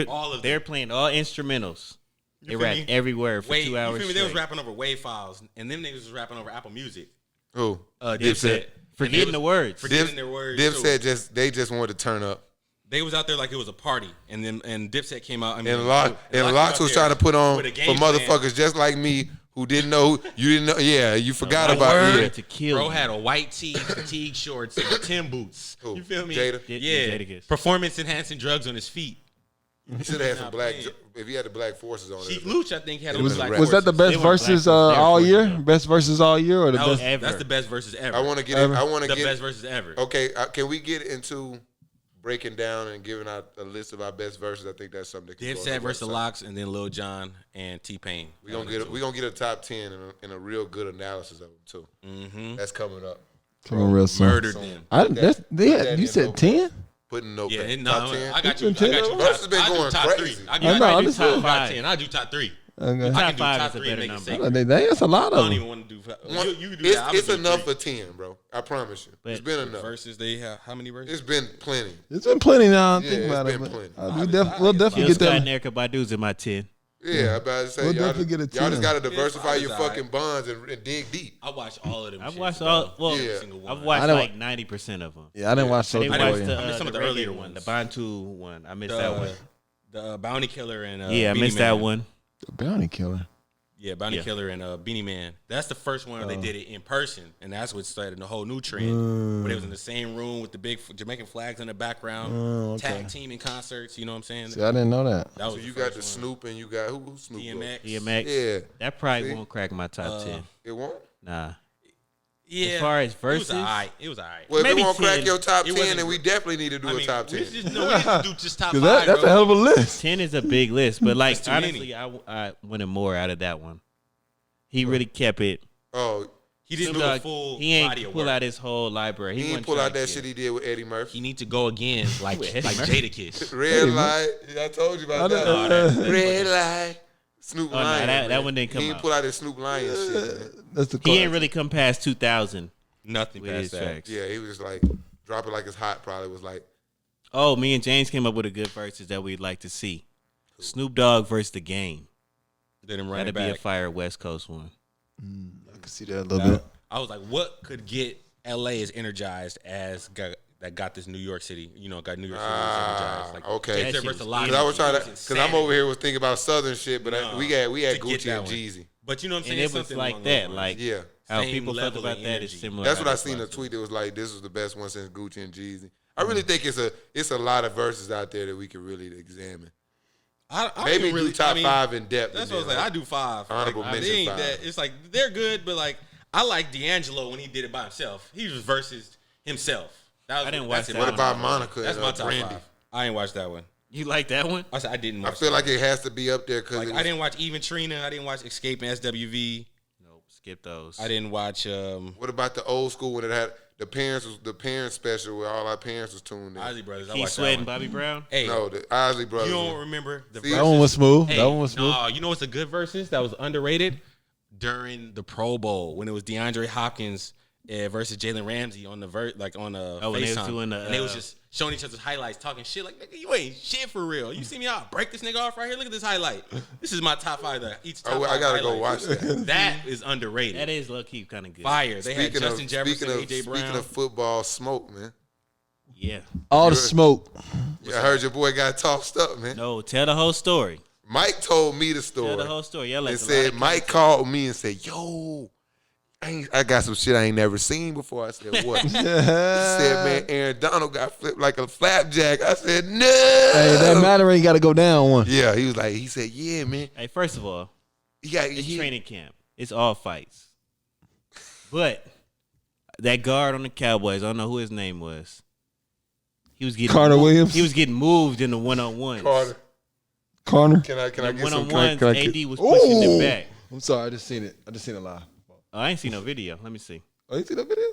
Speaker 4: All of
Speaker 3: They were
Speaker 4: them.
Speaker 3: playing all instrumentals. They
Speaker 4: feel
Speaker 3: rapped
Speaker 4: me?
Speaker 3: every word for
Speaker 4: Wave,
Speaker 3: 2
Speaker 4: you
Speaker 3: hours
Speaker 4: feel me? They was
Speaker 3: straight.
Speaker 4: rapping over wave files, and them niggas was rapping over Apple Music.
Speaker 1: who?
Speaker 4: Dipset.
Speaker 3: Forgetting the words.
Speaker 4: Forgetting their words.
Speaker 1: Dipset
Speaker 4: too.
Speaker 1: they just wanted to turn up.
Speaker 4: They was out there like it was a party, and Dipset came out. I mean,
Speaker 1: And Locks was trying to put on
Speaker 4: with a
Speaker 1: for
Speaker 4: game plan.
Speaker 1: motherfuckers just like me who didn't know you didn't know. Yeah, you forgot about
Speaker 3: Word
Speaker 1: it.
Speaker 3: to kill.
Speaker 4: Bro
Speaker 3: you.
Speaker 4: had a white tee, fatigue shorts, and Tim boots.
Speaker 1: Who?
Speaker 4: You feel me?
Speaker 1: Jada?
Speaker 4: Yeah.
Speaker 3: Jadakiss.
Speaker 4: Performance enhancing drugs on his feet.
Speaker 1: He should have had some
Speaker 4: Not
Speaker 1: black.
Speaker 4: playing.
Speaker 1: If he had the black forces on
Speaker 4: Chief
Speaker 1: it.
Speaker 4: Luch, I think, had a
Speaker 1: was
Speaker 4: black
Speaker 1: a rap.
Speaker 2: Was that the
Speaker 3: They
Speaker 2: best
Speaker 3: weren't
Speaker 2: verses
Speaker 3: black, they were
Speaker 2: all
Speaker 3: forces,
Speaker 2: year?
Speaker 3: though.
Speaker 2: Best verses all year, or the
Speaker 4: That was,
Speaker 2: best?
Speaker 3: Ever.
Speaker 4: that's the best verses ever.
Speaker 1: I want to get.
Speaker 2: Ever.
Speaker 1: I want to
Speaker 4: the
Speaker 1: get.
Speaker 4: best verses ever.
Speaker 1: Okay, can we get into breaking down and giving out a list of our best verses? I think that's something that can go on
Speaker 4: Dipset
Speaker 1: the
Speaker 4: versus
Speaker 1: website.
Speaker 4: Locks, and then Lil Jon and T-Pain.
Speaker 1: We gonna get a top 10 and a real good analysis of them too.
Speaker 4: Mm-hmm.
Speaker 1: That's coming up.
Speaker 2: Coming real soon.
Speaker 4: Murdered
Speaker 1: Soon.
Speaker 4: them.
Speaker 2: I,
Speaker 1: Put
Speaker 2: that's,
Speaker 1: that-
Speaker 2: they
Speaker 1: put
Speaker 2: had,
Speaker 1: that
Speaker 2: you
Speaker 1: in
Speaker 2: said
Speaker 1: over.
Speaker 2: 10?
Speaker 1: Putting no
Speaker 4: Yeah,
Speaker 1: top
Speaker 4: no,
Speaker 1: 10.
Speaker 4: I got you.
Speaker 2: It's
Speaker 4: I
Speaker 2: been
Speaker 4: got
Speaker 2: 10
Speaker 4: you.
Speaker 1: Versus been
Speaker 4: I do
Speaker 1: going
Speaker 4: top
Speaker 1: crazy.
Speaker 4: 3.
Speaker 2: I
Speaker 4: I
Speaker 2: know,
Speaker 4: do
Speaker 2: understood.
Speaker 4: top
Speaker 3: Five.
Speaker 4: 10. I do top 3.
Speaker 2: Okay.
Speaker 4: I
Speaker 3: Top
Speaker 4: can do
Speaker 3: five
Speaker 4: top
Speaker 3: is a
Speaker 4: 3 and
Speaker 3: better
Speaker 4: make it
Speaker 3: number.
Speaker 4: sacred.
Speaker 2: That's a lot
Speaker 4: I
Speaker 2: of
Speaker 4: don't
Speaker 2: them.
Speaker 4: even want to do. You do
Speaker 1: It's,
Speaker 4: that. I'm
Speaker 1: it's
Speaker 4: gonna do
Speaker 1: enough
Speaker 4: 3.
Speaker 1: for 10, bro. I promise you.
Speaker 3: But
Speaker 1: It's been enough.
Speaker 4: Verses they have how many verses?
Speaker 1: It's been plenty.
Speaker 2: It's been plenty now.
Speaker 1: Yeah,
Speaker 2: Think
Speaker 1: it's
Speaker 2: about it.
Speaker 1: been
Speaker 2: but,
Speaker 1: plenty.
Speaker 2: we'll definitely
Speaker 3: Jill
Speaker 2: get
Speaker 3: Scott
Speaker 2: that.
Speaker 3: and Erykah Badu's in my 10.
Speaker 1: Yeah, I about to say
Speaker 2: We'll
Speaker 1: y'all,
Speaker 2: definitely get a
Speaker 1: y'all just
Speaker 2: 10.
Speaker 1: got to diversify
Speaker 4: it's
Speaker 1: your
Speaker 4: alright.
Speaker 1: fucking bonds and dig deep.
Speaker 4: I watched all of them.
Speaker 3: I've
Speaker 4: shits,
Speaker 3: watched
Speaker 4: bro.
Speaker 3: all. Well,
Speaker 1: Yeah.
Speaker 4: Every single one.
Speaker 3: I've watched
Speaker 2: I don't-
Speaker 3: like 90% of them.
Speaker 2: Yeah, I didn't watch
Speaker 3: I
Speaker 2: Soulja
Speaker 3: didn't
Speaker 2: Boy.
Speaker 3: watch
Speaker 2: Yeah.
Speaker 4: I missed some of the earlier
Speaker 3: one, the
Speaker 4: ones.
Speaker 3: Bantu one. I missed that one.
Speaker 4: The Bounty Killer and
Speaker 3: Yeah, I
Speaker 4: Beanie
Speaker 3: missed
Speaker 4: Man.
Speaker 3: that one.
Speaker 2: The Bounty Killer.
Speaker 4: Yeah, Bounty
Speaker 3: Yeah.
Speaker 4: Killer and Beanie Man. That's the first one where they did it in person, and that's what started the whole new trend. Where they was in the same room with the big Jamaican flags in the background,
Speaker 2: Okay.
Speaker 4: tag teaming concerts. You know what I'm saying?
Speaker 2: See, I didn't know that.
Speaker 4: That was
Speaker 1: So you
Speaker 4: the
Speaker 1: got the
Speaker 4: first one.
Speaker 1: Snoop and you got who Snoop?
Speaker 4: DMX.
Speaker 3: DMX.
Speaker 1: Yeah.
Speaker 3: That probably
Speaker 1: See?
Speaker 3: won't crack my top 10.
Speaker 1: It won't.
Speaker 3: Nah.
Speaker 4: Yeah.
Speaker 3: As far as verses,
Speaker 4: it was alright. It was alright.
Speaker 1: Well, if
Speaker 3: Maybe
Speaker 1: it won't
Speaker 3: 10.
Speaker 1: crack your top
Speaker 4: It
Speaker 1: 10,
Speaker 4: wasn't
Speaker 1: then we definitely need to do a top 10.
Speaker 4: We just do just top 5.
Speaker 2: Cause that's
Speaker 4: bro.
Speaker 2: a hell of a list.
Speaker 3: 10 is a big list, but like
Speaker 4: That's too
Speaker 3: honestly, I wanted more out of that one. He really kept it.
Speaker 1: Oh,
Speaker 4: He didn't do
Speaker 3: Snoop
Speaker 4: a
Speaker 3: Dogg,
Speaker 4: full
Speaker 3: he
Speaker 4: body
Speaker 3: ain't
Speaker 4: of
Speaker 3: pull
Speaker 4: work.
Speaker 3: out his whole library.
Speaker 1: he
Speaker 3: wasn't
Speaker 1: didn't pull
Speaker 3: trying
Speaker 1: out that
Speaker 3: to
Speaker 1: shit he did with Eddie Murphy.
Speaker 4: He need to go again like
Speaker 3: Eddie
Speaker 4: like
Speaker 3: Murphy?
Speaker 4: Jadakiss.
Speaker 1: Red light. I told you about that.
Speaker 4: No, that's
Speaker 1: Red light. Snoop
Speaker 3: Oh, no,
Speaker 1: Lion.
Speaker 3: that
Speaker 1: man.
Speaker 3: one didn't come
Speaker 1: He didn't
Speaker 3: out.
Speaker 1: pull out his Snoop Lion shit, man.
Speaker 2: That's the.
Speaker 3: He ain't really come past 2000
Speaker 4: nothing
Speaker 3: with
Speaker 4: past
Speaker 3: his
Speaker 4: that.
Speaker 3: tracks.
Speaker 1: Yeah, he was just like, drop it like it's hot, probably was like,
Speaker 3: Oh, me and James came up with a good verses that we'd like to see. Snoop Dogg versus The Game.
Speaker 4: Then run
Speaker 3: That'd
Speaker 4: it
Speaker 3: be a
Speaker 4: back.
Speaker 3: fire West Coast one.
Speaker 2: I can see that a little bit.
Speaker 4: I was like, what could get LA as energized as that got this New York City? You know, got New York City energized. Like,
Speaker 1: okay.
Speaker 4: Gangsta
Speaker 3: That
Speaker 4: versus
Speaker 3: shit
Speaker 4: Logic.
Speaker 1: Because I was trying to,
Speaker 4: It was
Speaker 1: because I'm
Speaker 4: insanity.
Speaker 1: over here was thinking about Southern shit, but
Speaker 4: No,
Speaker 1: we had
Speaker 4: to get
Speaker 1: Gucci
Speaker 4: that
Speaker 1: and
Speaker 4: one.
Speaker 1: Jeezy.
Speaker 4: But you know what I'm saying?
Speaker 3: And it
Speaker 4: It's
Speaker 3: was
Speaker 4: something
Speaker 3: like
Speaker 4: along
Speaker 3: that.
Speaker 4: those
Speaker 3: Like
Speaker 4: lines.
Speaker 1: Yeah.
Speaker 3: how
Speaker 4: Same
Speaker 3: people felt
Speaker 4: level
Speaker 3: about
Speaker 4: of
Speaker 3: that is
Speaker 4: energy.
Speaker 3: similar.
Speaker 1: That's
Speaker 3: how
Speaker 1: what I
Speaker 3: they
Speaker 1: seen a
Speaker 3: felt.
Speaker 1: tweet that was like, this was the best one since Gucci and Jeezy. I really think it's a lot of verses out there that we could really examine.
Speaker 4: I
Speaker 1: Maybe
Speaker 4: don't really,
Speaker 1: do top
Speaker 4: I mean,
Speaker 1: 5 in depth.
Speaker 4: That's
Speaker 1: and
Speaker 4: what I was
Speaker 1: then,
Speaker 4: like. I do 5.
Speaker 1: Honorable
Speaker 4: Like,
Speaker 1: mention
Speaker 4: they ain't
Speaker 1: 5.
Speaker 4: that. It's like they're good, but like I like D'Angelo when he did it by himself. He was versus himself. That was,
Speaker 3: I didn't
Speaker 4: that's
Speaker 3: watch
Speaker 4: it.
Speaker 3: that
Speaker 1: What
Speaker 3: one.
Speaker 1: about Monica
Speaker 4: That's
Speaker 1: and
Speaker 4: my top
Speaker 1: Brandy?
Speaker 4: 5. I ain't watched that one.
Speaker 3: You like that one?
Speaker 4: I said I didn't
Speaker 1: I
Speaker 4: watch
Speaker 1: feel
Speaker 4: that
Speaker 1: like it has to be up there because
Speaker 4: one. Like I didn't watch Even Trina. I didn't watch Escape and SWV.
Speaker 3: Nope. Skip those.
Speaker 4: I didn't watch.
Speaker 1: What about the old school when it had the parents special where all our parents was tuned in?
Speaker 4: Ozzy Brothers. I
Speaker 3: Keith
Speaker 4: watched
Speaker 3: Sweat
Speaker 4: that
Speaker 3: and
Speaker 4: one.
Speaker 3: Bobby Brown.
Speaker 4: Hey,
Speaker 1: No, the Isley brothers.
Speaker 4: you don't remember the
Speaker 1: See,
Speaker 2: That
Speaker 4: verses?
Speaker 2: one was smooth.
Speaker 4: Hey,
Speaker 2: That one was smooth.
Speaker 4: no, you know what's a good versus that was underrated? During the Pro Bowl when it was DeAndre Hopkins versus Jalen Ramsey on the on the
Speaker 3: Oh, when they was
Speaker 4: FaceTime.
Speaker 3: doing the,
Speaker 4: and they was just showing each other's highlights, talking shit like, nigga, you ain't shit for real. You see me out, break this nigga off right here. Look at this highlight. This is my top 5. Each top 5
Speaker 1: I gotta go watch
Speaker 4: highlights.
Speaker 1: that.
Speaker 4: That is underrated.
Speaker 3: That is low key kind of good.
Speaker 4: Fire. They had Justin Jefferson, AJ Brown.
Speaker 1: Speaking of football smoke, man.
Speaker 3: Yeah.
Speaker 2: All the smoke.
Speaker 1: I heard your boy got tossed up, man.
Speaker 3: No, tell the whole story.
Speaker 1: Mike told me the story.
Speaker 3: Tell the whole story. Yeah,
Speaker 1: and said Mike called me and said, "Yo, I got some shit I ain't never seen before." I said, "What?" He said, "Man, Aaron Donald got flipped like a flapjack." I said, "No."
Speaker 2: Hey, that matter ain't got to go down one.
Speaker 1: Yeah, he said, "Yeah, man."
Speaker 3: Hey, first of all, it's
Speaker 1: He
Speaker 3: training camp. It's all fights. But that guard on the Cowboys, I don't know who his name was. He was getting
Speaker 2: Carter Williams?
Speaker 3: He was getting moved in the one-on-ones.
Speaker 2: Corner.
Speaker 1: Can I
Speaker 3: The
Speaker 1: get some?
Speaker 3: one-on-ones,
Speaker 2: can I
Speaker 3: AD
Speaker 2: get-
Speaker 3: was pushing
Speaker 2: Ooh.
Speaker 3: it back.
Speaker 2: I'm sorry, I just seen it live.
Speaker 3: Oh, I ain't seen no video. Let me see.
Speaker 2: Oh, you see that video?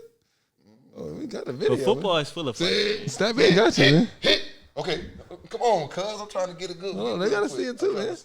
Speaker 2: Oh, we got the video.
Speaker 3: But football is full of fights.
Speaker 2: Snap in, got you, man.
Speaker 1: Okay, come on, cuz I'm trying to get a good.
Speaker 2: Hold on, they gotta see it too, man.
Speaker 1: Okay.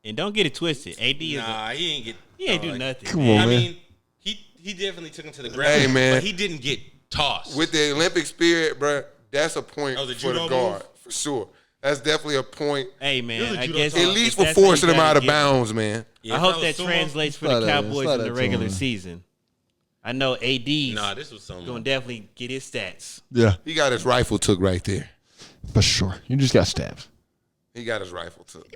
Speaker 3: And don't get it twisted. AD is
Speaker 4: Nah, he ain't get.
Speaker 3: he ain't do
Speaker 4: like,
Speaker 3: nothing.
Speaker 2: Come
Speaker 3: man.
Speaker 2: on,
Speaker 4: I
Speaker 2: man.
Speaker 4: mean, he definitely took him to the ground.
Speaker 1: Hey, man.
Speaker 4: But he didn't get tossed.
Speaker 1: With the Olympic spirit, bro, that's a point
Speaker 4: That was a
Speaker 1: for the
Speaker 4: judo
Speaker 1: guard
Speaker 4: move?
Speaker 1: for sure. That's definitely a point,
Speaker 3: Hey
Speaker 4: This
Speaker 3: man,
Speaker 4: is a
Speaker 3: I
Speaker 4: judo
Speaker 3: guess
Speaker 4: talk.
Speaker 1: at
Speaker 3: if
Speaker 1: least for
Speaker 3: that's how you
Speaker 1: forcing them
Speaker 3: gotta
Speaker 1: out of
Speaker 3: get it.
Speaker 1: bounds, man.
Speaker 4: Yeah,
Speaker 3: I
Speaker 4: if
Speaker 3: hope
Speaker 4: was
Speaker 3: that
Speaker 4: sumo-
Speaker 3: translates for
Speaker 2: Slide
Speaker 3: the
Speaker 2: that-
Speaker 3: Cowboys
Speaker 2: slide
Speaker 3: in the
Speaker 2: that to
Speaker 3: regular
Speaker 2: him.
Speaker 3: season. I know AD
Speaker 4: Nah, this was some.
Speaker 3: gonna definitely get his stats.
Speaker 2: Yeah,
Speaker 1: He got his rifle took right there.
Speaker 2: for sure. You just got stabbed.
Speaker 1: He got his rifle took.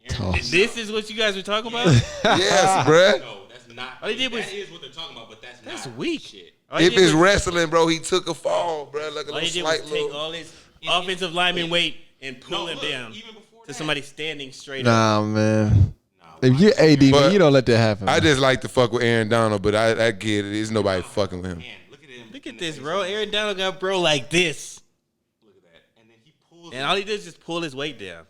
Speaker 2: Toss.
Speaker 3: This is what you guys were talking about?
Speaker 1: Yes, bruh.
Speaker 4: No, that's not.
Speaker 3: All he did was-
Speaker 4: that is what they're talking about, but that's not
Speaker 3: weak.
Speaker 4: shit.
Speaker 3: All he
Speaker 1: If
Speaker 3: did
Speaker 1: it's
Speaker 3: was-
Speaker 1: wrestling, bro, he took a fall, bruh. Like a
Speaker 3: all
Speaker 1: little
Speaker 3: he did was
Speaker 1: slight
Speaker 3: take
Speaker 1: little.
Speaker 3: all his offensive lineman weight and pull
Speaker 4: No,
Speaker 3: him
Speaker 4: look,
Speaker 3: down
Speaker 4: even before
Speaker 3: to
Speaker 4: that.
Speaker 3: somebody standing straight up.
Speaker 2: Nah, man. If you're AD, man,
Speaker 1: But
Speaker 2: you don't let that happen.
Speaker 1: I
Speaker 2: man.
Speaker 1: just like to fuck with Aaron Donald, but I get it. There's nobody fucking with him.
Speaker 4: Man, look at him.
Speaker 3: Look at this, bro. Aaron Donald got bro like this.
Speaker 4: Look at that. And then he pulls.
Speaker 3: And all he did is just pull his weight down.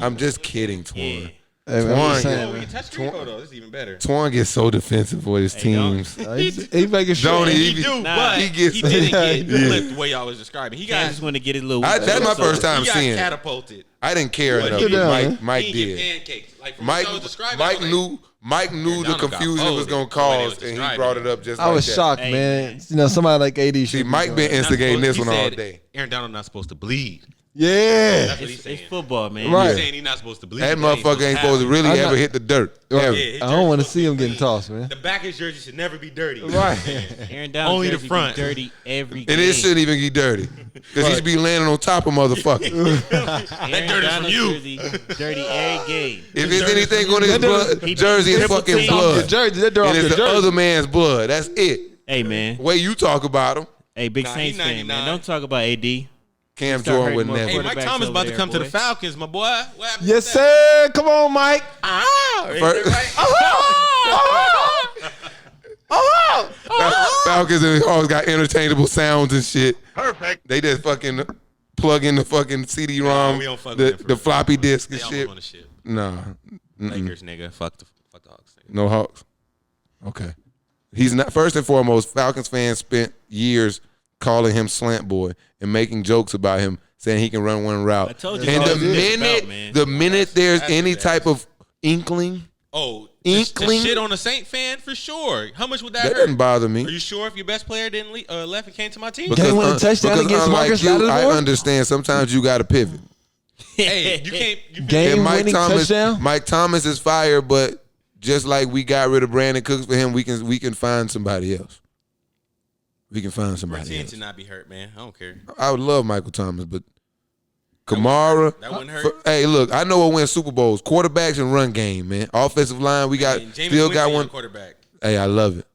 Speaker 1: I'm just kidding,
Speaker 3: Yeah.
Speaker 1: Twan.
Speaker 2: Hey, man, I'm just
Speaker 1: Twan,
Speaker 2: saying,
Speaker 4: Oh, we
Speaker 2: man.
Speaker 4: can touch screen photo. This is even better.
Speaker 1: Twan gets so defensive for his
Speaker 3: Hey, don't-
Speaker 1: teams.
Speaker 2: He making sure.
Speaker 1: Don't he?
Speaker 4: He do,
Speaker 3: Nah.
Speaker 4: but
Speaker 1: He
Speaker 4: he,
Speaker 1: gets-
Speaker 4: didn't get
Speaker 2: Yeah.
Speaker 4: flipped the way y'all was describing. He got,
Speaker 3: Kansas want to get his little.
Speaker 1: That's my first time
Speaker 4: he got
Speaker 1: seeing it.
Speaker 4: catapulted.
Speaker 1: I didn't care
Speaker 4: But
Speaker 1: enough.
Speaker 4: he
Speaker 2: did,
Speaker 1: Mike,
Speaker 2: man.
Speaker 1: Mike
Speaker 4: he didn't
Speaker 1: did.
Speaker 4: get pancakes. Like from
Speaker 1: Mike,
Speaker 4: what y'all was describing,
Speaker 1: Mike
Speaker 4: I was like,
Speaker 1: knew Mike knew the
Speaker 4: Donald got
Speaker 1: confusion was
Speaker 4: folded
Speaker 1: gonna
Speaker 4: the way they was
Speaker 1: cause, and he
Speaker 4: describing
Speaker 1: brought
Speaker 4: it.
Speaker 1: it up just
Speaker 2: I
Speaker 1: like
Speaker 2: was
Speaker 1: that.
Speaker 2: shocked,
Speaker 3: Hey,
Speaker 2: man.
Speaker 3: man.
Speaker 2: You know, somebody like AD
Speaker 1: See,
Speaker 2: should.
Speaker 1: Mike been instigating this one all day.
Speaker 4: Aaron Donald not supposed to bleed.
Speaker 2: Yeah.
Speaker 4: That's what he's saying.
Speaker 3: It's football, man.
Speaker 2: Right.
Speaker 4: He's saying he's not supposed to bleed.
Speaker 1: That
Speaker 4: but he
Speaker 1: motherfucker ain't supposed to really
Speaker 2: I'm
Speaker 1: ever
Speaker 2: not-
Speaker 1: hit the dirt.
Speaker 2: Right.
Speaker 1: Ever.
Speaker 4: his
Speaker 2: I
Speaker 4: jersey's
Speaker 2: don't want to
Speaker 4: supposed
Speaker 2: see him
Speaker 4: be
Speaker 2: getting
Speaker 4: clean.
Speaker 2: tossed, man.
Speaker 4: The back of his jersey should never be dirty.
Speaker 2: Right.
Speaker 3: Aaron Donald's
Speaker 4: Only the
Speaker 3: jersey be
Speaker 4: front.
Speaker 3: dirty every game.
Speaker 1: And it shouldn't even get dirty. Because he should be landing on top of motherfuckers.
Speaker 3: Aaron
Speaker 4: dirt is from
Speaker 3: Donald's
Speaker 4: you.
Speaker 3: jersey dirty every game.
Speaker 1: If there's anything on his blood,
Speaker 3: He
Speaker 1: jersey is
Speaker 3: triple
Speaker 1: fucking
Speaker 3: team.
Speaker 2: Your
Speaker 1: blood.
Speaker 2: jersey, that
Speaker 1: And
Speaker 2: off
Speaker 1: it's
Speaker 2: your
Speaker 1: the
Speaker 2: jersey.
Speaker 1: other man's blood. That's it.
Speaker 3: Hey, man.
Speaker 1: The way you talk about him,
Speaker 3: Hey, big
Speaker 4: Nah,
Speaker 3: Saints
Speaker 4: he
Speaker 3: fan, man.
Speaker 4: 99.
Speaker 3: Don't talk about AD.
Speaker 1: Cam
Speaker 3: Start
Speaker 1: Jordan
Speaker 3: hurting
Speaker 1: would
Speaker 3: more
Speaker 1: never.
Speaker 4: Hey, Mike
Speaker 3: quarterbacks
Speaker 4: Thomas
Speaker 3: over
Speaker 4: about to
Speaker 3: there,
Speaker 4: come to the
Speaker 3: boy.
Speaker 4: Falcons, my boy. What happened
Speaker 2: Yes,
Speaker 4: to that?
Speaker 2: sir. Come on, Mike.
Speaker 1: Falcons and always got interchangeable sounds and shit. Perfect. They just fucking plug in the fucking CD-ROM,
Speaker 4: we don't fuck with them for
Speaker 1: the
Speaker 4: real.
Speaker 1: floppy disk
Speaker 4: They
Speaker 1: and
Speaker 4: almost
Speaker 1: shit.
Speaker 4: on the ship.
Speaker 1: Nah.
Speaker 4: Lakers, nigga. Fuck the Hawks. Nigga.
Speaker 1: No Hawks. Okay. He's not. First and foremost, Falcons fans spent years calling him slant boy and making jokes about him, saying he can run one route.
Speaker 3: I told you
Speaker 1: And
Speaker 3: that's
Speaker 1: the
Speaker 3: what it's
Speaker 1: minute,
Speaker 3: about, man.
Speaker 1: the minute there's
Speaker 4: that's
Speaker 1: any
Speaker 4: his
Speaker 1: type of inkling,
Speaker 4: Oh,
Speaker 1: Inkling?
Speaker 4: the shit on a Saint fan for sure. How much would that
Speaker 1: that
Speaker 4: hurt?
Speaker 1: doesn't bother
Speaker 4: Are
Speaker 1: me.
Speaker 4: you sure if your best player didn't left and came to my team?
Speaker 2: Game-winning touchdown
Speaker 1: because
Speaker 2: against
Speaker 1: unlike
Speaker 2: Marcus
Speaker 1: you, I
Speaker 2: Lattimore?
Speaker 1: understand sometimes you got to pivot.
Speaker 4: Hey, you can't. You
Speaker 2: Game
Speaker 1: And
Speaker 2: winning touchdown.
Speaker 1: Mike Thomas is fired, but just like we got rid of Brandon Cooks for him, we can find somebody else. We can find somebody
Speaker 4: pretend
Speaker 1: else.
Speaker 4: to not be hurt, man. I don't care.
Speaker 1: I would love Michael Thomas, but Kamara.
Speaker 4: That wouldn't hurt.
Speaker 1: Hey, look, I know what wins Super Bowls: quarterbacks and run game, man. Offensive line, we got
Speaker 4: And Jameis
Speaker 1: still got
Speaker 4: Winston,
Speaker 1: one.
Speaker 4: your quarterback.
Speaker 1: Hey, I love it.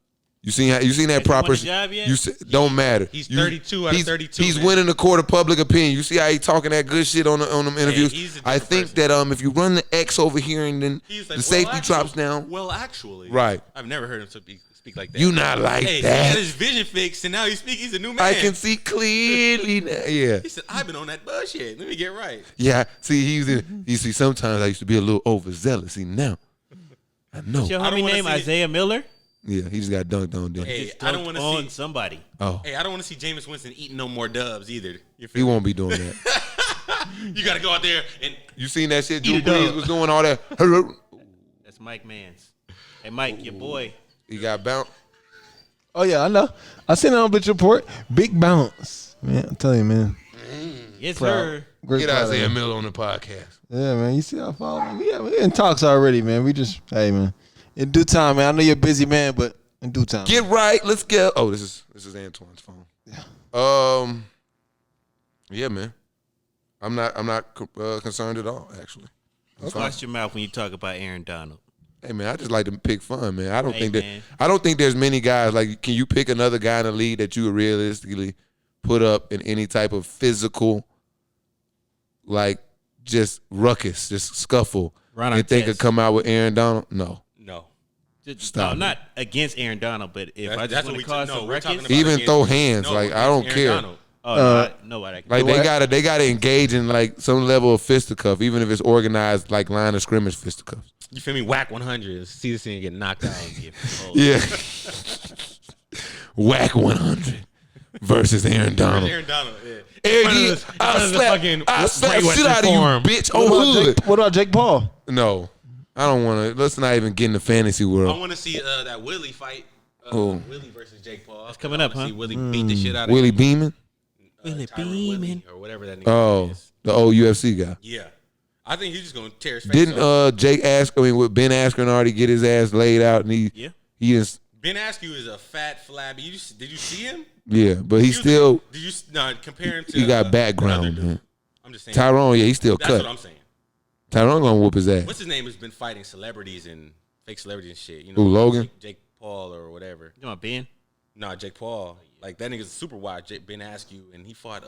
Speaker 1: You seen that
Speaker 3: Has he
Speaker 1: proper?
Speaker 3: won a job yet?
Speaker 1: Don't matter.
Speaker 4: He's 32 out of
Speaker 1: he's-
Speaker 4: 32,
Speaker 1: He's
Speaker 4: man.
Speaker 1: winning the court of public opinion. You see how he talking that good shit on them interviews.
Speaker 4: he's a
Speaker 1: I
Speaker 4: different
Speaker 1: think
Speaker 4: person.
Speaker 1: that if you run the X over here and then
Speaker 4: He's like,
Speaker 1: the safety
Speaker 4: actually-
Speaker 1: drops down,
Speaker 4: Well, actually,
Speaker 1: Right.
Speaker 4: I've never heard him speak like that.
Speaker 1: you not like
Speaker 4: Hey, he
Speaker 1: that.
Speaker 4: had his vision fixed, and now he's a new man.
Speaker 1: I can see clearly now. Yeah.
Speaker 4: He said, "I've been on that bullshit. Let me get right."
Speaker 1: Yeah. See, you see, sometimes I used to be a little overzealous. See, now I know.
Speaker 3: What's your
Speaker 4: I don't
Speaker 3: homie
Speaker 4: wanna
Speaker 3: name?
Speaker 4: see it.
Speaker 3: Isaiah Miller?
Speaker 1: Yeah, he just got dunked on there.
Speaker 4: Hey,
Speaker 3: Just
Speaker 4: I don't
Speaker 3: dunked
Speaker 4: want to
Speaker 3: on
Speaker 4: see.
Speaker 3: somebody.
Speaker 1: Oh,
Speaker 4: Hey, I don't want to see Jameis Winston eating no more dubs either. You
Speaker 1: he
Speaker 4: feel me?
Speaker 1: won't be doing that.
Speaker 4: You got to go out there and
Speaker 1: You seen that shit? Drew
Speaker 2: Eat a dub.
Speaker 1: Brees was doing all that.
Speaker 3: That's Mike Mans. Hey, Mike, your boy.
Speaker 1: He got bounced.
Speaker 2: Oh yeah, I know. I seen it on Blitz Report. Big bounce, man. I'm telling you, man.
Speaker 3: Yes,
Speaker 2: Proud.
Speaker 3: sir.
Speaker 2: Great
Speaker 1: Get
Speaker 2: proud of
Speaker 1: Isaiah
Speaker 2: him.
Speaker 1: Miller on the podcast.
Speaker 2: Yeah, man. You see how far, man? We in talks already, man. We just, hey, man. In due time, man. I know you're a busy man, but in due time.
Speaker 1: Get right. Let's go. Oh, this is Antoine's phone. Yeah. Yeah, man. I'm not concerned at all. Actually. I'm fine.
Speaker 3: Watch your mouth when you talk about Aaron Donald.
Speaker 1: Hey, man. I just like to pick fun, man. I don't
Speaker 3: Hey,
Speaker 1: think that.
Speaker 3: man.
Speaker 1: I don't think there's many guys like. Can you pick another guy in the league that you would realistically put up in any type of physical, like just ruckus, just scuffle,
Speaker 3: Ron
Speaker 1: and think
Speaker 3: Artest.
Speaker 1: could come out with Aaron Donald? No.
Speaker 4: no.
Speaker 1: Stop
Speaker 3: No,
Speaker 1: it.
Speaker 3: not against Aaron Donald, but if I
Speaker 4: That's
Speaker 3: just
Speaker 4: what
Speaker 3: want
Speaker 4: we
Speaker 3: to cause
Speaker 4: no,
Speaker 3: some
Speaker 4: we're talking
Speaker 3: ruckus,
Speaker 4: about
Speaker 1: Even
Speaker 4: against-
Speaker 1: throw hands,
Speaker 4: no,
Speaker 1: like, I don't
Speaker 4: against
Speaker 1: care.
Speaker 4: Aaron Donald.
Speaker 3: nobody.
Speaker 1: Like they gotta engage in like some level of fisticuff, even if it's organized like line of scrimmage fisticuffs.
Speaker 4: You feel me? Whack 100. See this thing get knocked out.
Speaker 1: Yeah. Whack 100 versus Aaron Donald.
Speaker 4: Aaron Donald. Yeah.
Speaker 1: Aaron, I'll slap shit out of you, bitch. Oh, hood.
Speaker 2: What about Jake Paul?
Speaker 1: No, I don't want to. Let's not even get in the fantasy
Speaker 4: I
Speaker 1: world.
Speaker 4: want to see that Willie fight.
Speaker 1: Oh.
Speaker 4: Willie versus Jake Paul. It's
Speaker 3: coming up, huh?
Speaker 4: See Willie beat the shit out of
Speaker 1: Willie Beeman?
Speaker 3: Willie
Speaker 4: Tyron
Speaker 3: Beeman.
Speaker 4: Willie or whatever that nigga
Speaker 1: Oh,
Speaker 4: is.
Speaker 1: the old UFC guy.
Speaker 4: Yeah. I think he's just gonna tear his face
Speaker 1: Didn't
Speaker 4: off.
Speaker 1: with Ben Askren already get his ass laid out and he just
Speaker 4: Ben Askew is a fat flabby. Did you see him?
Speaker 1: yeah, but he still
Speaker 4: Did you compare him to?
Speaker 1: he got background,
Speaker 4: another dude?
Speaker 1: man.
Speaker 4: I'm just saying.
Speaker 1: Tyrone, yeah, he still
Speaker 4: That's
Speaker 1: cut.
Speaker 4: what I'm saying.
Speaker 1: Tyrone gonna whoop his ass.
Speaker 4: What's his name has been fighting celebrities and fake celebrities and shit. You know,
Speaker 1: Who, Logan?
Speaker 4: Jake Paul or whatever.
Speaker 3: You know Ben?
Speaker 4: Nah, Jake Paul. Like that nigga's super wide. Ben Askew, and he fought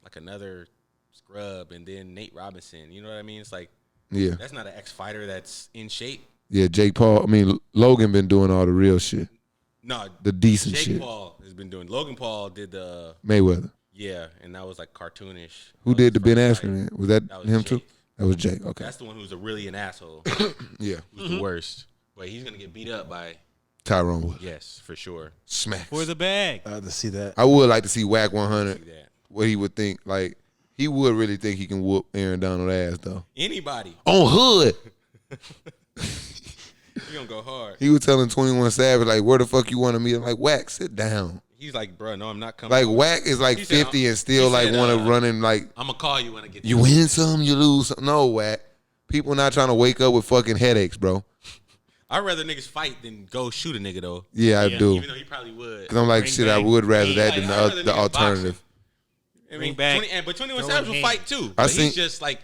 Speaker 4: like another scrub, and then Nate Robinson. You know what I mean? It's like
Speaker 1: Yeah,
Speaker 4: that's not an ex-fighter that's in shape.
Speaker 1: yeah. Jake Paul. I mean, Logan been doing all the real shit,
Speaker 4: No,
Speaker 1: the decent
Speaker 4: Jake
Speaker 1: shit.
Speaker 4: Paul has been doing. Logan Paul did the
Speaker 1: Mayweather.
Speaker 4: yeah, and that was like cartoonish.
Speaker 1: Who
Speaker 4: That
Speaker 1: did the
Speaker 4: was his
Speaker 1: Ben
Speaker 4: first fight.
Speaker 1: Askren? Was that
Speaker 4: That was
Speaker 1: him
Speaker 4: Jake.
Speaker 1: too? That was Jake. Okay.
Speaker 4: That's the one who's really an asshole.
Speaker 1: Yeah.
Speaker 4: Who's the worst? But he's gonna get beat up by
Speaker 1: Tyrone Wood.
Speaker 4: yes, for sure.
Speaker 1: Smacks.
Speaker 3: For the bag.
Speaker 2: I had to see that.
Speaker 1: I would like to see Whack
Speaker 4: See
Speaker 1: 100.
Speaker 4: that.
Speaker 1: What he would think. Like, he would really think he can whoop Aaron Donald ass, though.
Speaker 4: Anybody.
Speaker 1: On hood.
Speaker 4: You gonna go hard.
Speaker 1: He was telling 21 Savage, like, where the fuck you want to meet? I'm like, Wack, sit down.
Speaker 4: He's like, bro, no, I'm not coming.
Speaker 1: Like, Wack is like 50 and still like want to run in like.
Speaker 4: I'm gonna call you when I get.
Speaker 1: You win some, you lose some. No, Wack. People not trying to wake up with fucking headaches, bro.
Speaker 4: I'd rather niggas fight than go shoot a nigga though.
Speaker 1: Yeah, I do.
Speaker 4: Even though he probably would.
Speaker 1: Cause I'm like, shit, I would rather that than
Speaker 4: I'd
Speaker 1: the
Speaker 4: rather
Speaker 1: alternative.
Speaker 4: I mean,
Speaker 3: Bring back.
Speaker 4: but 21 Savage will fight too.
Speaker 1: I
Speaker 4: But
Speaker 1: seen-
Speaker 4: he's just like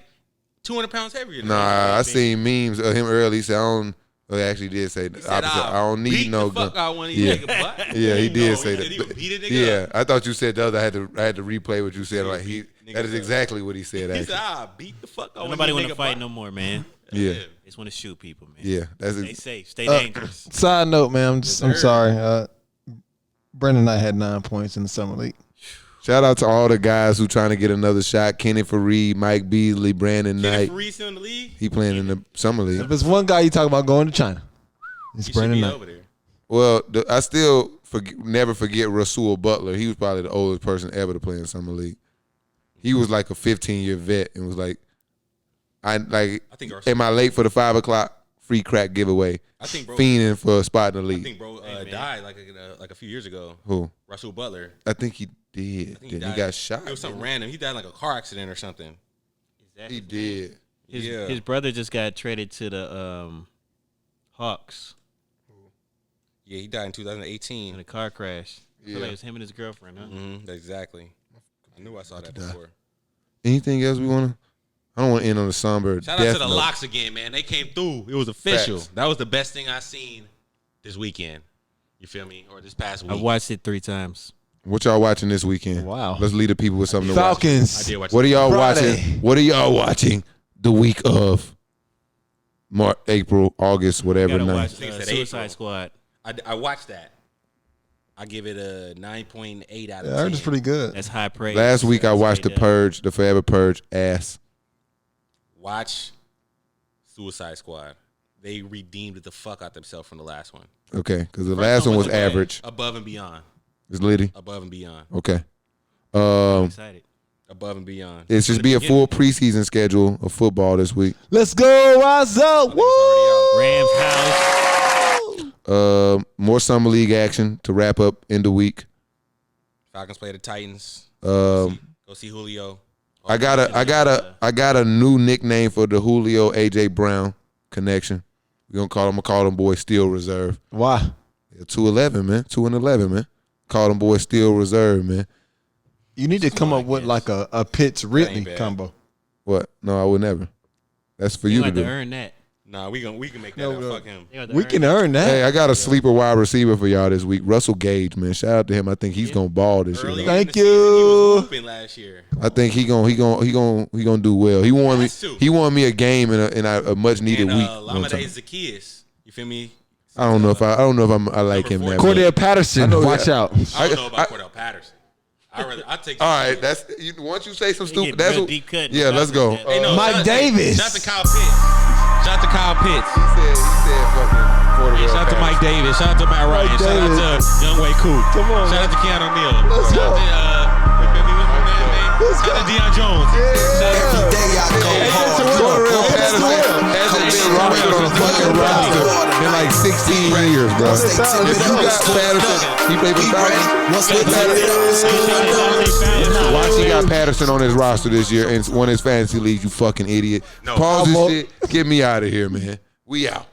Speaker 4: 200 pounds heavier. Than
Speaker 1: Nah,
Speaker 4: him.
Speaker 1: I seen memes of him early. He said, I don't. Well, he actually did say the
Speaker 4: He said,
Speaker 1: opposite. I don't need
Speaker 4: beat
Speaker 1: no
Speaker 4: the fuck
Speaker 1: gun.
Speaker 4: out one of
Speaker 1: Yeah.
Speaker 4: these niggas, butt.
Speaker 1: Yeah, he did
Speaker 4: No,
Speaker 1: say
Speaker 4: he
Speaker 1: that.
Speaker 4: would beat a nigga
Speaker 1: Yeah,
Speaker 4: up.
Speaker 1: I thought you said the other. I had to replay what you said. Like
Speaker 4: Niggas
Speaker 1: that is
Speaker 4: up.
Speaker 1: exactly what he said.
Speaker 4: He
Speaker 1: Actually,
Speaker 4: said, beat the fuck out.
Speaker 3: Nobody
Speaker 4: want
Speaker 3: want to fight no more, man.
Speaker 1: yeah,
Speaker 3: They just want to shoot people, man.
Speaker 1: yeah. That's
Speaker 3: Stay
Speaker 1: it.
Speaker 3: safe. Stay dangerous.
Speaker 2: Side note, man. I'm
Speaker 4: sir.
Speaker 2: sorry. Brandon and I had 9 points in the summer league.
Speaker 1: Shout out to all the guys who trying to get another shot. Kenny Fareed, Mike Beasley, Brandon Knight.
Speaker 4: Kenny Fareed still in the league.
Speaker 1: He playing in the summer league.
Speaker 2: If there's one guy you talk about going to China, it's
Speaker 4: He should
Speaker 2: Brandon
Speaker 4: be
Speaker 2: Knight.
Speaker 4: over there.
Speaker 1: Well, I still never forget Rasul Butler. He was probably the oldest person ever to play in summer league. He was like a 15-year vet and was like,
Speaker 4: I think
Speaker 1: am I late for the 5 o'clock free crack giveaway?
Speaker 4: I think bro.
Speaker 1: Fiending for a spot in the
Speaker 4: I
Speaker 1: league.
Speaker 4: think bro died like a few years ago.
Speaker 1: Who?
Speaker 4: Russell Butler.
Speaker 1: I think he did.
Speaker 4: I think
Speaker 1: He
Speaker 4: died.
Speaker 1: got shot.
Speaker 4: It was something random. He died in like a car accident or something.
Speaker 1: He did.
Speaker 3: His brother just got traded to the Hawks
Speaker 4: Yeah, he died in
Speaker 3: in
Speaker 4: 2018.
Speaker 3: a car crash. I feel
Speaker 1: Yeah.
Speaker 3: like it was him and his girlfriend, huh?
Speaker 4: Exactly. I knew I saw that before.
Speaker 1: Anything else we want to? I don't want to end on a somber.
Speaker 4: Shout out
Speaker 1: death
Speaker 4: to the
Speaker 1: note.
Speaker 4: Locks again, man. They came through. It was official.
Speaker 1: Facts.
Speaker 4: That was the best thing I seen this weekend. You feel me? Or this past week.
Speaker 3: I watched it 3 times.
Speaker 1: What y'all watching this weekend?
Speaker 2: Wow.
Speaker 1: Let's lead the people with something to watch.
Speaker 4: I
Speaker 2: Falcons.
Speaker 4: did watch
Speaker 1: What are y'all
Speaker 2: Friday.
Speaker 1: watching? What are y'all watching the week of March, April, August, whatever
Speaker 3: Gotta
Speaker 1: night?
Speaker 3: watch
Speaker 4: Niggas said
Speaker 3: Suicide
Speaker 4: April.
Speaker 3: Squad.
Speaker 4: I watched that. I give it a 9.8 out of
Speaker 2: I
Speaker 4: 10.
Speaker 2: heard it's pretty good.
Speaker 3: That's high praise.
Speaker 1: Last week I watched The
Speaker 3: Straight up.
Speaker 1: Purge, The Forever Purge, ass.
Speaker 4: Watch Suicide Squad. They redeemed the fuck out themselves from the last one.
Speaker 1: Okay, because the last one was average.
Speaker 4: Above and beyond.
Speaker 1: It's Liddy.
Speaker 4: Above and beyond.
Speaker 1: Okay.
Speaker 3: I'm excited.
Speaker 4: Above and beyond.
Speaker 1: It's just be a full preseason schedule of football this week.
Speaker 2: Let's go, rise up. Woo!
Speaker 3: Rams house.
Speaker 1: More summer league action to wrap up in the week.
Speaker 4: Falcons play the Titans.
Speaker 1: Um,
Speaker 4: Go see Julio.
Speaker 1: I got a new nickname for the Julio AJ Brown connection. I'm gonna call them boys Steel Reserve.
Speaker 2: Why?
Speaker 1: Yeah, 2-11, man. 2-11, man. Call them boys Steel Reserve, man.
Speaker 2: You need to come up with like a Pitts Ridley
Speaker 4: bad.
Speaker 2: combo.
Speaker 1: What? No, I would never. That's for
Speaker 3: You
Speaker 1: you to
Speaker 3: have to
Speaker 1: do.
Speaker 3: earn that.
Speaker 4: Nah, we can make that
Speaker 2: No,
Speaker 4: up.
Speaker 2: no.
Speaker 4: Fuck him.
Speaker 3: You have to
Speaker 2: We
Speaker 3: earn
Speaker 2: can
Speaker 3: that.
Speaker 2: earn that.
Speaker 1: Hey, I got a sleeper wide receiver for y'all this week. Russell Gage, man. Shout out to him. I think he's gonna ball this
Speaker 4: Early
Speaker 1: year.
Speaker 2: Thank
Speaker 4: in the season, he was
Speaker 2: you.
Speaker 4: hooping last year.
Speaker 1: I think he gonna do well. He won me.
Speaker 4: Has to.
Speaker 1: He won me a game in a much needed
Speaker 4: And
Speaker 1: week.
Speaker 4: Lamade Zacchaeus. You feel me?
Speaker 1: I don't know if I like him that
Speaker 4: Number
Speaker 1: much.
Speaker 2: Cordell Patterson,
Speaker 1: know
Speaker 2: watch
Speaker 1: that.
Speaker 2: out.
Speaker 4: I don't know about Cordell Patterson. I take.
Speaker 1: All right, that's once you say some stupid.
Speaker 3: get
Speaker 1: That's
Speaker 3: real
Speaker 1: what,
Speaker 3: deep cut.
Speaker 1: yeah. Let's go.
Speaker 4: Hey, no,
Speaker 2: Mike
Speaker 4: shout out-
Speaker 2: Davis.
Speaker 4: Shout out to Kyle Pitts. Shout out to Kyle Pitts.
Speaker 1: he said fucking
Speaker 4: Hey, shout out to Mike Davis. Shout out to Matt Ryan. Shout out to Young Wei Koo.
Speaker 2: Come on,
Speaker 4: Shout out to Keanu Neal.
Speaker 2: Let's
Speaker 4: Shout out
Speaker 2: go.
Speaker 4: to you feel me? What's my man, man?
Speaker 2: Let's
Speaker 4: Shout out
Speaker 2: go.
Speaker 4: to Deion Jones. Shout out to
Speaker 6: Every day I go hard.
Speaker 1: Cordell Patterson hasn't been rostered on a fucking roster in like 16 years, bro.
Speaker 6: Once they tip
Speaker 1: If
Speaker 6: it
Speaker 1: you
Speaker 6: up,
Speaker 1: got
Speaker 6: it's going
Speaker 1: Patterson,
Speaker 6: up.
Speaker 1: he played for
Speaker 6: We
Speaker 1: Falcons.
Speaker 6: ready? Once they tip it up, it's going up.
Speaker 1: Watch, he got Patterson on his roster this year and won his fantasy league. You fucking idiot.
Speaker 4: No.
Speaker 1: Pause this shit. Get me out of here, man. We out.